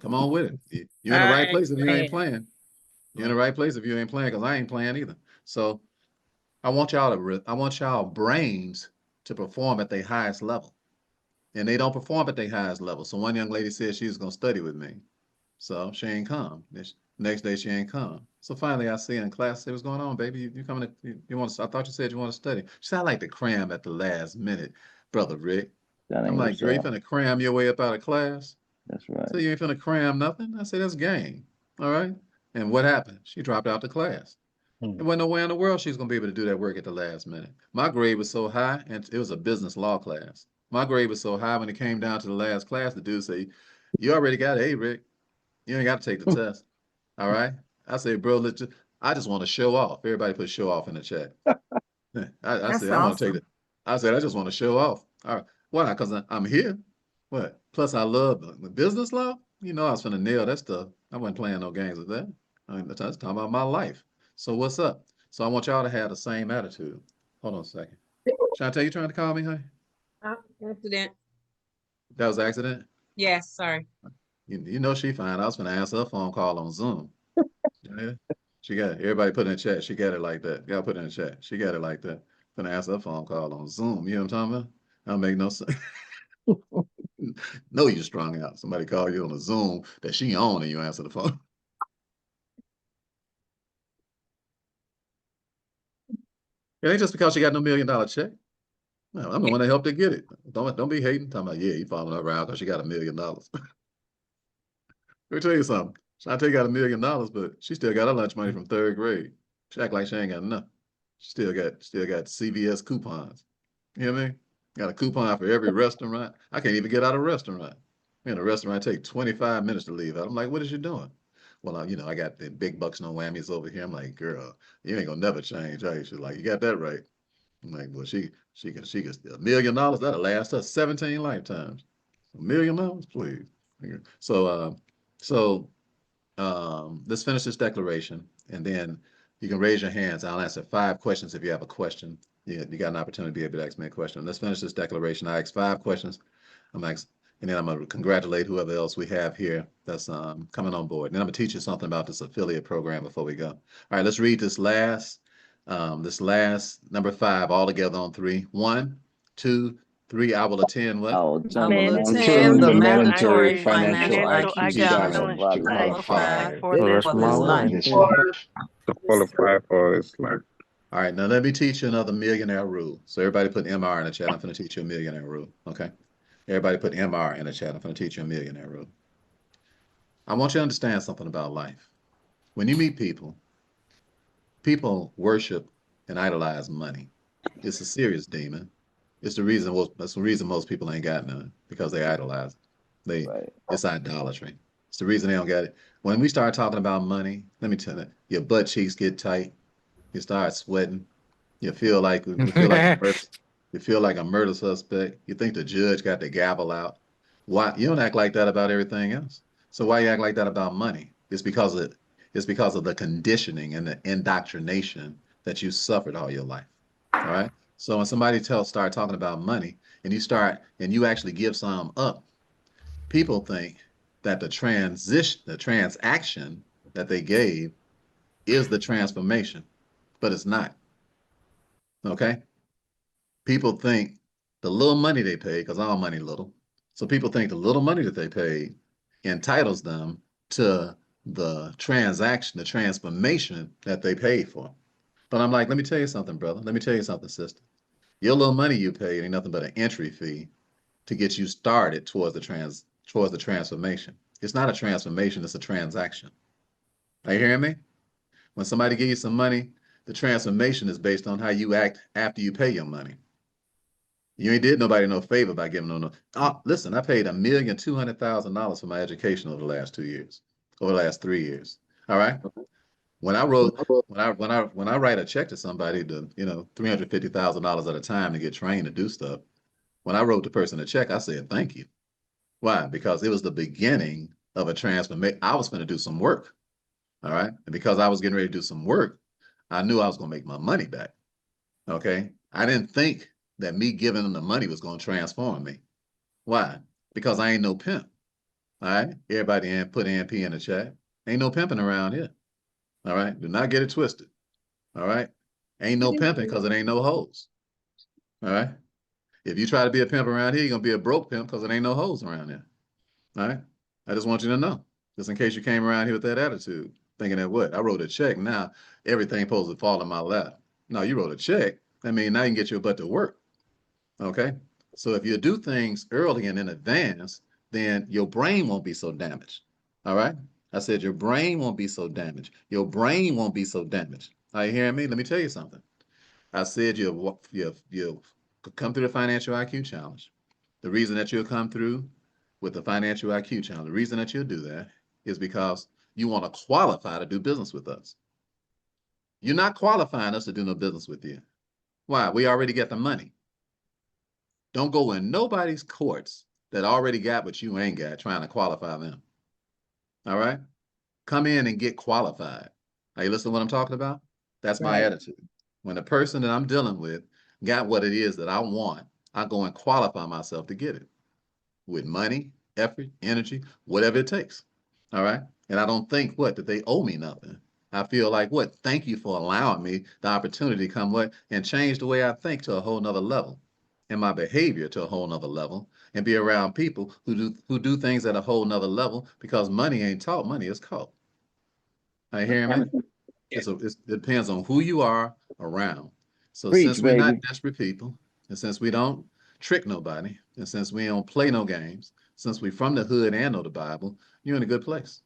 Come on with it. You're in the right place if you ain't playing. You're in the right place if you ain't playing, because I ain't playing either. So I want y'all brains to perform at their highest level. And they don't perform at their highest level. So one young lady said she was going to study with me. So she ain't come. Next day she ain't come. So finally I see her in class, say, what's going on, baby? You coming to, you want to, I thought you said you want to study. She said, I like to cram at the last minute, Brother Rick. I'm like, girl, you finna cram your way up out of class? That's right. So you ain't finna cram nothing. I said, that's game. All right. And what happened? She dropped out the class. There wasn't no way in the world she's gonna be able to do that work at the last minute. My grade was so high, and it was a business law class. My grade was so high when it came down to the last class, the dude said, "You already got an A, Rick. You ain't got to take the test." All right. I said, bro, I just want to show off. Everybody put show off in the chat. I said, I want to take it. I said, I just want to show off. All right. Why? Because I'm here. What? Plus, I love the business law. You know, I was finna nail that stuff. I wasn't playing no games with that. I mean, that's talking about my life. So what's up? So I want y'all to have the same attitude. Hold on a second. Shantae, you trying to call me, honey? Accident. That was an accident? Yes, sorry. You know she fine. I was gonna answer her phone call on Zoom. Yeah. She got it. Everybody put in the chat. She got it like that. Y'all put it in the chat. She got it like that. Gonna answer her phone call on Zoom. You know what I'm talking about? That don't make no sense. No, you strung out. Somebody call you on a Zoom that she on and you answer the phone. It ain't just because she got no $1 million check. No, I'm the one that helped her get it. Don't be hating. Talking about, yeah, you following her around because she got $1 million. Let me tell you something. Shantae got $1 million, but she still got her lunch money from 3rd grade. She act like she ain't got enough. She still got CVS coupons. You know what I mean? Got a coupon for every restaurant. I can't even get out of a restaurant. In a restaurant, take 25 minutes to leave out. I'm like, what is you doing? Well, I got the big bucks, no whammies over here. I'm like, girl, you ain't gonna never change. She's like, you got that right. I'm like, well, she can $1 million. That'll last us 17 lifetimes. $1 million, please. So let's finish this declaration, and then you can raise your hands. I'll answer 5 questions if you have a question. You got an opportunity to be able to ask me a question. Let's finish this declaration. I ask 5 questions. And then I'm going to congratulate whoever else we have here that's coming on board. And then I'm going to teach you something about this affiliate program before we go. All right, let's read this last number 5 all together on 3. 1, 2, 3. I will attend what? I will Attend the mandatory financial IQ challenge to qualify qualify for the rest of my life. To qualify for this life. All right, now let me teach you another millionaire rule. So everybody put MR in the chat. I'm going to teach you a millionaire rule, okay? Everybody put MR in the chat. I'm going to teach you a millionaire rule. I want you to understand something about life. When you meet people, people worship and idolize money. It's a serious demon. That's the reason most people ain't got none, because they idolize it. It's idolatry. It's the reason they don't get it. When we start talking about money, let me tell you, your butt cheeks get tight. You start sweating. You feel like a murder suspect. You think the judge got the gavel out. Why you don't act like that about everything else? So why you act like that about money? It's because of the conditioning and the indoctrination that you suffered all your life. All right. So when somebody start talking about money, and you actually give some up, people think that the transaction that they gave is the transformation, but it's not. Okay. People think the little money they pay, because all money little. So people think the little money that they paid entitles them to the transaction, the transformation that they paid for. But I'm like, let me tell you something, brother. Let me tell you something, sister. Your little money you paid ain't nothing but an entry fee to get you started towards the transformation. It's not a transformation, it's a transaction. Are you hearing me? When somebody gives you some money, the transformation is based on how you act after you pay your money. You ain't did nobody no favor by giving them no. Listen, I paid $1,200,000 for my education over the last 2 years, over the last 3 years. All right. When I write a check to somebody to, $350,000 at a time to get trained to do stuff, when I wrote the person a check, I said thank you. Why? Because it was the beginning of a transformation. I was going to do some work. All right. And because I was getting ready to do some work, I knew I was going to make my money back. Okay. I didn't think that me giving them the money was going to transform me. Why? Because I ain't no pimp. All right. Everybody put AMP in the chat. Ain't no pimping around here. All right. Do not get it twisted. All right. Ain't no pimping because it ain't no hoes. All right. If you try to be a pimp around here, you're going to be a broke pimp because it ain't no hoes around here. All right. I just want you to know, just in case you came around here with that attitude, thinking that what? I wrote a check. Now everything supposed to fall in my lap. No, you wrote a check. I mean, now you can get your butt to work. Okay. So if you do things early and in advance, then your brain won't be so damaged. All right. I said your brain won't be so damaged. Your brain won't be so damaged. Are you hearing me? Let me tell you something. I said you'll come through the financial IQ challenge. The reason that you'll come through with the financial IQ challenge, the reason that you'll do that is because you want to qualify to do business with us. You're not qualifying us to do no business with you. Why? We already get the money. Don't go in nobody's courts that already got what you ain't got trying to qualify them. All right? Come in and get qualified. Are you listening to what I'm talking about? That's my attitude. When the person that I'm dealing with got what it is that I want, I go and qualify myself to get it with money, effort, energy, whatever it takes. All right? And I don't think that they owe me nothing. I feel like thank you for allowing me the opportunity to come and change the way I think to a whole nother level and my behavior to a whole nother level and be around people who do things at a whole nother level because money ain't taught, money is caught. Are you hearing me? It depends on who you are around. So since we're not desperate people, and since we don't trick nobody, and since we don't play no games, since we from the hood and know the Bible, you're in a good place.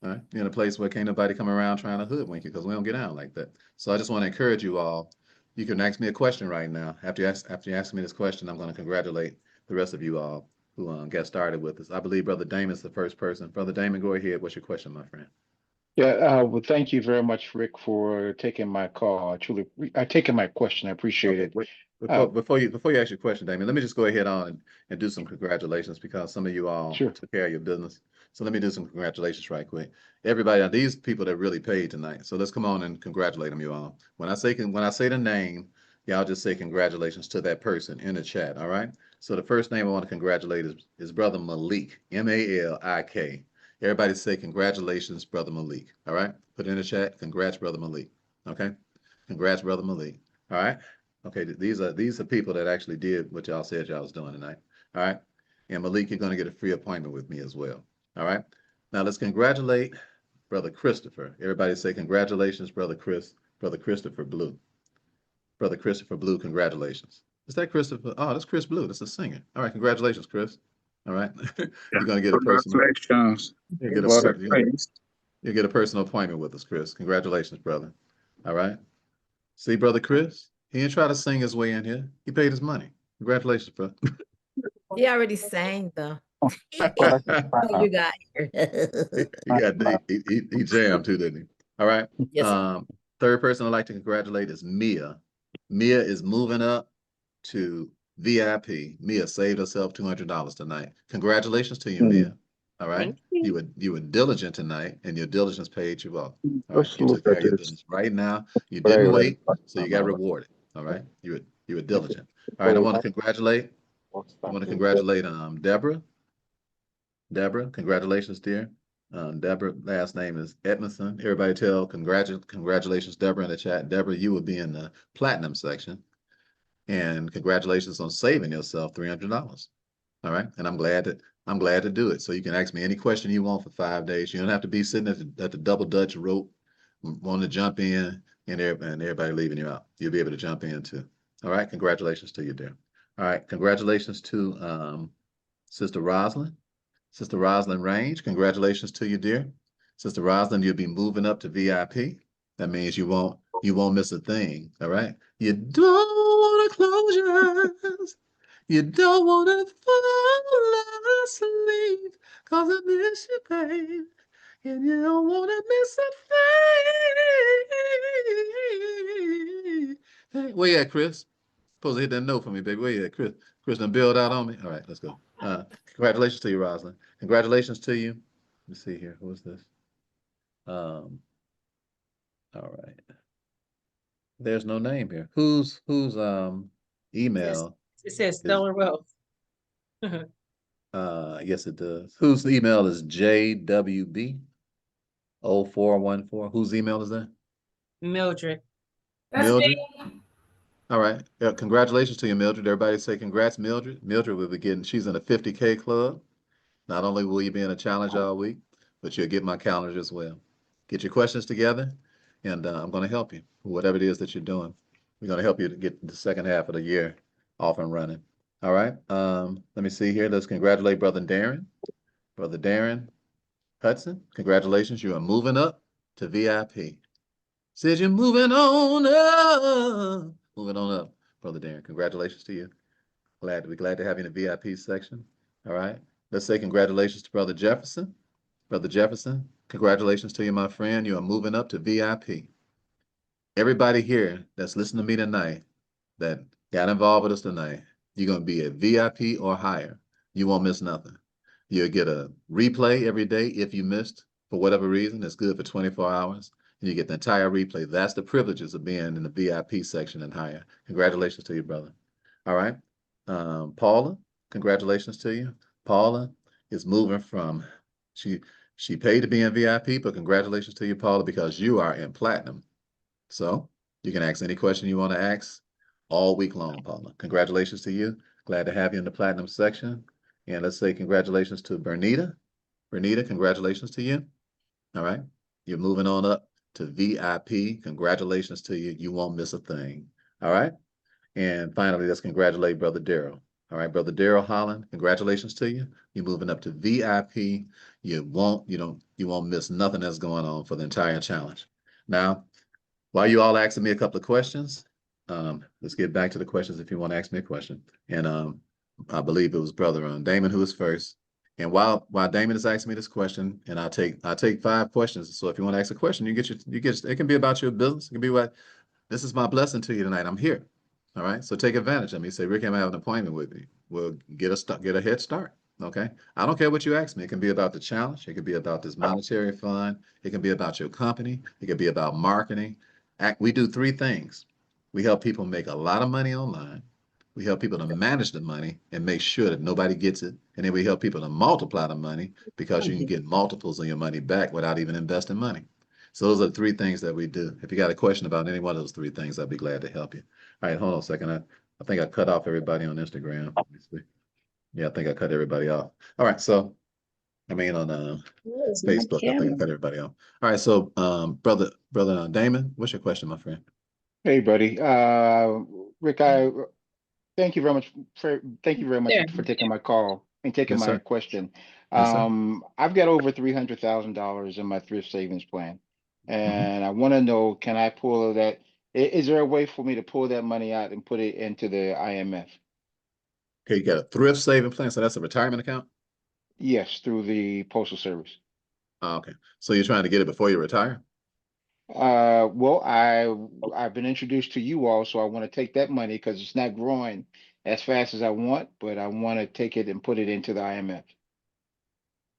All right? You're in a place where can't nobody come around trying to hoodwink you because we don't get out like that. So I just want to encourage you all. You can ask me a question right now. After you ask me this question, I'm going to congratulate the rest of you all who got started with us. I believe Brother Damon's the first person. Brother Damon, go ahead. What's your question, my friend? Yeah, well, thank you very much, Rick, for taking my call. I taking my question. I appreciate it. Wait, before you ask your question, Damien, let me just go ahead on and do some congratulations because some of you all took care of your business. So let me do some congratulations right quick. Everybody, these people that really paid tonight. So let's come on and congratulate them, you all. When I say the name, y'all just say congratulations to that person in the chat. All right. So the first name I want to congratulate is Brother Malik, Malik. Everybody say congratulations, Brother Malik. All right. Put it in the chat. Congrats, Brother Malik. Okay. Congrats, Brother Malik. All right. Okay, these are people that actually did what y'all said y'all was doing tonight. All right. And Malik, you're going to get a free appointment with me as well. All right. Now let's congratulate Brother Christopher. Everybody say congratulations, Brother Christopher Blue. Brother Christopher Blue, congratulations. Is that Christopher? Oh, that's Chris Blue. That's a singer. All right, congratulations, Chris. All right. You're going to get a personal. Congratulations. You'll get a personal appointment with us, Chris. Congratulations, brother. All right. See, Brother Chris, he didn't try to sing his way in here. He paid his money. Congratulations, bro. He already sang though. You got here. he jammed too, didn't he? All right. Yes. Third person I'd like to congratulate is Mia. Mia is moving up to VIP. Mia saved herself $200 tonight. Congratulations to you, Mia. All right. You were diligent tonight, and your diligence paid you off. All right. You took care of your business. Right now, you didn't wait, so you got rewarded. All right. You were diligent. All right. I want to congratulate Deborah. Deborah, congratulations, dear. Deborah, last name is Edmondson. Everybody tell congratulations, Deborah, in the chat. Deborah, you will be in the platinum section. And congratulations on saving yourself $300. All right. And I'm glad to do it. So you can ask me any question you want for 5 days. You don't have to be sitting at the double Dutch rope, wanting to jump in and everybody leaving you out. You'll be able to jump in too. All right. Congratulations to you, dear. All right. Congratulations to Sister Rosalind. Sister Rosalind Range, congratulations to you, dear. Sister Rosalind, you'll be moving up to VIP. That means you won't miss a thing. All right. You don't want to close your eyes. You don't want to fall asleep, cause I miss you, babe. And you don't want to miss a thing. Where you at, Chris? Supposed to hit that note for me, baby. Where you at, Chris? Chris done build out on me. All right, let's go. Congratulations to you, Rosalind. Congratulations to you. Let me see here. Who is this? All right. There's no name here. Whose email? It says Stellar Wealth. Yes, it does. Whose email is JWB0414? Whose email is that? Mildred. Mildred. All right. Yeah, congratulations to you, Mildred. Everybody say congrats, Mildred. Mildred will be she's in a 50K club. Not only will you be in a challenge all week, but you'll get my calendar as well. Get your questions together, and I'm going to help you. Whatever it is that you're doing, we're going to help you to get the second half of the year off and running. All right. Let me see here. Let's congratulate Brother Darren. Brother Darren Hudson, congratulations. You are moving up to VIP. Said you're moving on up. Moving on up, Brother Darren. Congratulations to you. Glad to have you in the VIP section. All right. Let's say congratulations to Brother Jefferson. Brother Jefferson, congratulations to you, my friend. You are moving up to VIP. Everybody here that's listening to me tonight that got involved with us tonight, you're going to be a VIP or higher. You won't miss nothing. You'll get a replay every day if you missed for whatever reason. It's good for 24 hours. And you get the entire replay. That's the privileges of being in the VIP section and higher. Congratulations to you, brother. All right. Paula, congratulations to you. Paula is moving from, she paid to be in VIP, but congratulations to you, Paula, because you are in platinum. So you can ask any question you want to ask all week long, Paula. Congratulations to you. Glad to have you in the platinum section. And let's say congratulations to Bernita. Bernita, congratulations to you. All right. You're moving on up to VIP. Congratulations to you. You won't miss a thing. All right. And finally, let's congratulate Brother Daryl. All right, Brother Daryl Holland, congratulations to you. You're moving up to VIP. You won't miss nothing that's going on for the entire challenge. Now, while you all asking me a couple of questions, let's get back to the questions if you want to ask me a question. And I believe it was Brother Damon who was first. And while Damon is asking me this question, and I take 5 questions. So if you want to ask a question, it can be about your business. It can be this is my blessing to you tonight. I'm here. All right. So take advantage of me. Say, Rick, I'm having an appointment with me. We'll get a head start. Okay. I don't care what you ask me. It can be about the challenge. It could be about this monetary fund. It can be about your company. It could be about marketing. We do 3 things. We help people make a lot of money online. We help people to manage the money and make sure that nobody gets it. And then we help people to multiply the money because you can get multiples of your money back without even investing money. So those are the 3 things that we do. If you got a question about any one of those 3 things, I'd be glad to help you. All right, hold on a second. I think I cut off everybody on Instagram. Let me see. Yeah, I think I cut everybody off. All right, so on Facebook, I think I cut everybody off. All right, so brother Damon, what's your question, my friend? Hey, buddy. Rick, thank you very much for taking my call and taking my question. I've got over $300,000 in my thrift savings plan, and I want to know, can I pull that? Is there a way for me to pull that money out and put it into the IMF? Okay, you got a thrift saving plan, so that's a retirement account? Yes, through the Postal Service. Oh, okay. So you're trying to get it before you retire? Well, I've been introduced to you all, so I want to take that money because it's not growing as fast as I want, but I want to take it and put it into the IMF.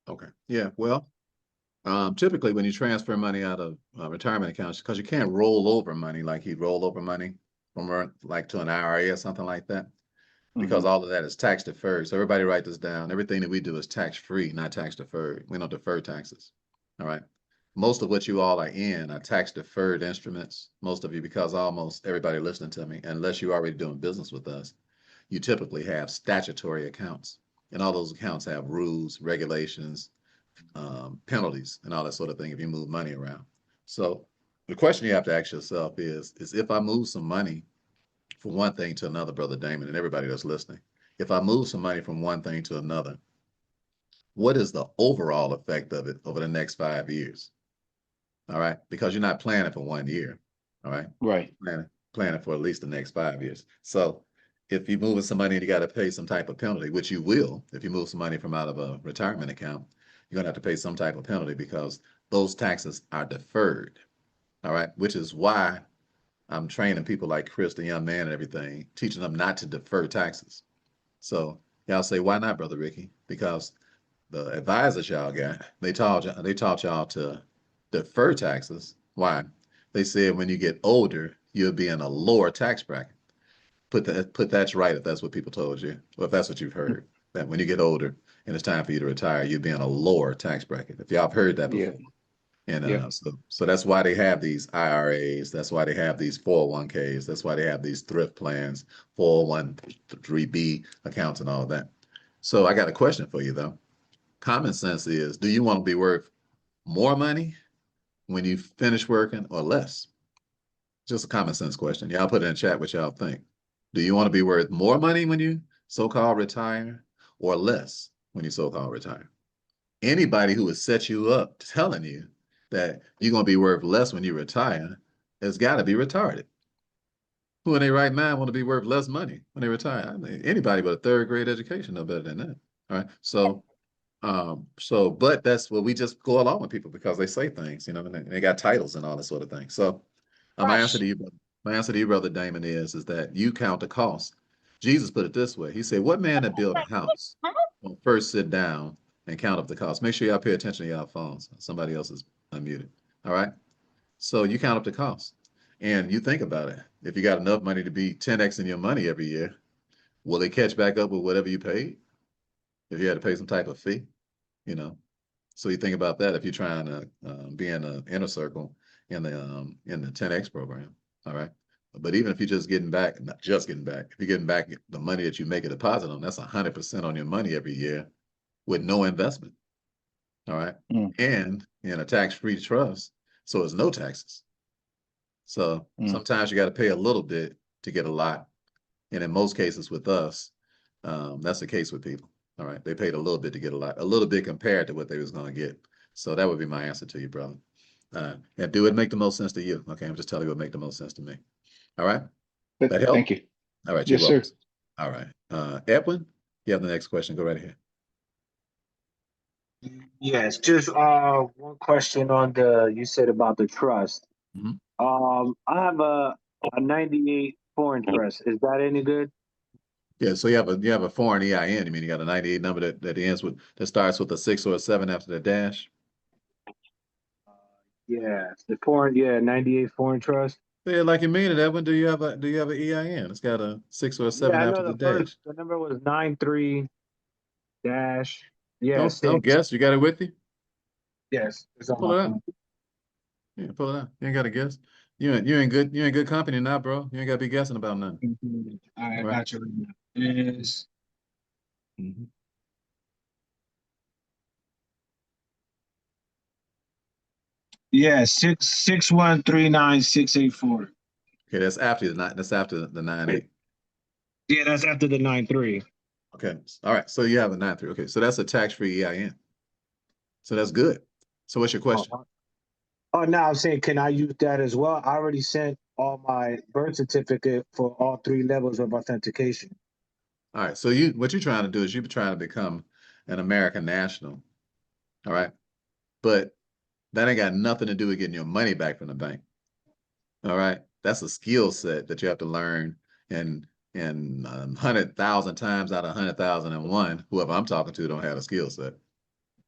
Okay. Yeah. Well, typically when you transfer money out of retirement accounts, because you can't roll over money like you roll over money from like to an IRA or something like that, because all of that is tax deferred. So everybody write this down. Everything that we do is tax free, not tax deferred. We don't defer taxes. All right. Most of what you all are in are tax deferred instruments. Most of you, because almost everybody listening to me, unless you're already doing business with us, you typically have statutory accounts. And all those accounts have rules, regulations, penalties, and all that sort of thing if you move money around. So the question you have to ask yourself is if I move some money from one thing to another, Brother Damon, and everybody that's listening, if I move some money from one thing to another, what is the overall effect of it over the next 5 years? All right, because you're not planning for 1 year. All right. Right. Planning for at least the next 5 years. So if you're moving some money and you got to pay some type of penalty, which you will, if you move some money from out of a retirement account, you're going to have to pay some type of penalty because those taxes are deferred. All right. Which is why I'm training people like Chris, the young man and everything, teaching them not to defer taxes. So y'all say, why not, Brother Ricky? Because the advisors y'all got, they taught y'all to defer taxes. Why? They said when you get older, you'll be in a lower tax bracket. Put that's right if that's what people told you, or if that's what you've heard. That when you get older and it's time for you to retire, you'll be in a lower tax bracket. If y'all have heard that before. And so that's why they have these IRAs. That's why they have these 401ks. That's why they have these thrift plans, 401(b) accounts and all of that. So I got a question for you though. Common sense is, do you want to be worth more money when you finish working or less? Just a common sense question. Y'all put it in chat what y'all think. Do you want to be worth more money when you so-called retire or less when you so-called retire. Anybody who has set you up telling you that you're going to be worth less when you retire has got to be retarded. Who in their right mind want to be worth less money when they retire? I mean, anybody but a third grade education know better than that. All right. But that's what we just go along with people because they say things, you know, and they got titles and all that sort of thing. So my answer to you, brother Damon, is that you count the cost. Jesus put it this way. He said, what man that build a house will first sit down and count up the cost? Make sure y'all pay attention to y'all phones. Somebody else is unmuted. All right. So you count up the cost and you think about it. If you got enough money to be 10x in your money every year, will they catch back up with whatever you paid? If you had to pay some type of fee, you know? So you think about that if you're trying to be in the inner circle in the 10X program, all right? But even if you're just getting back, not just getting back, if you're getting back the money that you make a deposit on, that's 100% on your money every year with no investment, all right? And in a tax-free trust, so it's no taxes. So sometimes you got to pay a little bit to get a lot. And in most cases with us, that's the case with people. All right, they paid a little bit to get a lot, a little bit compared to what they was going to get. So that would be my answer to you, brother. And do it make the most sense to you? Okay, I'm just telling you what make the most sense to me. All right, that help? Thank you. All right, yes, sir. All right, Edwin, you have the next question. Go right ahead. Yes, just one question on you said about the trust. I have a 98 foreign trust. Is that any good? Yeah, so you have a foreign EIN. I mean, you got a 98 number that starts with a 6 or a 7 after the dash. Yeah, the foreign, 98 foreign trust. Yeah, like you mean it, Edwin. Do you have an EIN? It's got a 6 or a 7 after the dash. The number was 93 dash. Yeah, don't guess. You got it with you? Yes, it's on pull my it phone. out. Yeah, pull it out. You ain't got to guess. You in good company now, bro. You ain't got to be guessing about nothing. All right, got you. Is yeah, 66139,684. Okay, that's after the 98. Yeah, that's after the 93. Okay, all right. So you have a 93. Okay, so that's a tax-free EIN. So that's good. So what's your question? Oh, no, I'm saying, can I use that as well? I already sent all my birth certificate for all 3 levels of authentication. All right. So what you're trying to do is you're trying to become an American national. All right. But that ain't got nothing to do with getting your money back from the bank. All right. That's a skill set that you have to learn and 100,000 times out of 100,001, whoever I'm talking to don't have a skill set.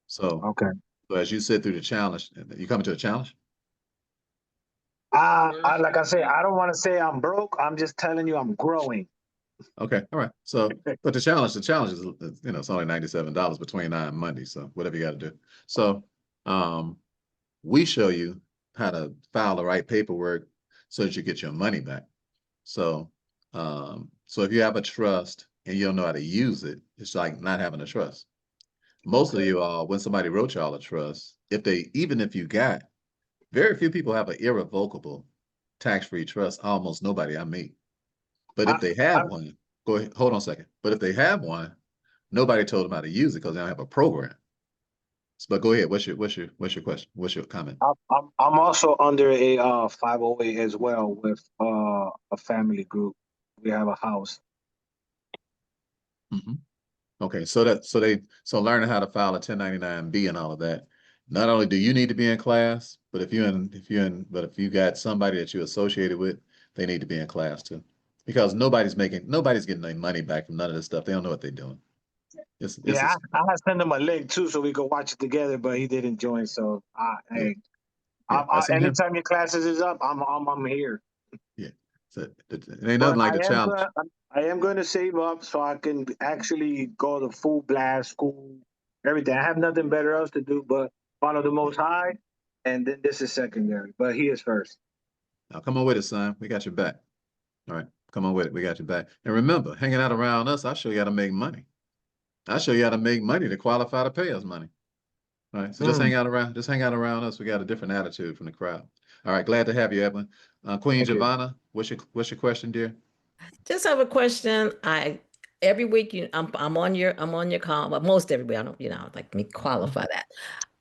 So okay. So as you sit through the challenge, you coming to a challenge? Like I said, I don't want to say I'm broke. I'm just telling you I'm growing. Okay, all right. So, but the challenge is, it's only $97 between now and Monday. So whatever you got to do. So, we show you how to file the right paperwork so that you get your money back. So, so if you have a trust and you don't know how to use it, it's like not having a trust. Most of you all, when somebody wrote y'all a trust, even if you got, very few people have an irrevocable tax-free trust, almost nobody I meet. But if they have one, go ahead, hold on a second. But if they have one, nobody told them how to use it because they don't have a program. But go ahead, what's your question? What's your comment? I'm also under a 508 as well with a family group. We have a house. Okay, so learning how to file a 1099-B and all of that. Not only do you need to be in class, but if you got somebody that you're associated with, they need to be in class too, because nobody's getting their money back from none of this stuff. They don't know what they're doing. I sent him a link too, so we could watch it together, but he didn't join. So anytime your classes is up, I'm here. Yeah, so it ain't nothing like a challenge. I am going to save up so I can actually go to full blast school, everything. I have nothing better else to do but follow the Most High, and then this is secondary. But he is first. Now come on with it, son. We got your back. All right, come on with it. We got your back. And remember, hanging out around us, I'll show you how to make money. I'll show you how to make money to qualify to pay us money. All right, so just hang out around us. We got a different attitude from the crowd. All right, glad to have you, Evelyn. Queen Giovanna, what's your question, dear? Just have a question. I every week I'm on your call, but most every week I don't, like me qualify that.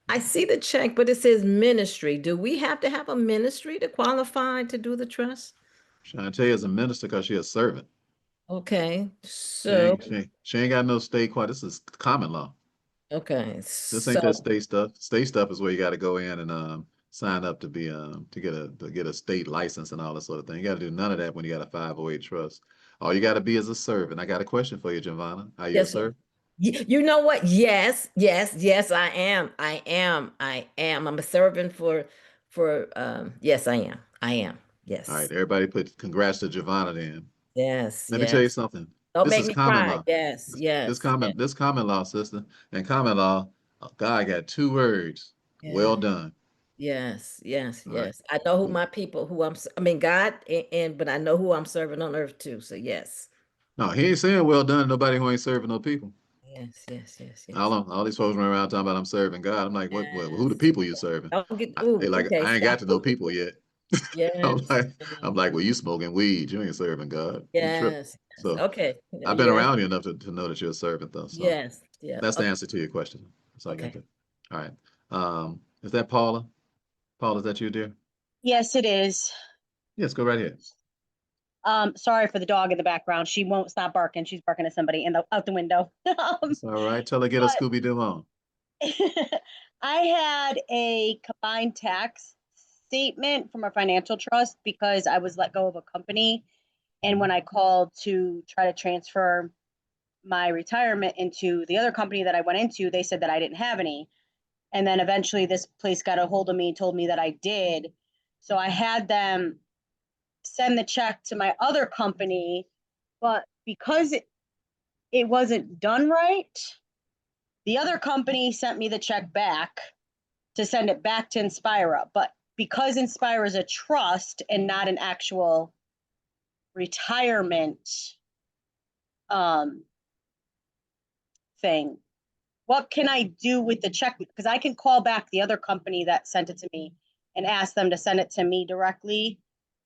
I see the check, but it says ministry. Do we have to have a ministry to qualify to do the trust? Shantae is a minister because she's a servant. Okay, so She ain't got no state quite. This is common law. okay, This ain't that state stuff. State stuff is where you got to go in and sign up to be to get a state license and all that sort of thing. You got to do none of that when you got a 508 trust. All you got to be is a servant. I got a question for you, Giovanna. Are you a yes, sir. servant? You know what? Yes, I am. I'm a servant for yes, I am. Yes. All right, everybody put congrats to Giovanna then. Yes, Let me tell you yes. something. Don't This make is me common cry. law. Yes, This yes. common law, sister. And common law, God got two words. Well done. Yes, yes, All right. yes. I know who my people, I mean, God, but I know who I'm serving on earth too. So yes. No, he ain't saying well done to nobody who ain't serving no people. Yes. All these folks run around talking about I'm serving God. I'm like, what who the people you serving? They like, okay. I ain't got to know people yet. I'm Yes. like, well, you smoking weed. You ain't serving God. You trip. Yes. So Okay. I've been You're around you enough to know that you're a servant though. So yes. Yeah. that's the Okay. answer to your question. That's all I got Okay. there. All right. Is that Paula? Paula, is that you, dear? Yes, it is. Yes, go right ahead. Sorry for the dog in the background. She won't stop barking. She's barking at somebody out the window. It's all right. Tell her get a but- Scooby-Doo on. I had a combined tax statement from a financial trust because I was let go of a company. And when I called to try to transfer my retirement into the other company that I went into, they said that I didn't have any. And then eventually this place got a hold of me and told me that I did. So I had them send the check to my other company, but because it wasn't done right, the other company sent me the check back to send it back to Inspira. But because Inspira is a trust and not an actual retirement thing, what can I do with the check? Because I can call back the other company that sent it to me and ask them to send it to me directly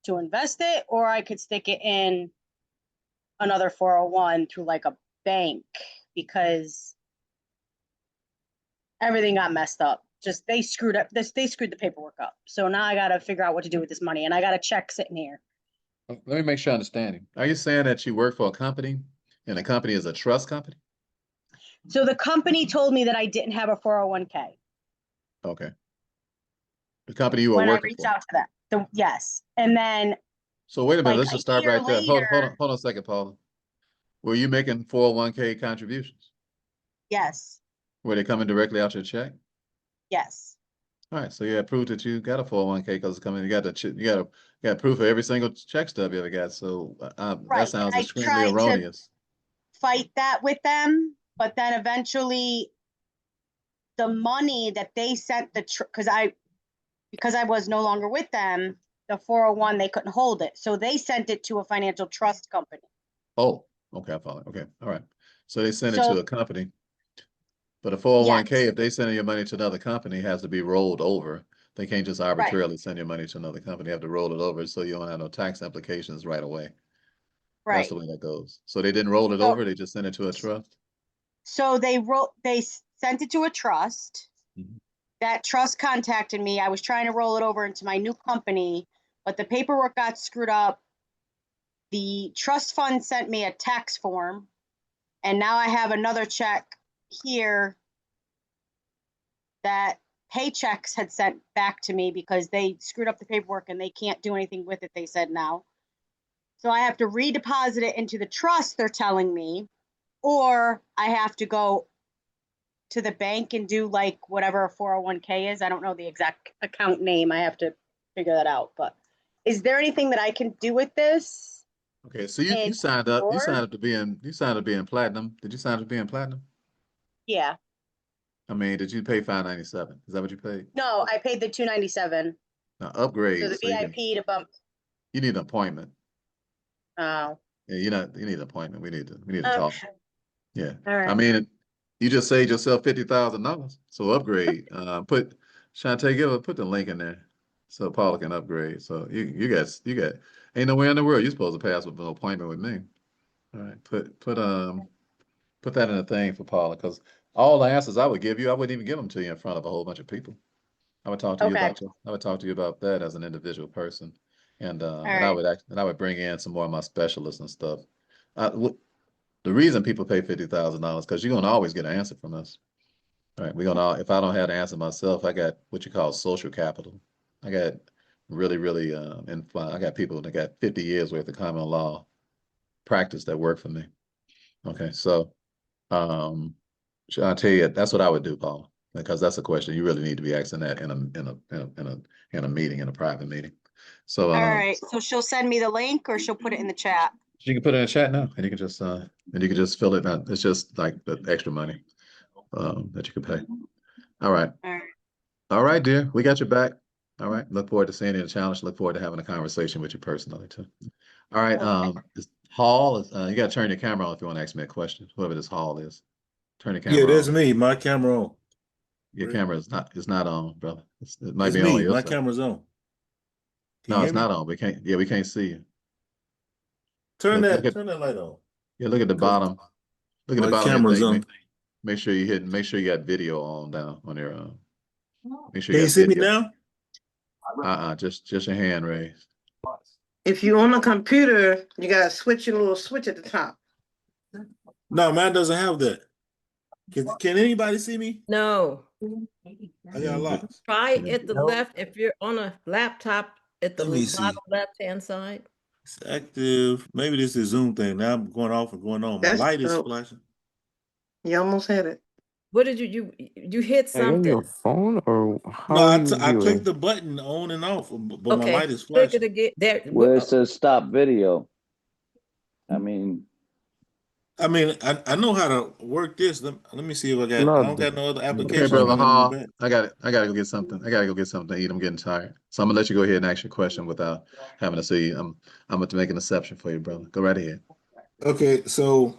to invest it, or I could stick it in another 401 through like a bank, because everything got messed up. Just they screwed the paperwork up. So now I got to figure out what to do with this money, and I got a check sitting here. Let me make sure I understand you. Are you saying that you work for a company and the company is a trust company? So the company told me that I didn't have a 401k. Okay. The company you were when I working reached for. out to them. Yes. And then So wait a minute, like let's just start a year right there. Hold later- on a second, Paula. Were you making 401k contributions? Yes. Were they coming directly out your check? Yes. All right, so you had proof that you got a 401k because it's coming. You got proof of every single check stub you ever got. So that sounds extremely erroneous. Fight that with them, but then eventually the money that they sent because I was no longer with them, the 401, they couldn't hold it. So they sent it to a financial trust company. Oh, okay, I follow. Okay, all right. So they send it to a company. But a 401k, if they send your money to another company, it has to be rolled over. They can't just arbitrarily send your money to another company. They have to roll it over so you don't have no tax implications right away. Right. That's the way that goes. So they didn't roll it over, they just sent it to a trust? So they sent it to a trust. That trust contacted me. I was trying to roll it over into my new company, but the paperwork got screwed up. The trust fund sent me a tax form, and now I have another check here that Paychecks had sent back to me because they screwed up the paperwork and they can't do anything with it, they said now. So I have to redeposit it into the trust, they're telling me, or I have to go to the bank and do like whatever a 401k is. I don't know the exact account name. I have to figure that out. But is there anything that I can do with this? Okay, so you signed up. You signed up to be in platinum. Did you sign up to be in platinum? Yeah. I mean, did you pay $597? Is that what you paid? No, I paid the $297. Now upgrade. So the VIP to bump. You need an appointment. Oh. Yeah, you need an appointment. We need to talk. Yeah. All right. I mean, you just saved yourself $50,000. So upgrade. Put Shantae, put the link in there so Paula can upgrade. So you got ain't nowhere in the world you're supposed to pass with an appointment with me. All right. Put that in a thing for Paula, because all the answers I would give you, I wouldn't even give them to you in front of a whole bunch of people. I would talk to you Okay. about I would talk to you about that as an individual person, and right. I would bring in some more of my specialists and stuff. The reason people pay $50,000 because you're gonna always get an answer from us. All right, if I don't have the answer myself, I got what you call social capital. I got really, I got people that got 50 years worth of common law practice that work for me. Okay, so I'll tell you, that's what I would do, Paul, because that's a question you really need to be asking that in a meeting, in a private meeting. So All right. So she'll send me the link or she'll put it in the chat. you can put it in the chat now, and you can just fill it out. It's just like the extra money that you can pay. All right. All right. All right, dear. We got your back. All right. Look forward to seeing you in the challenge. Look forward to having a conversation with you personally too. All right. Hall, you got to turn your camera on if you want to ask me a question. Whoever this Hall is, turn your camera Yeah, that's on. me. My camera on. Your camera is not on, brother. It might It's be on me. your My side. camera's on. Can No, you it's hear me? not on. We can't see you. Turn Look that light on. Yeah, look at the bottom. Look at the My bottom of camera's your thing. on. Make sure you got video on down on your make sure Can you you got see me video. now? Just your hand raised. If you're on a computer, you gotta switch your little switch at the top. No, mine doesn't have that. Can anybody see me? No. I got locked. Try at the left if you're on a laptop at the Let me see. bottom left-hand side. It's active. Maybe this is Zoom thing. Now I'm going off and going on. My light is flashing. You almost had it. What did you hit Are you on something? your phone or how No, are I you clicked viewing? the button on and off, but my Okay, light is click flashing. it again. There. Where it says stop video. I mean, I know how to work this. Let me see if I don't got no other Okay, application. brother I'm gonna move Hall. back. I gotta go get something. I gotta go get something to eat. I'm getting tired. So I'm gonna let you go ahead and ask your question without having to see you. I'm going to make an exception for you, brother. Go right ahead. Okay, so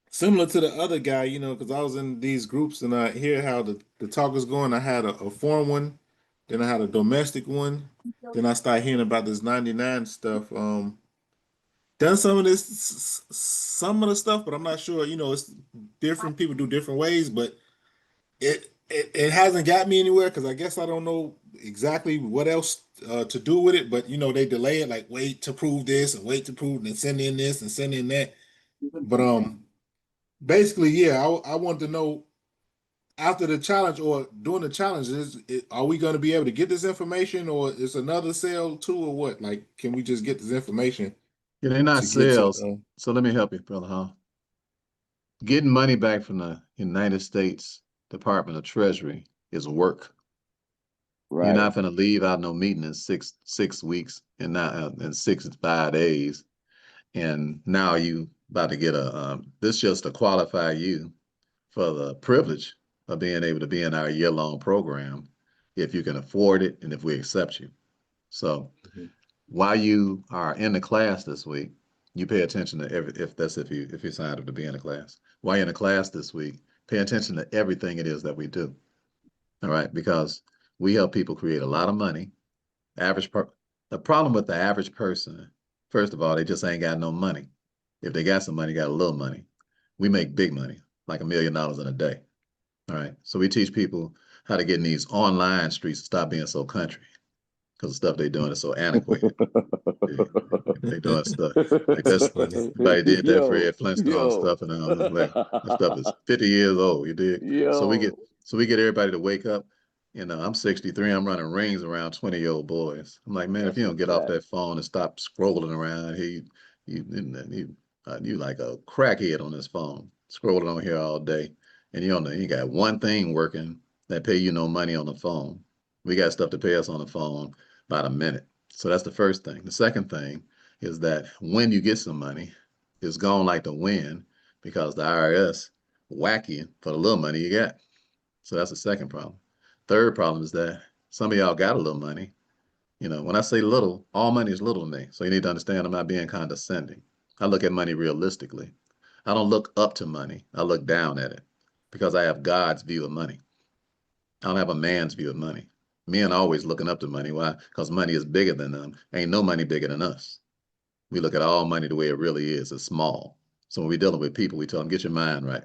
similar to the other guy, because I was in these groups and I hear how the talk is going. I had a foreign one, then I had a domestic one, then I started hearing about this 99 stuff. Done some of the stuff, but I'm not sure. It's different. People do different ways, but it hasn't got me anywhere because I guess I don't know exactly what else to do with it. But they delay it, like wait to prove this and wait to prove and send in this and send in that. But basically, yeah, I want to know after the challenge or during the challenge, are we going to be able to get this information, or is another sale too, or what? Like, can we just get this information? Yeah, they're not to get to, sales. So let me help you, brother Hall. Getting money back from the United States Department of Treasury is work. right. You're not going to leave out no meeting in six weeks and not in 5 days, and now you about to get this just to qualify you for the privilege of being able to be in our year-long program if you can afford it and if we accept you. So while you are in the class this week, you pay attention to if you signed up to be in the class. While you're in the class this week, pay attention to everything it is that we do. All right, because we help people create a lot of money. The problem with the average person, first of all, they just ain't got no money. If they got some money, got a little money. We make big money, like $1 million in a day. All right, so we teach people how to get in these online streets and stop being so country, because the stuff they're doing is so antiquated. They doing stuff like this. Somebody did that Fred Flintstone stuff, and like that stuff is 50 years old. You did. So we get everybody to wake up. I'm 63. I'm running rings around 20-year-old boys. I'm like, man, if you don't get off that phone and stop scrolling around here, you like a crackhead on this phone, scrolling on here all day, and you got one thing working that pay you no money on the phone. We got stuff to pay us on the phone about a minute. So that's the first thing. The second thing is that when you get some money, it's gone like the wind because the IRS whack you for the little money you got. So that's the second problem. Third problem is that some of y'all got a little money. When I say little, all money is little to me. So you need to understand I'm not being condescending. I look at money realistically. I don't look up to money. I look down at it because I have God's view of money. I don't have a man's view of money. Men are always looking up to money. Why? Because money is bigger than them. Ain't no money bigger than us. We look at all money the way it really is. It's small. So when we're dealing with people, we tell them, get your mind right,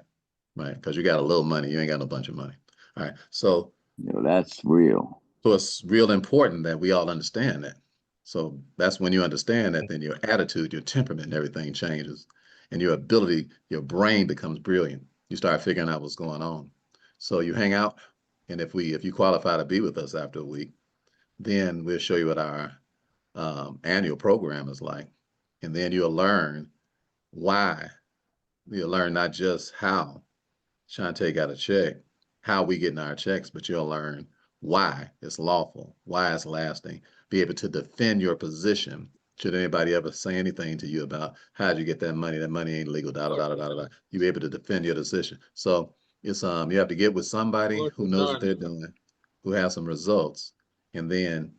right? Because you got a little money, you ain't got no bunch of money. All right. So that's real. So it's real important that we all understand that. So that's when you understand that, then your attitude, your temperament, everything changes. And your ability, your brain becomes brilliant. You start figuring out what's going on. So you hang out, and if you qualify to be with us after a week, then we'll show you what our annual program is like. And then you'll learn why. You'll learn not just how Shantae got a check, how we getting our checks, but you'll learn why it's lawful, why it's lasting, be able to defend your position. Should anybody ever say anything to you about how'd you get that money ain't legal, da da da da da da, you be able to defend your decision. So it's you have to get with somebody who knows what they're doing, who has some results, and then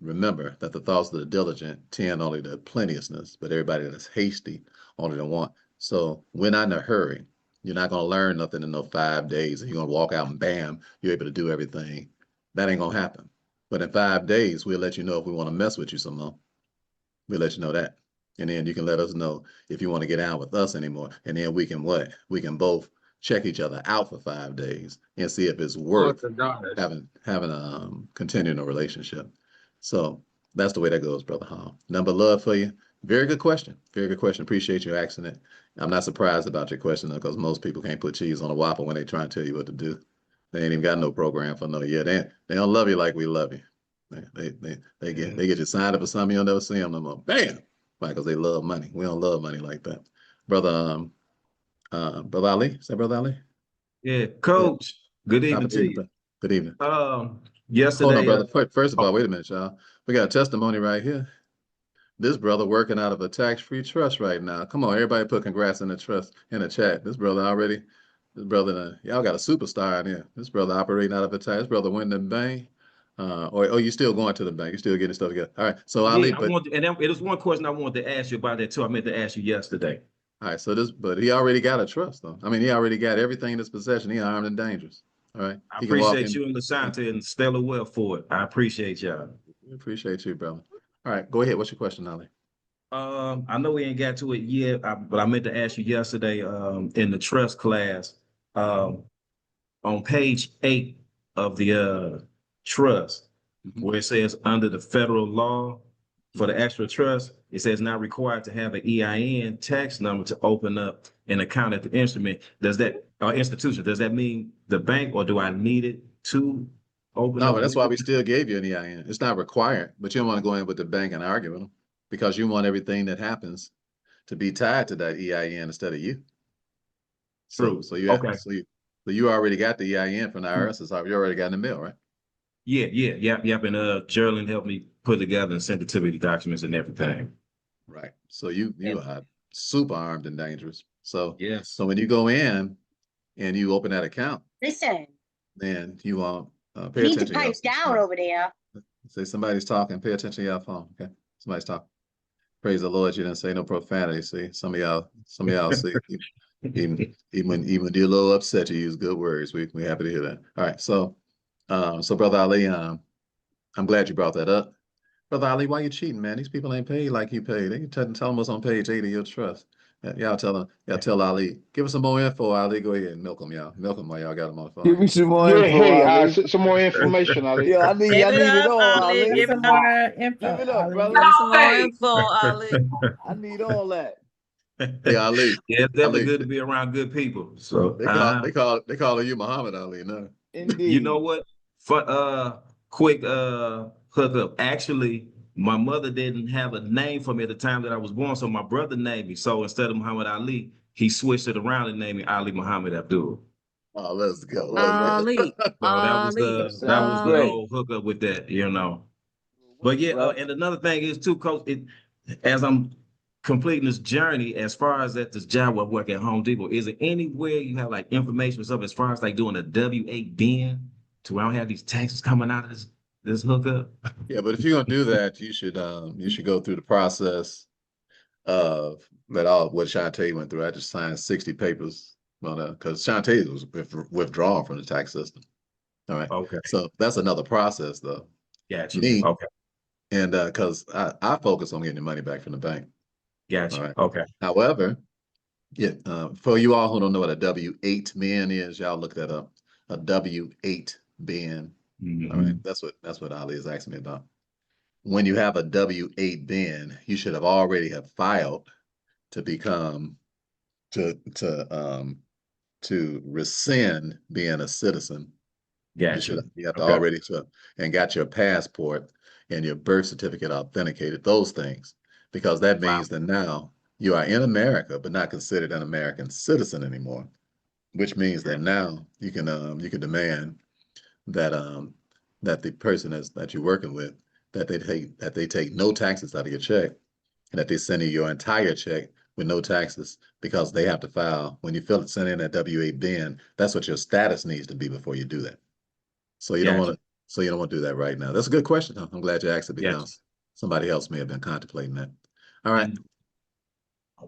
remember that the thoughts of the diligent tend only to plenteousness, but everybody that's hasty only to want. So we're not in a hurry. You're not going to learn nothing in those 5 days, and you're going to walk out and bam, you're able to do everything. That ain't going to happen. But in 5 days, we'll let you know if we want to mess with you some more. We'll let you know that. And then you can let us know if you want to get out with us anymore. And then we can what? We can both check each other out for 5 days and see if it's worth having continuing a relationship. So that's the way that goes, Brother Hall. Number of love for you. Very good question. Very good question. Appreciate you asking it. I'm not surprised about your question though, because most people can't put cheese on a waffle when they try and tell you what to do. They ain't even got no program for no year. They don't love you like we love you. They get you signed up for something, you'll never see them no more. Bam! Why? Because they love money. We don't love money like that. Brother Brother Ali, is that Brother Ali? Yeah, Coach. Good evening to you. Good evening. Yesterday, hold on, brother. First of all, wait a minute, y'all. We got a testimony right here. This brother working out of a tax-free trust right now. Come on, everybody put congrats in the chat. This brother, y'all got a superstar in here. This brother operating out of a tax. This brother went to the bank. Or you still going to the bank? You still getting stuff together? All right. So Ali, it was one question I wanted to ask you about that too. I meant to ask you yesterday. All right. So but he already got a trust though. I mean, he already got everything in his possession. He armed and dangerous. All right. I appreciate you and Lasante and Stellar Well for it. I appreciate y'all. We appreciate you, brother. All right, go ahead. What's your question, Ali? I know we ain't got to it yet, but I meant to ask you yesterday in the trust class on page 8 of the trust, where it says under the federal law for the extra trust, it says not required to have an EIN tax number to open up an account at the instrument. Does that institution? Does that mean the bank, or do I need it to open up? No, but that's why we still gave you an EIN. It's not required, but you don't want to go in with the bank and argue with them because you want everything that happens to be tied to that EIN instead of you. True. So you already got the EIN from the IRS. So you already got in the mail, right? Yep. And Geraldine helped me put together and send it to me, the documents and everything. Right. So you are super armed and dangerous. So yes. So when you go in and you open that account, Listen. Then you want pay You need attention. to pipe down over there. Say somebody's talking. Pay attention to your phone. Okay, somebody's talking. Praise the Lord, you didn't say no profanity. See, some of y'all see. Even when you're a little upset, you use good words. We happy to hear that. All right, so Brother Ali, I'm glad you brought that up. Brother Ali, why you cheating, man? These people ain't paid like you paid. They can tell them what's on page 8 of your trust. Y'all tell Ali. Give us some more info, Ali. Go ahead and milk them, y'all. Milk them while y'all got them on the phone. Give me some more info, Ali. Some more information, Ali. Yeah, I need it all, Ali. Give it up. Give it up, brother. Give some more info, Ali. I need all that. Hey, Ali. Yeah, it's definitely good to be around good people. So they call you Muhammad Ali now. Indeed. You know what? For quick hookup. Actually, my mother didn't have a name for me at the time that I was born, so my brother named me. So instead of Muhammad Ali, he switched it around and named me Ali Muhammad Abdul. Oh, let's go. Ali. So that was the whole hookup with that, you know. But yeah, and another thing is too, Coach, as I'm completing this journey, as far as at this job I work at Home Depot, is there anywhere you have like information or stuff as far as like doing a W-8 bin to where I don't have these taxes coming out of this hookup? Yeah, but if you're gonna do that, you should go through the process of what Shantae went through. I just signed 60 papers because Shantae was withdrawn from the tax system. All right. Okay. So that's another process though. Gotcha. Me, okay. And because I focus on getting your money back from the bank. Gotcha. All right. Okay. However, yeah, for you all who don't know what a W-8 bin is, y'all look that up. A W-8 bin. All right. That's what Ali is asking me about. When you have a W-8 bin, you should have already have filed to become to rescind being a citizen. Gotcha. You have to Okay. already and got your passport and your birth certificate authenticated, those things, because that means that now you are in America, but not considered an American citizen anymore, which means that now you can demand that that the person that you're working with, that they take no taxes out of your check, and that they send you your entire check with no taxes, because they have to file when you send in that W-8 bin. That's what your status needs to be before you do that. So you don't want to. So you don't want to do that right now. That's a good question, huh? I'm glad you asked it, because somebody else may have been contemplating that. All right.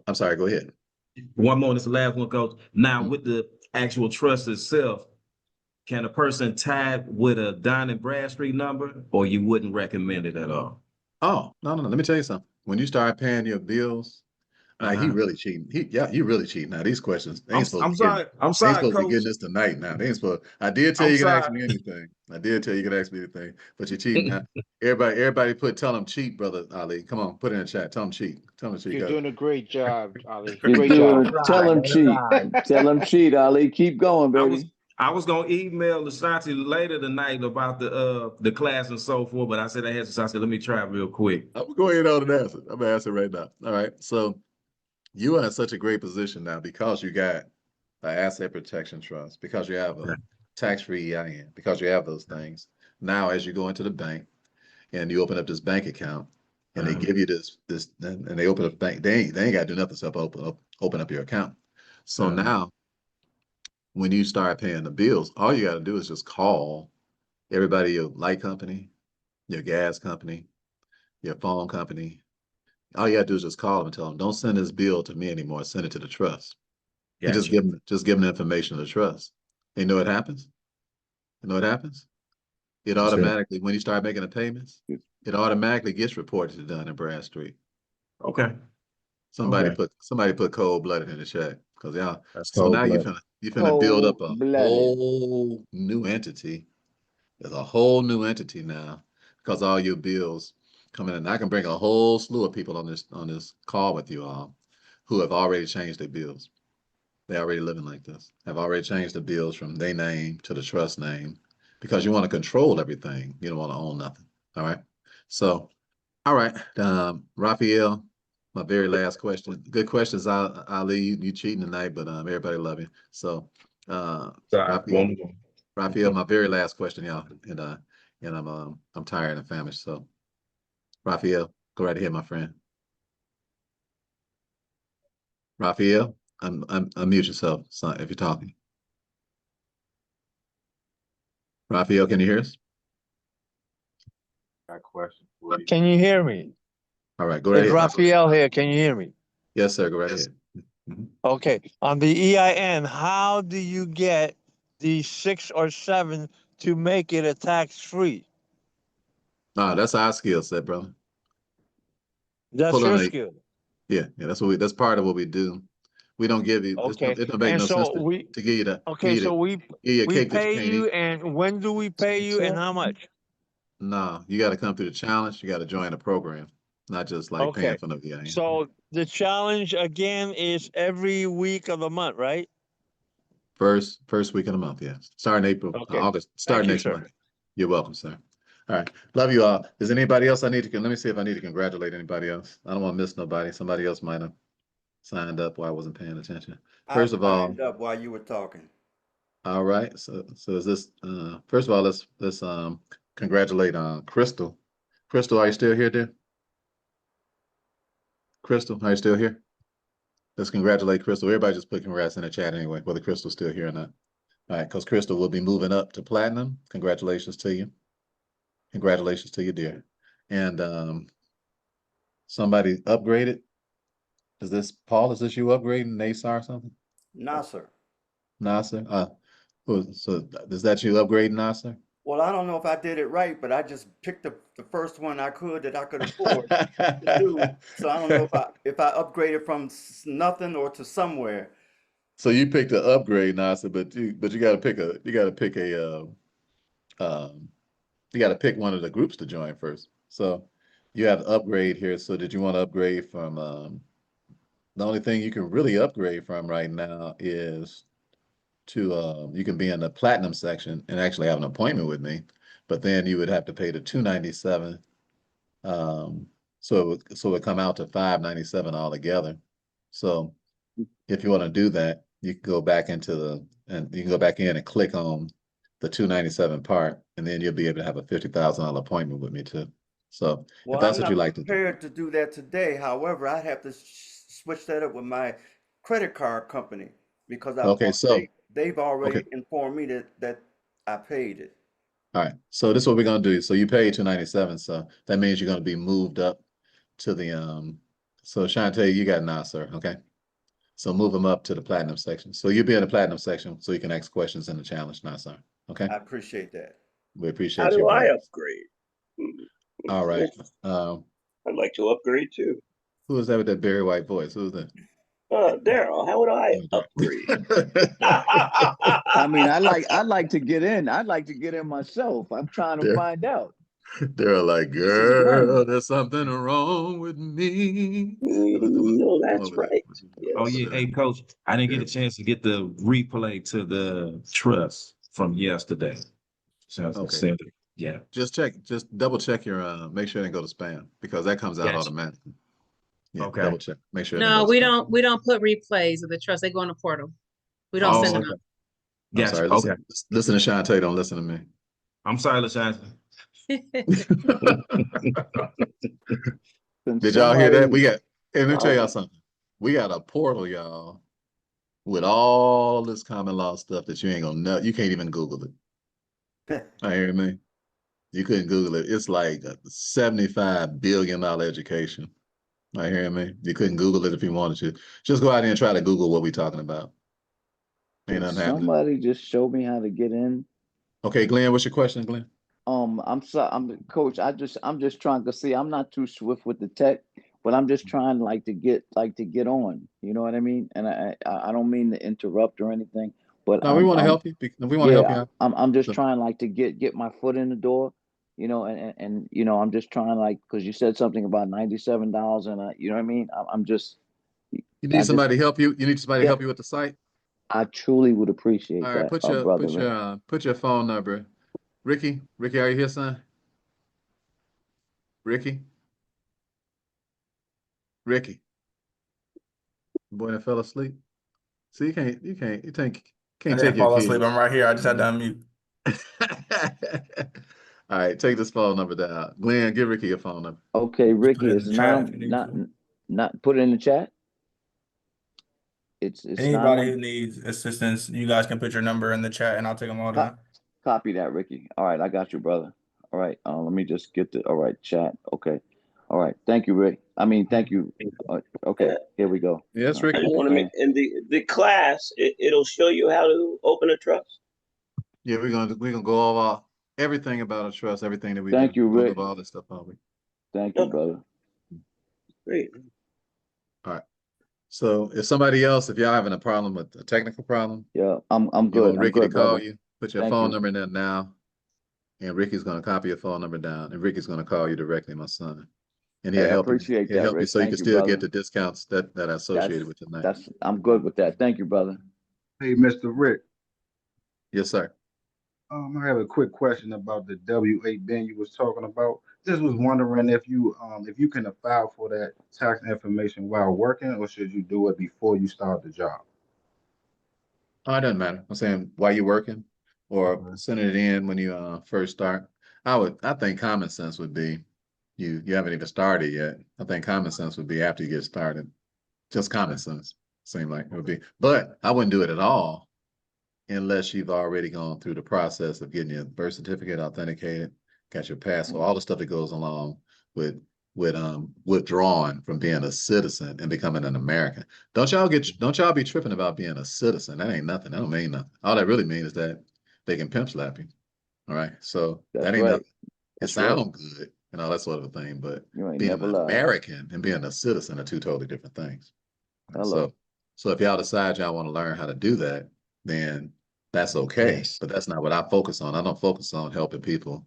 I'm sorry. Go ahead. One more. This is the last one, Coach. Now, with the actual trust itself, can a person tie it with a Dun and Bradstreet number, or you wouldn't recommend it at all? Oh, no. Let me tell you something. When you start paying your bills, now he really cheating. You really cheating. Now these questions, they ain't supposed I'm to be getting, sorry. I'm they ain't sorry, supposed to be Coach. getting this tonight. Now they ain't supposed. I did tell I'm you can ask sorry. me anything. I did tell you can ask me anything, but you're cheating now. Everybody tell them cheat, brother Ali. Come on, put it in the chat. Tell them cheat. Tell them cheat. You're doing a great job, Ali. You're Great job. doing, tell him cheat. Tell him cheat, Ali. Keep going, baby. I was gonna email Ashanti later tonight about the class and so forth, but I said I said let me try it real quick. I'm gonna go ahead on and answer. I'm gonna answer right now. All right. So you are in such a great position now because you got an asset protection trust, because you have a tax-free EIN, because you have those things. Now, as you go into the bank and you open up this bank account, and they give you this, and they open up bank, they ain't got to do nothing except open up your account. So now, when you start paying the bills, all you got to do is just call everybody, your light company, your gas company, your phone company. All you got to do is just call them and tell them, don't send this bill to me anymore. Send it to the trust. And just give them the information of the trust. And you know what happens? You know what happens? It automatically, when you start making the payments, it automatically gets reported to Dun and Bradstreet. Okay. Somebody put cold-blooded in the chat, because y'all. So now cold-blooded. you're finna build up a Cold-blooded. whole new entity. There's a whole new entity now, because all your bills coming in. I can bring a whole slew of people on this call with you all who have already changed their bills. They already living like this. Have already changed the bills from their name to the trust name, because you want to control everything. You don't want to own nothing. All right. So, all right. Raphael, my very last question. Good questions, Ali. You cheating tonight, but everybody love you. So, Raphael, my very last question, y'all. And I'm tired and famished. So, Raphael, go right ahead, my friend. Raphael, unmute yourself, son, if you're talking. Raphael, can you hear us? Got a question. Can you hear me? All right, go right It's ahead. Raphael here. Can you hear me? Yes, sir. Go right ahead. Okay. On the EIN, how do you get the 6 or 7 to make it a tax-free? That's our skill set, brother. That's your skill. Yeah, that's part of what we do. We don't give you, Okay. it don't make And no so sense to we give you the, okay, so we give you a cake that you pay can't you, eat. and when do we pay you and how much? No, you got to come through the challenge. You got to join the program, not just like paying Okay. for the VA. So the challenge again is every week of the month, right? First week of the month, yeah. Starting April, Okay. August, Thank start you, next sir. month. You're welcome, sir. All right. Love you all. Is anybody else let me see if I need to congratulate anybody else. I don't want to miss nobody. Somebody else might have signed up while I wasn't paying attention. First of all, signed up while you were talking. all right. So is this first of all, let's congratulate Crystal. Crystal, are you still here, dear? Crystal, are you still here? Let's congratulate Crystal. Everybody just put congrats in the chat anyway, whether Crystal's still here or not. All right, because Crystal will be moving up to platinum. Congratulations to you. Congratulations to you, dear. And somebody upgraded. Is this Paul? Is this you upgrading Nasar or something? Nasser. Nasser? So is that you upgrading Nasser? Well, I don't know if I did it right, but I just picked the first one I could that I could afford to do. So I don't know if I upgraded from nothing or to somewhere. So you picked the upgrade, Nasa, but you got to pick a you got to pick one of the groups to join first. So you have upgrade here. So did you want to upgrade from the only thing you can really upgrade from right now is to you can be in the platinum section and actually have an appointment with me, but then you would have to pay the 297. So it would come out to 597 altogether. So if you want to do that, you can go back and you can go back in and click on the 297 part, and then you'll be able to have a $50,000 appointment with me too. So if Well, that's I'm what you not like to do. prepared to do that today. However, I have to switch that up with my credit card company because Okay, so they've okay. already informed me that I paid it. All right. So this is what we're gonna do. So you paid 297, so that means you're gonna be moved up to the so Shantae, you got Nasser, okay? So move them up to the platinum section. So you'll be in the platinum section so you can ask questions in the challenge, Nasser. Okay? I appreciate that. We How appreciate you, do I brother. upgrade? All right. I'd like to upgrade too. Who is that with that very white voice? Who's that? Daryl, how would I upgrade? I mean, I'd like to get in. I'd like to get in myself. I'm trying to find out. They're like, This is great. girl, there's something wrong with me. No, that's right. Oh yeah, hey coach, I didn't get a chance to get the replay to the trust from yesterday. So I was gonna Okay. send it. Yeah. Just double check your make sure it didn't go to spam because that comes out Gotcha. automatically. Yeah, Okay. double check. Make sure it No, didn't go to spam. we don't put replays of the trust. They go on the portal. We don't Oh, send them okay. out. I'm Gotcha. sorry. Okay. Listen to Shantae, don't listen to me. I'm sorry, LaShawn. Did y'all hear that? Somebody- Let me tell y'all something. We got a portal, y'all, with all this common law stuff that you ain't gonna know. You can't even Google it. I hear me. You couldn't Google it. It's like a $75 billion education. I hear me. You couldn't Google it if you wanted to. Just go out there and try to Google what we're talking about. Ain't Can nothing happening. somebody just show me how to get in? Okay, Glenn, what's your question, Glenn? I'm coach. I'm just trying to see. I'm not too swift with the tech, but I'm just trying to get on. You know what I mean? And I don't mean to interrupt or anything, but No, we want to help you. We want to help you out. I'm just So- trying to get my foot in the door, you know, and you know, I'm just trying because you said something about $97 and you know what I mean? I'm just You need somebody to help you. You need somebody to help you with the site. I truly would appreciate All right, that, brother. put your phone number. Ricky, are you here, son? Ricky, boy that fell asleep. See, you can't I take didn't your fall kid. asleep. I'm right here. I just had to unmute. All right, take this phone number down. Glenn, give Ricky your phone number. Okay, Ricky, it in it's the chat if you need not put it in the chat. It's Anybody who needs assistance, you guys can put your number in the chat and I'll take them all down. Copy that, Ricky. All right, I got you, brother. All right, let me just get all right, chat. Okay. All right, thank you, Rick. I mean, thank you. Okay, here we go. Yes, I Ricky. just want to make in the class. It'll show you how to open a trust. Yeah, we're gonna go over everything about a trust, everything that we Thank do. you, We'll Rick. go over all this stuff, probably. Thank you, brother. Great. All right. So if somebody else, if y'all having a problem with a technical problem, Yeah, I'm you good. want Ricky to call brother. you, put your Thank phone you. number in there now, and Ricky's gonna copy your phone number down, and Ricky's gonna call you directly, my son. And he'll Hey, I help you. appreciate He'll that, help you Rick. so you Thank can you, still brother. get the discounts that are associated with tonight. I'm good with that. Thank you, brother. Hey, Mr. Rick. Yes, sir. I have a quick question about the W-8 bin you was talking about. Just was wondering if you can file for that tax information while working, or should you do it before you start the job? Oh, it doesn't matter. I'm saying while you're working or sending it in when you first start. I think common sense would be you haven't even started yet. I think common sense would be after you get started. Just common sense seem like it would be. But I wouldn't do it at all unless you've already gone through the process of getting your birth certificate authenticated, got your passport, all the stuff that goes along with withdrawing from being a citizen and becoming an American. Don't y'all be tripping about being a citizen. That ain't nothing. That don't mean nothing. All that really means is that they can pimp slap you. All right. So That's that ain't right. nothing. It That's right. sounds good and all that sort of a thing, but You ain't being never an lied. American and being a citizen are two totally different things. Hello. So if y'all decide y'all want to learn how to do that, then that's okay. Yes. But that's not what I focus on. I don't focus on helping people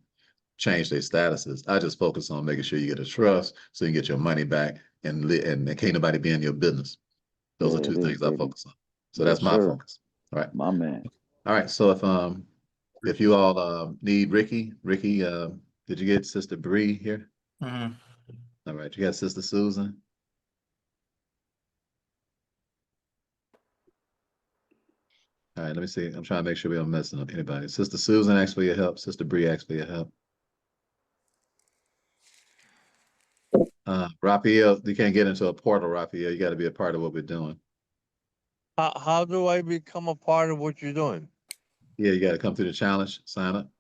change their statuses. I just focus on making sure you get a trust so you can get your money back and can't nobody be in your business. Those are There two it is, things I baby. focus on. So Yes, that's my sir. focus. All right. My man. All right. So if you all need Ricky, did you get Sister Bree here? Mhm. All right. You got Sister Susan. All right, let me see. I'm trying to make sure we don't mess up anybody. Sister Susan asked for your help. Sister Bree asked for your help. Raphael, you can't get into a portal, Raphael. You got to be a part of what we're doing. How do I become a part of what you're doing? Yeah, you got to come through the challenge, sign up.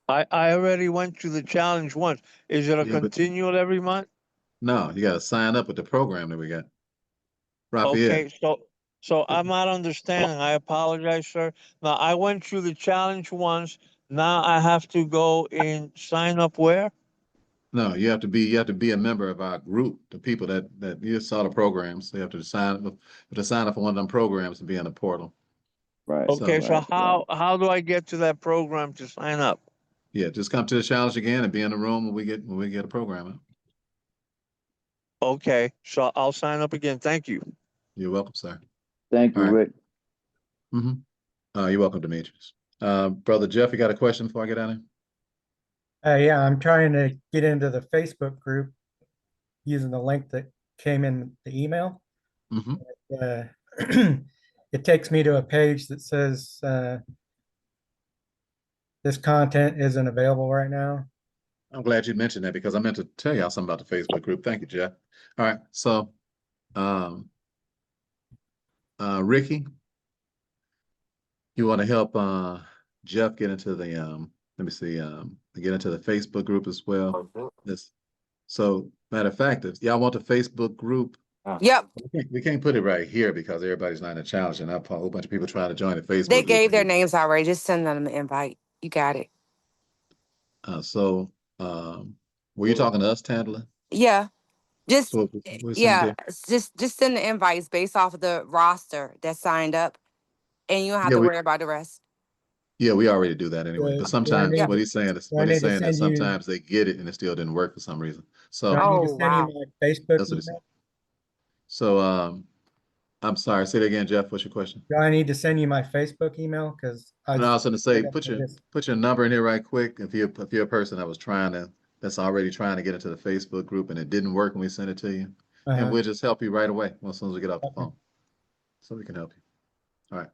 I already went through the challenge once. Is it a Yeah, but continual every month? no, you got to sign up with the program that we got. Raphael. Okay, so I'm not understanding. I apologize, sir. Now I went through the challenge once. Now I have to go and sign up where? No, you have to be a member of our group, the people that you saw the programs. So you have to sign up for one of them programs to be in the portal. Right. Okay, so right. how do I get to that program to sign up? Yeah, just come to the challenge again and be in the room when we get a program out. Okay, so I'll sign up again. Thank you. You're welcome, sir. Thank you, All right. Rick. You're welcome, Demetrius. Brother Jeff, you got a question before I get out of here? Yeah, I'm trying to get into the Facebook group using the link that came in the email. It takes me to a page that says this content isn't available right now. I'm glad you mentioned that because I meant to tell y'all something about the Facebook group. Thank you, Jeff. All right, so Ricky, you want to help Jeff get into the let me see get into the Facebook group as well. So matter of fact, if y'all want the Facebook group, Yep. we can't put it right here because everybody's not in a challenge and a whole bunch of people trying to join the Facebook They group. gave their names already. Just send them an invite. You got it. Were you talking to us, Tandler? Yeah. Just So what we saying yeah. there? Just send the invites based off of the roster that signed up, and you don't have Yeah, to worry about the rest. Yeah, we already do that anyway. But sometimes need- what he's saying is do I need to that send you- sometimes they get it and it still didn't work for some reason. So Do I need to send you my Facebook that's what he said. email? So I'm sorry, say it again, Jeff. What's your question? Do I need to send you my Facebook email? Because And I was going to say, put your number in here right quick. If you're a person that's already trying to get into the Facebook group and it didn't work when we sent it to you, and we'll just help you right away as soon as we get off the phone, so we can help you. All right.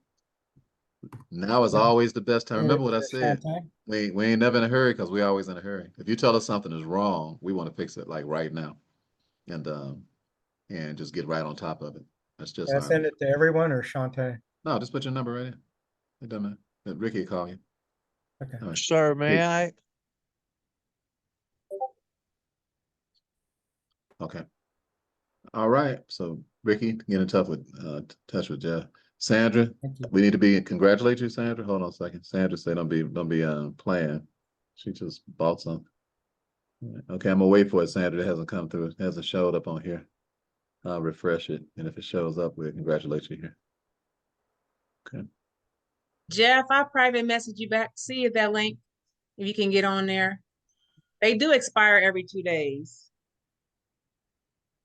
Now is always the best time. Remember what I said. We ain't never in a hurry because we always in a hurry. If you tell us something is wrong, we want to fix it like right now, and just get right on top of it. That's just Can I send it to everyone or Shantae? No, just put your number right in. It doesn't matter. Let Ricky call you. Okay. All right. Sir, may I? Okay. All right. So Ricky, get in touch with Jeff. Sandra, we need to congratulate you, Sandra. Hold on a second. Sandra said don't be playing. She just bought something. Okay, I'm gonna wait for it, Sandra. It hasn't come through. It hasn't showed up on here. I'll refresh it. And if it shows up, we'll congratulate you here. Okay. Jeff, I'll private message you back. See if that link, if you can get on there. They do expire every 2 days.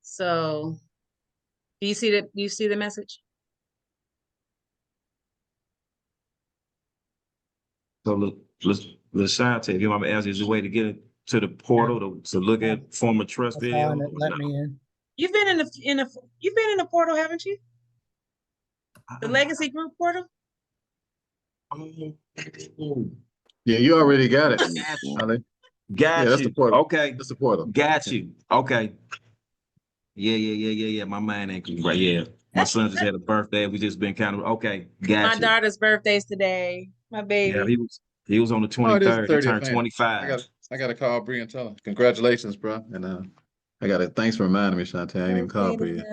So do you see the message? So look, let's shine to you. My answer is a way to get to the portal to look at former trust videos. Let me in. You've been in the portal, haven't you? The legacy group portal? Yeah, you already got it. Got that's you. the portal. Okay. That's the portal. Got you. Okay. Yeah. My mind ain't right. Yeah. My son just had a birthday. We just been kind of okay. Got My you. daughter's birthday's today. My baby. Yeah, he was on the 23rd. He turned 25. I got to call Bree and tell her. Congratulations, bro. And thanks for reminding me, Shantae. I ain't even called Bree.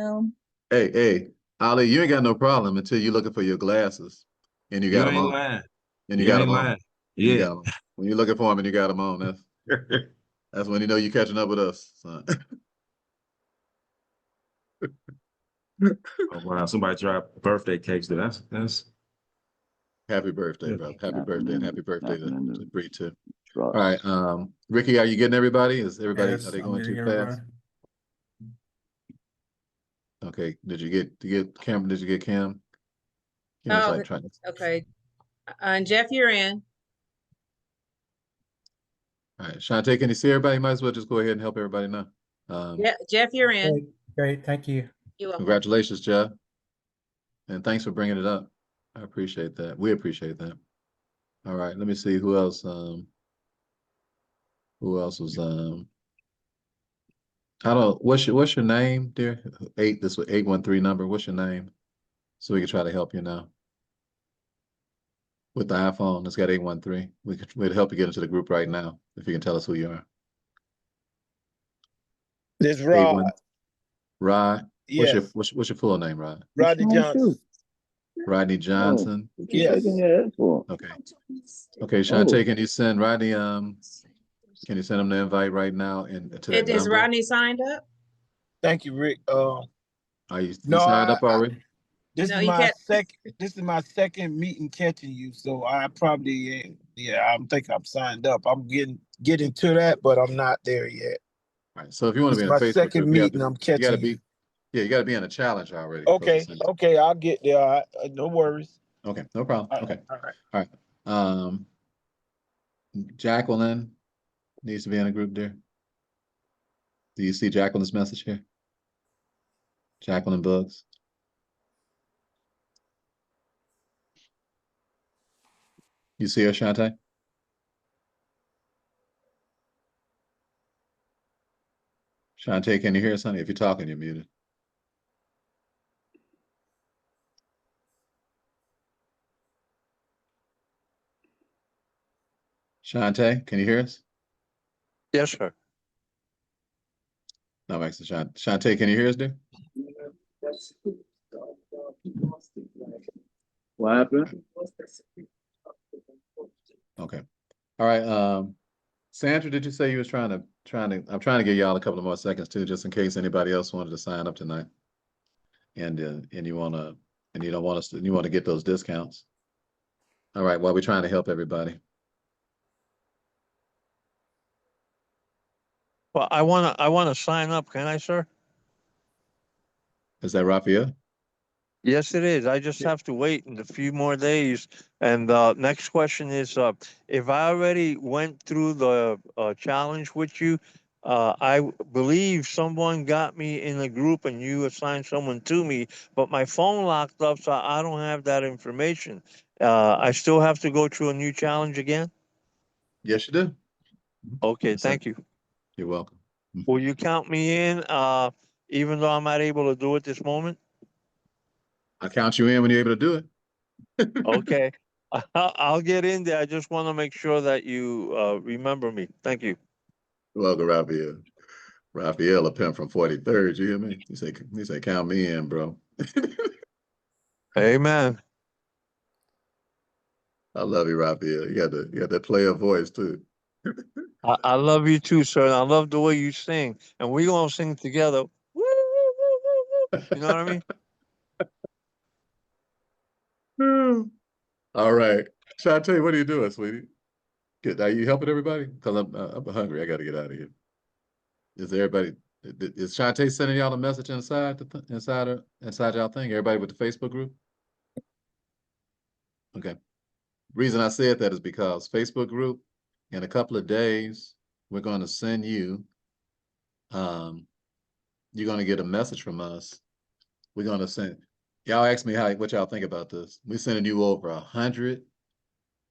Hey, Ali, you ain't got no problem until you're looking for your glasses and you got them ain't on. lying. And you got them on. Lying. Yeah. When you're looking for them and you got them on, that's when you know you're catching up with us, son. Oh, wow, somebody dropped birthday cakes. That's Happy birthday, bro. Happy birthday, and happy birthday to Bree too. All Right. right, Ricky, are you getting everybody? Is everybody? Yes, Are they I'm going getting too fast? everybody. Okay. Did you get Cam? Did you get Cam? Kim's Oh, like trying to. okay. And Jeff, you're in. All right, Shantae, can you see everybody? Might as well just go ahead and help everybody now. Yeah, Jeff, you're in. Great, thank you. You're welcome. Congratulations, Jeff. And thanks for bringing it up. I appreciate that. We appreciate that. All right, let me see who else. Who else was I don't. What's your name, dear? This was 813 number. What's your name? So we can try to help you now. With the iPhone, it's got 813. We'd help you get into the group right now if you can tell us who you are. This Rod. Rod. Yes. What's your full name, Rod? Rodney Johnson. Rodney Johnson. Yes. Okay. Okay, Shantae, can you send Rodney? Can you send him the invite right now and to that Is number? Rodney signed up? Thank you, Rick. Are you No, signed up already? This No, is he my can't. this is my second meeting catching you, so I probably I think I'm signed up. I'm getting to that, but I'm not there yet. All right. So if you want to be in a My Facebook second group, meeting, I'm catching you. You got to be in a challenge already. Okay, okay, I'll get there. All right. No worries. Okay, no problem. All right, Okay. all right. All right. Jacqueline needs to be in a group there. Do you see Jacqueline's message here? Jacqueline Bugs. You see her, Shantae? Shantae, can you hear us, honey? If you're talking, you're muted. Shantae, can you hear us? Yes, sir. No, Max, Shantae, can you hear us, dude? What happened? Okay. All right. Sandra, did you say you was trying to I'm trying to give y'all a couple of more seconds too, just in case anybody else wanted to sign up tonight. And you want to get those discounts. All right, while we're trying to help everybody. Well, I wanna sign up. Can I, sir? Is that Raphael? Yes, it is. I just have to wait in a few more days. And next question is, if I already went through the challenge with you, I believe someone got me in a group and you assigned someone to me, but my phone locked up, so I don't have that information. I still have to go through a new challenge again? Yes, you do. Okay, Yes, sir. thank you. You're welcome. Will you count me in, even though I'm not able to do it this moment? I'll count you in when you're able to do it. Okay, I'll get in there. I just want to make sure that you remember me. Thank you. Welcome, Raphael. Raphael, a pimp from 43rd. You hear me? He say, count me in, bro. Amen. I love you, Raphael. You got that player voice too. I love you too, sir. And I love the way you sing. And we're gonna sing together. Woo, woo, woo, woo, woo. You know what I mean? All right. Shantae, what are you doing, sweetie? Are you helping everybody? Because I'm hungry. I got to get out of here. Is Shantae sending y'all a message inside y'all thing? Everybody with the Facebook group? Okay. Reason I said that is because Facebook group, in a couple of days, we're going to send you, you're going to get a message from us. We're going to send, y'all ask me what y'all think about this. We're sending you over 100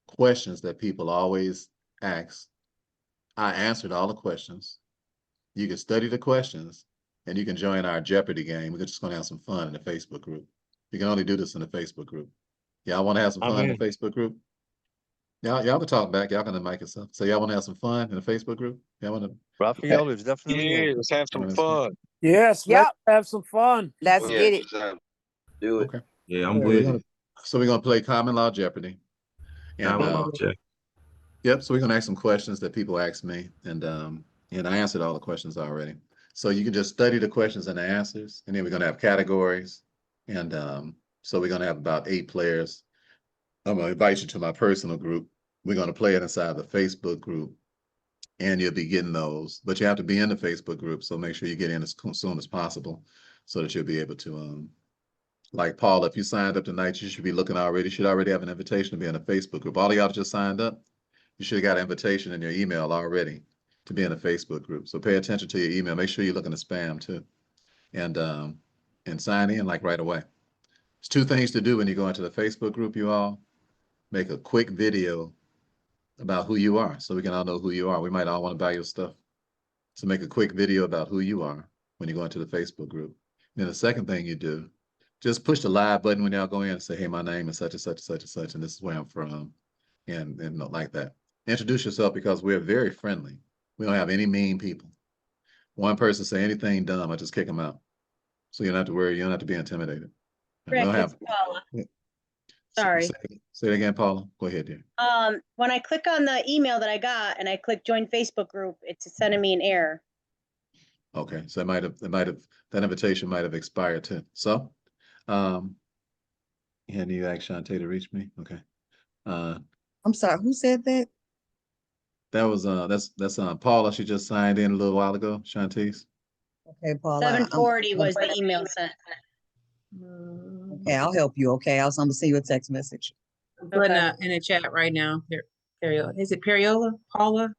questions that people always ask. I answered all the questions. You can study the questions and you can join our Jeopardy game. We're just going to have some fun in the Facebook group. You can only do this in the Facebook group. Y'all want to have some fun in the Facebook group? Y'all can talk back. Y'all can mic yourself. So y'all want to have some fun in the Facebook group? Y'all want to? Raphael is definitely in. Let's have some fun. Yes, Yep. let's have some fun. Let's get it. Do it. Okay. Yeah, I'm with you. So we're going to play Common Law Jeopardy. And Common law check. Yep. So we're gonna ask some questions that people asked me, and I answered all the questions already. So you can just study the questions and the answers, and then we're gonna have categories, and so we're gonna have about 8 players. I'm gonna invite you to my personal group. We're gonna play it inside the Facebook group, and you'll be getting those. But you have to be in the Facebook group, so make sure you get in as soon as possible, so that you'll be able to like Paul, if you signed up tonight, you should be looking already. You should already have an invitation to be in a Facebook group. All of y'all just signed up. You should have got an invitation in your email already to be in a Facebook group. So pay attention to your email. Make sure you look in the spam too, and sign in like right away. There's 2 things to do when you go into the Facebook group. You all make a quick video about who you are, so we can all know who you are. We might all want to buy your stuff, so make a quick video about who you are when you go into the Facebook group. Then the second thing you do, just push the live button when y'all go in and say, "Hey, my name is such and such and such and such, and this is where I'm from," and like that. Introduce yourself, because we're very friendly. We don't have any mean people. One person say anything dumb, I just kick them out. So you don't have to worry. You don't have to be intimidated. And Rick, we'll it's have. Paula. Sorry. Say it again, Paula. Go ahead, dear. When I click on the email that I got and I click join Facebook group, it's sending me an error. Okay, so that invitation might have expired too. So, and you asked Shantae to reach me. Okay. I'm sorry, who said that? That was that's Paula. She just signed in a little while ago. Shantae's. Okay, Paul. 7:40 was the email sent. Okay, I'll help you. Okay, I'm gonna send you a text message. I'm putting in the chat right now. Periola. Is it Periola? Paula?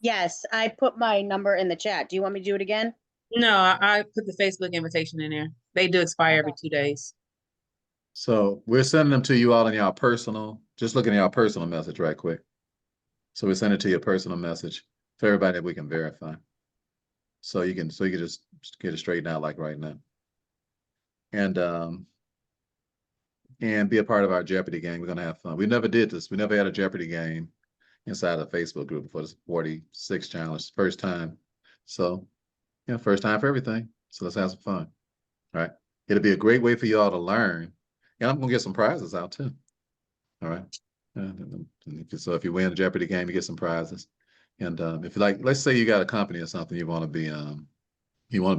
Yes, I put my number in the chat. Do you want me to do it again? No, I put the Facebook invitation in there. They do expire every 2 days. So we're sending them to you all in your personal. Just look at your personal message right quick. So we send it to your personal message for everybody that we can verify. So you can just get it straightened out like right now. And be a part of our Jeopardy game. We're gonna have fun. We never did this. We never had a Jeopardy game inside a Facebook group before this 46 challenge. First time. So yeah, first time for everything. So let's have some fun. All right. It'll be a great way for you all to learn. And I'm gonna get some prizes out too. All right. So if you win a Jeopardy game, you get some prizes. And if you like, let's say you got a company or something, you want to be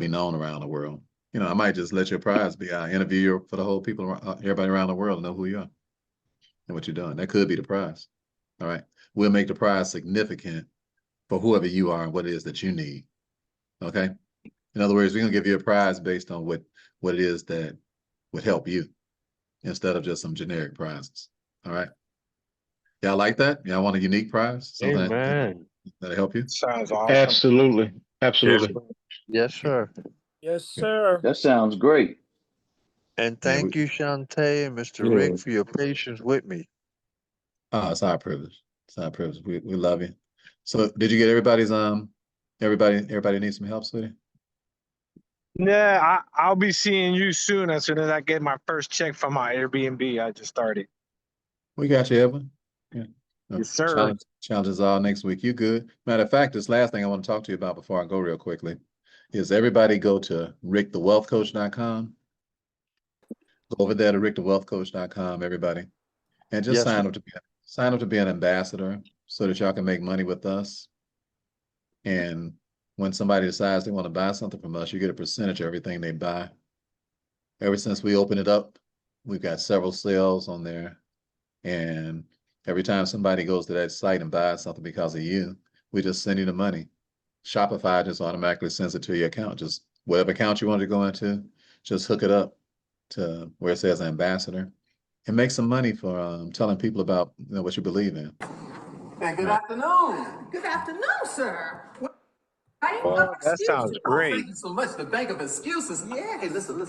known around the world. You know, I might just let your prize be I interview you for the whole people, everybody around the world to know who you are and what you're doing. That could be the prize. All right. We'll make the prize significant for whoever you are and what it is that you need. Okay. In other words, we're gonna give you a prize based on what it is that would help you instead of just some generic prizes. All right. Y'all like that? Y'all want a unique prize? Something that'll help you? Sounds awesome. Absolutely. Absolutely. Yes, sir. Yes, sir. That sounds great. And thank you, Shantae and Mr. Yeah. Rick, for your patience with me. Oh, it's our privilege. It's our privilege. We love you. So did you get everybody's everybody needs some help, sweetie? Yeah, I'll be seeing you soon as soon as I get my first check from my Airbnb I just started. We got you, Evan. Yeah. Yes, sir. Challenges all next week. You good? Matter of fact, this last thing I want to talk to you about before I go real quickly is everybody go to rickthewealthcoach.com. Go over there to rickthewealthcoach.com, everybody, and just sign up to be an ambassador so that y'all can make money with us. And when somebody decides they want to buy something from us, you get a percentage of everything they buy. Ever since we opened it up, we've got several sales on there. And every time somebody goes to that site and buys something because of you, we just send you the money. Shopify just automatically sends it to your account. Just whatever account you want to go into, just hook it up to where it says ambassador and make some money for telling people about what you believe in. And good afternoon. Good afternoon, sir. Oh, that sounds great. Thank you so much. The bank of excuses. Yeah. Hey, listen.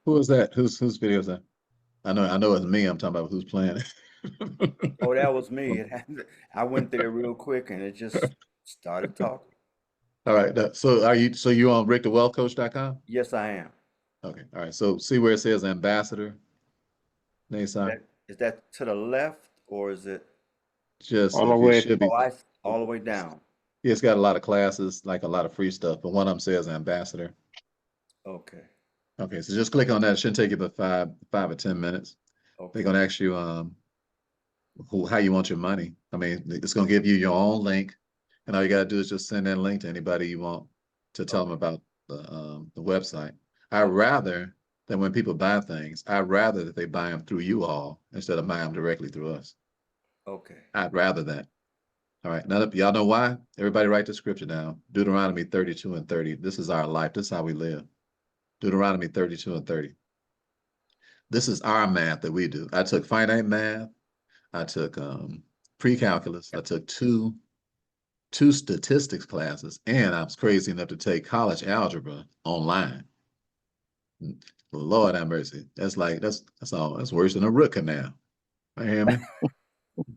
Who is that? Whose video is that? I know it's me. I'm talking about who's playing it. Oh, that was me. I went there real quick and it just started talking. All right. So you on rickthewealthcoach.com? Yes, I am. Okay. All right. So see where it says ambassador? Is that to the left or is it just all the way down? Yeah, it's got a lot of classes, like a lot of free stuff, but one of them says ambassador. Okay. Okay, so just click on that. It shouldn't take you but five or 10 minutes. Okay. They're gonna ask you how you want your money. I mean, it's going to give you your own link, and all you got to do is just send that link to anybody you want to tell them about the website. I'd rather than when people buy things, I'd rather that they buy them through you all instead of buying them directly through us. Okay. I'd rather that. All right. Now, y'all know why? Everybody write the scripture down. Deuteronomy 32 and 30. This is our life. This is how we live. Deuteronomy 32 and 30. This is our math that we do. I took finite math. I took pre-calculus. I took two statistics classes, and I was crazy enough to take college algebra online. Lord have mercy. That's worse than a root canal. You hear me?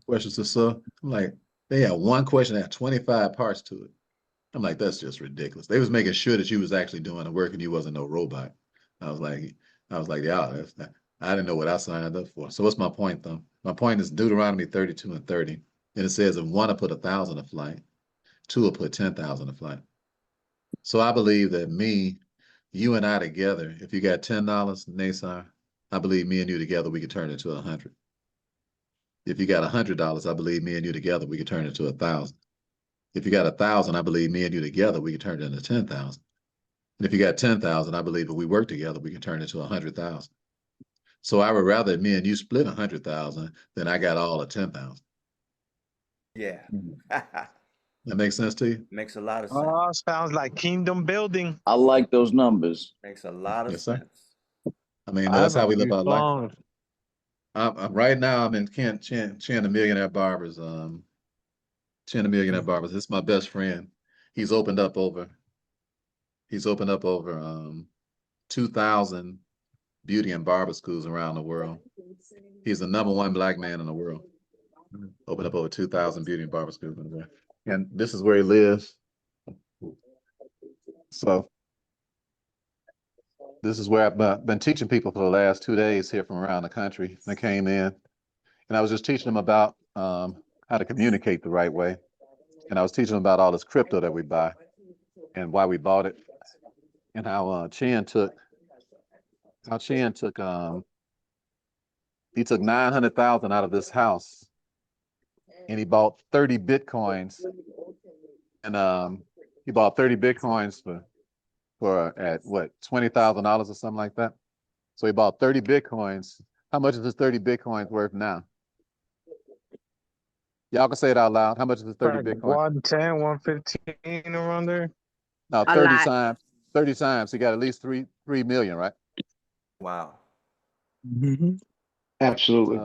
Questions are so I'm like, they had one question that had 25 parts to it. I'm like, that's just ridiculous. They was making sure that you was actually doing the work and you wasn't no robot. I was like, yeah, I didn't know what I signed up for. So what's my point though? My point is Deuteronomy 32 and 30. And it says if one will put 1,000 a flight, two will put 10,000 a flight. So I believe that you and I together, if you got $10, Nasar, I believe me and you together, we could turn it to 100. If you got $100, I believe me and you together, we could turn it to 1,000. If you got 1,000, I believe me and you together, we could turn it into 10,000. And if you got 10,000, I believe if we work together, we can turn it to 100,000. So I would rather me and you split 100,000 than I got all of 10,000. Yeah. That makes sense to you? Makes a lot of sense. Oh, sounds like kingdom building. I like those numbers. Makes a lot of Yes, sir. sense. I mean, I that's have how a we live few our life. songs. Right now, I'm in Chan the Millionaire Barbers. Chan the Millionaire Barbers. This is my best friend. He's opened up over 2,000 beauty and barber schools around the world. He's the #1 black man in the world. Opened up over 2,000 beauty and barber schools in the world. And this is where he lives. So this is where I've been teaching people for the last 2 days here from around the country. They came in and I was just teaching them about how to communicate the right way. And I was teaching them about all this crypto that we buy and why we bought it and how Chan took he took 900,000 out of this house and he bought 30 Bitcoins and he bought 30 Bitcoins for at what, $20,000 or something like that. So he bought 30 Bitcoins. How much is this 30 Bitcoins worth now? Y'all can say it out loud. How much is this 30 Like Bitcoin? 110, 115 around there. No, A 30 lot. times. 30 times. He got at least 3 million, right? Wow. Absolutely.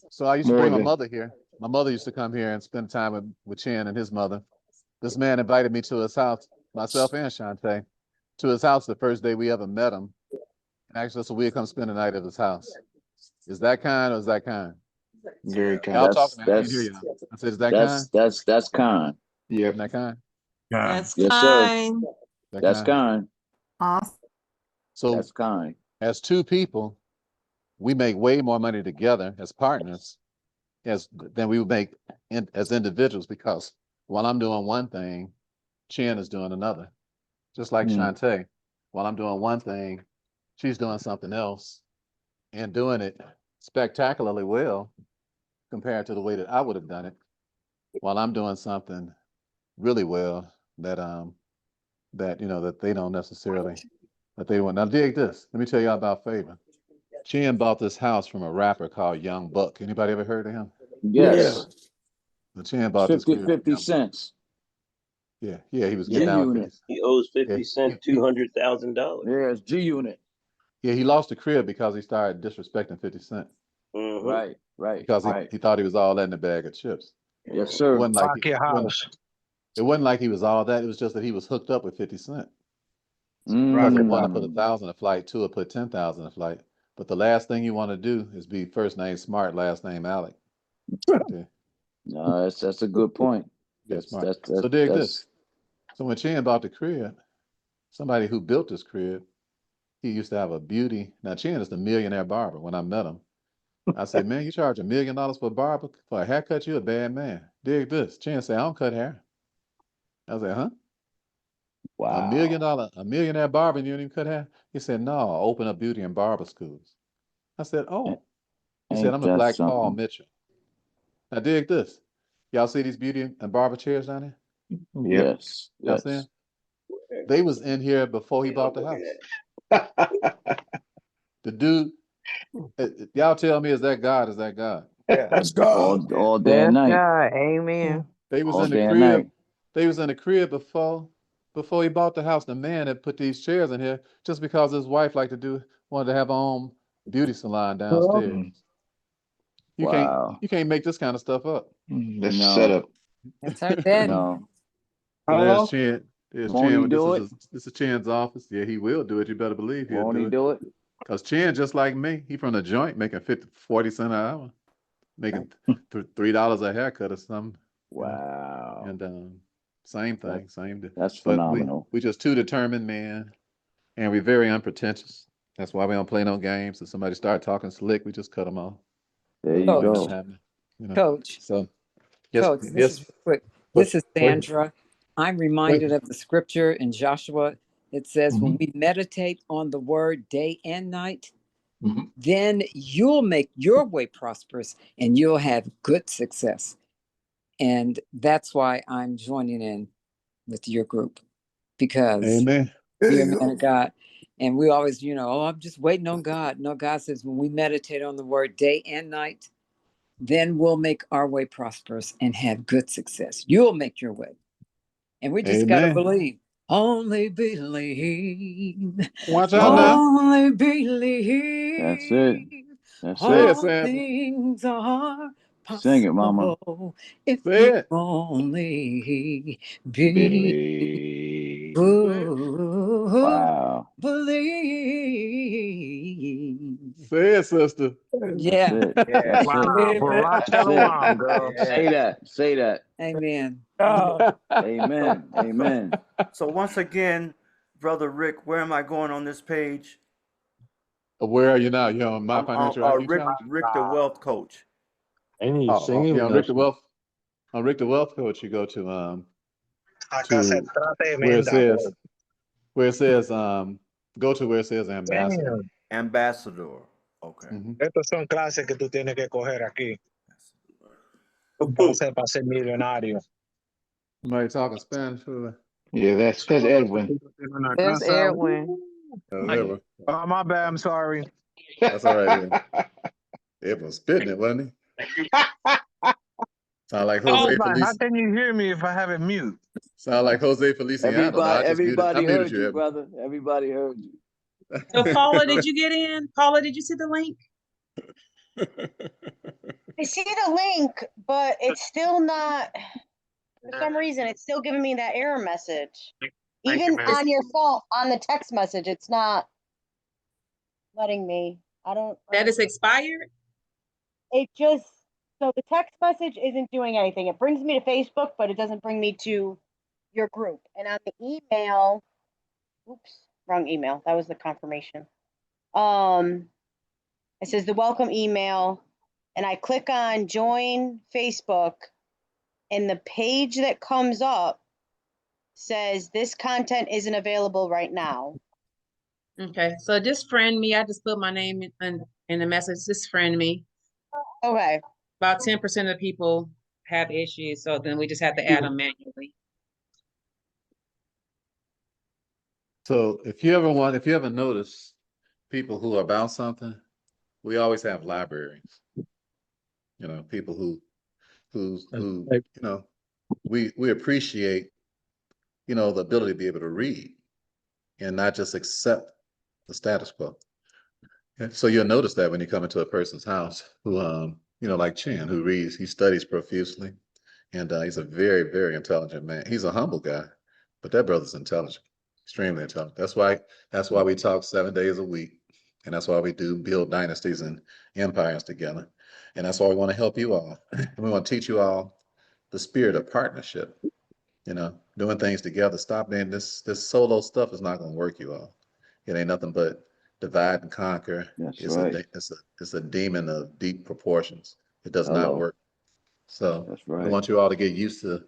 So I used to More bring my than. mother here. My mother used to come here and spend time with Chan and his mother. This man invited me to his house, myself and Shantae, to his house the first day we ever met him. And actually, so we'd come spend the night at his house. Is that kind or is that kind? Very kind. Y'all talk to me. I can't hear you. I said, is that kind? That's kind. Yep. Isn't that kind? That's Yes, sir. kind. That's kind. Awesome. So That's kind. as two people, we make way more money together as partners than we would make as individuals, because while I'm doing one thing, Chan is doing another. Just like Shantae, while I'm doing one thing, she's doing something else and doing it spectacularly well compared to the way that I would have done it, while I'm doing something really well that that they don't necessarily that they want. Now dig this. Let me tell y'all about Favor. Chan bought this house from a rapper called Young Buck. Anybody ever heard of him? Yes. The Chan bought this 50, crib. 50 cents. Yeah, he was getting G out. Unit. He owes 50 Cent $200,000. Yeah, it's G Unit. Yeah, he lost the crib because he started disrespecting 50 Cent. Right. Because he thought he was all that in a bag of chips. Yes, It sir. wasn't like Pocket house. it wasn't like he was all that. It was just that he was hooked up with 50 Cent. Because if one to put 1,000 a flight, two will put 10,000 a flight. But the last thing you want to do is be first name Smart, last name Alec. Okay. No, that's a good point. Yeah, Smart. So dig that's this. So when Chan bought the crib, somebody who built this crib, he used to have a beauty. Now Chan is the millionaire barber. When I met him, I said, man, you charge $1 million for a barber for a haircut? You a bad man. Dig this. Chan said, I don't cut hair. I said, huh? wow. A millionaire barber and you don't even cut hair? He said, no, open up beauty and barber schools. I said, oh. He said, I'm the that Black Paul something? Mitchell. Now dig this. Y'all see these beauty and barber chairs down here? Yes, Y'all see 'em? yes. They was in here before he bought the house. The dude, y'all tell me, is that God? Is that God? Yeah. Let's go. All day and That's night. God. Amen. They was All in the day and crib. night. They was in the crib before he bought the house. The man had put these chairs in here just because his wife wanted to have her own beauty salon downstairs. Wow. You can't make this kind of stuff up. That's No. set up. That's her daddy. No. So there's Hello? Chan. There's Won't he Chan. do it? This is Chan's office. Yeah, he will do it. You better believe he'll Won't he do it. do it? Cause Chan, just like me, he from the joint making 40 cents an hour, making $3 a haircut or something. Wow. And same thing, same. That's But phenomenal. we just two determined men, and we're very unpretentious. That's why we don't play no games. If somebody start talking slick, we just cut them off. There you Ain't nothing go. happening, you know. Coach, So yes, Coach, this yes. is quick. Wait, This is wait, Sandra. I'm wait. reminded of the scripture in Joshua. It says, when Mhm, we meditate on the word day and night, mhm. then you'll make your way prosperous and you'll have good success. And that's why I'm joining in with your group, because Amen. you're a man of God. And we always, oh, I'm just waiting on God. No, God says when we meditate on the word day and night, then we'll make our way prosperous and have good success. You'll make your way. And we just got to Amen. believe. Only believe. Watch out Right. now. Only believe. That's it. That's Say it. it, All Sandra. things are Sing it, mama. possible if Say you it. only believe. Believe. Wow. Believe. Say it, sister. That's Yeah. it. Yeah. That's it. Wow. Barack That's it. Shalom, girl. Yeah. Say that. Say that. Amen. Amen. Amen. So once again, Brother Rick, where am I going on this page? Where are you now? You're on My I'm on Financial IQ Rick Challenge? the Wealth Coach. And he's singing Yeah, with on Rick us. the Wealth. On Rick the Wealth Coach, you go to Acá se trata de where it says go to where it says ambassador. Ambassador. Okay. Estas son clases que tú tienes que coger aquí. Para ser millonario. Somebody talking Spanish? Yeah, that's Edwin. That's Edwin. Oh, my bad. I'm sorry. That's all right. Everyone's spitting it, wasn't he? Sound like Jose How Feliciano. can you hear me if I have it mute? Sound like Jose Feliciano. I Everybody muted heard you, Edwin. brother. Everybody heard you. So Paula, did you get in? Paula, did you see the link? I see the link, but it's still not, for some reason, it's still giving me that error message. Even on your phone, on the text message, it's not letting me. That is expired? It just, so the text message isn't doing anything. It brings me to Facebook, but it doesn't bring me to your group. And on the email, oops, wrong email. That was the confirmation. It says the welcome email, and I click on join Facebook, and the page that comes up says this content isn't available right now. Okay, so just friend me. I just put my name in the message. Just friend me. Okay. About 10% of the people have issues, so then we just have to add them manually. So if you ever notice people who are about something, we always have libraries. You know, people who we appreciate, the ability to be able to read and not just accept the status quo. And so you'll notice that when you come into a person's house who, like Chan, who reads, he studies profusely, and he's a very, very intelligent man. He's a humble guy, but that brother's intelligent, extremely intelligent. That's why we talk 7 days a week, and that's why we build dynasties and empires together, and that's why we want to help you all. And we want to teach you all the spirit of partnership. Doing things together. Stop being this solo stuff is not going to work, you all. It ain't nothing but divide and conquer. That's It's right. it's a demon of deep proportions. It does not Hello. work. So That's we right. want you all to get used to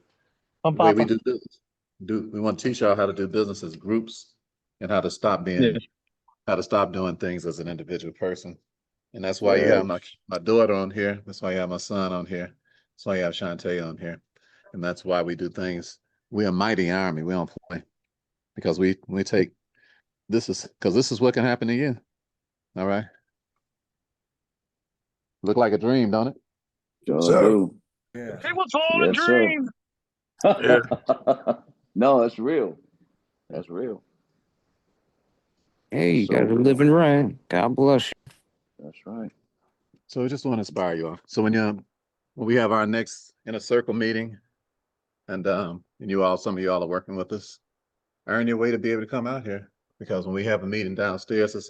the way we do business. We want to teach y'all how to do business as groups and how to stop doing things as an individual person. And that's why you have Yes. my daughter on here. That's why you have my son on here. That's why you have Shantae on here. And that's why we do things. We're a mighty army. We don't play because we take this is what can happen to you. All right. Look like a dream, don't it? Sure do. Yeah. It was all a Yes, sir. dream. No, that's real. That's real. Hey, you So guys are real. living right. God bless you. That's right. So we just want to inspire you all. So when we have our next inner circle meeting, and some of you all are working with us, earn your way to be able to come out here. Because when we have a meeting downstairs, it's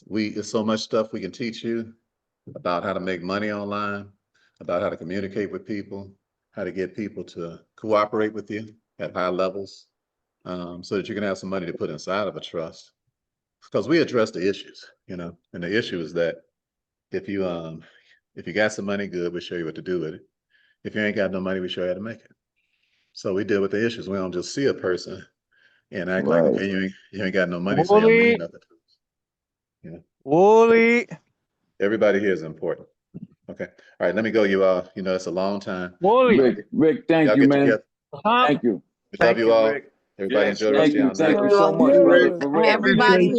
it's so much stuff we can teach you about how to make money online, about how to communicate with people, how to get people to cooperate with you at high levels, so that you can have some money to put inside of a trust. Because we address the issues, and the issue is that if you got some money, good, we'll show you what to do with it. If you ain't got no money, we show you how to make it. So we deal with the issues. We don't just see a person and act like, okay, you ain't got no money, so you don't mean nothing to us. Wooly. Everybody here is important. Okay. All right, let me go, you all. It's a long time. Wooly. Rick, thank Y'all you, get man. together. Thank you. We love you all. Everybody enjoy the rest of y'all night. Thank you so much, brother. For real. Everybody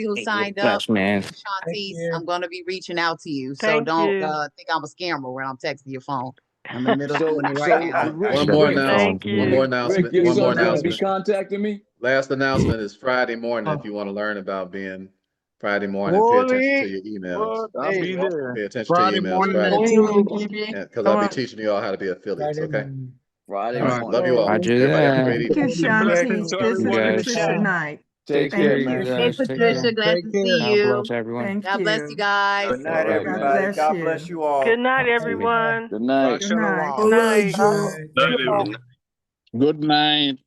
who signed up, Bless, man. Shantice, I'm gonna be reaching out to you. So Thank don't you. think I'm a scammer when I'm texting your phone. I'm in the middle of doing it So right now. Rick, One more Rick, announcement. Thank One more you. Rick, announcement. your One more son's gonna be announcement. contacting me. Last announcement is Friday morning. If you want to learn about being Friday morning, pay attention to Wooly. your emails. I'll be there. Pay attention to your Friday emails morning Friday at morning. 2, baby. Because Come I'll be on. teaching you all how to be affiliates, okay? Friday All right. morning. Love you all. Roger Everybody have a that. great evening. Be blessings to You everyone in the guys chat. Take take care, care, you man. Hey, guys. Take Patricia, care. glad Take to care. see God you. bless everyone. God bless you guys. Good night, All right, man. everybody. God bless you all. Good night, everyone. Good night. Good night. Night, everyone. Good night.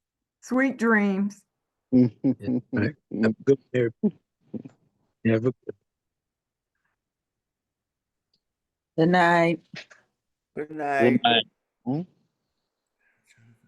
Sweet dreams. Have a good day. Have a Good night. Good Good night. night.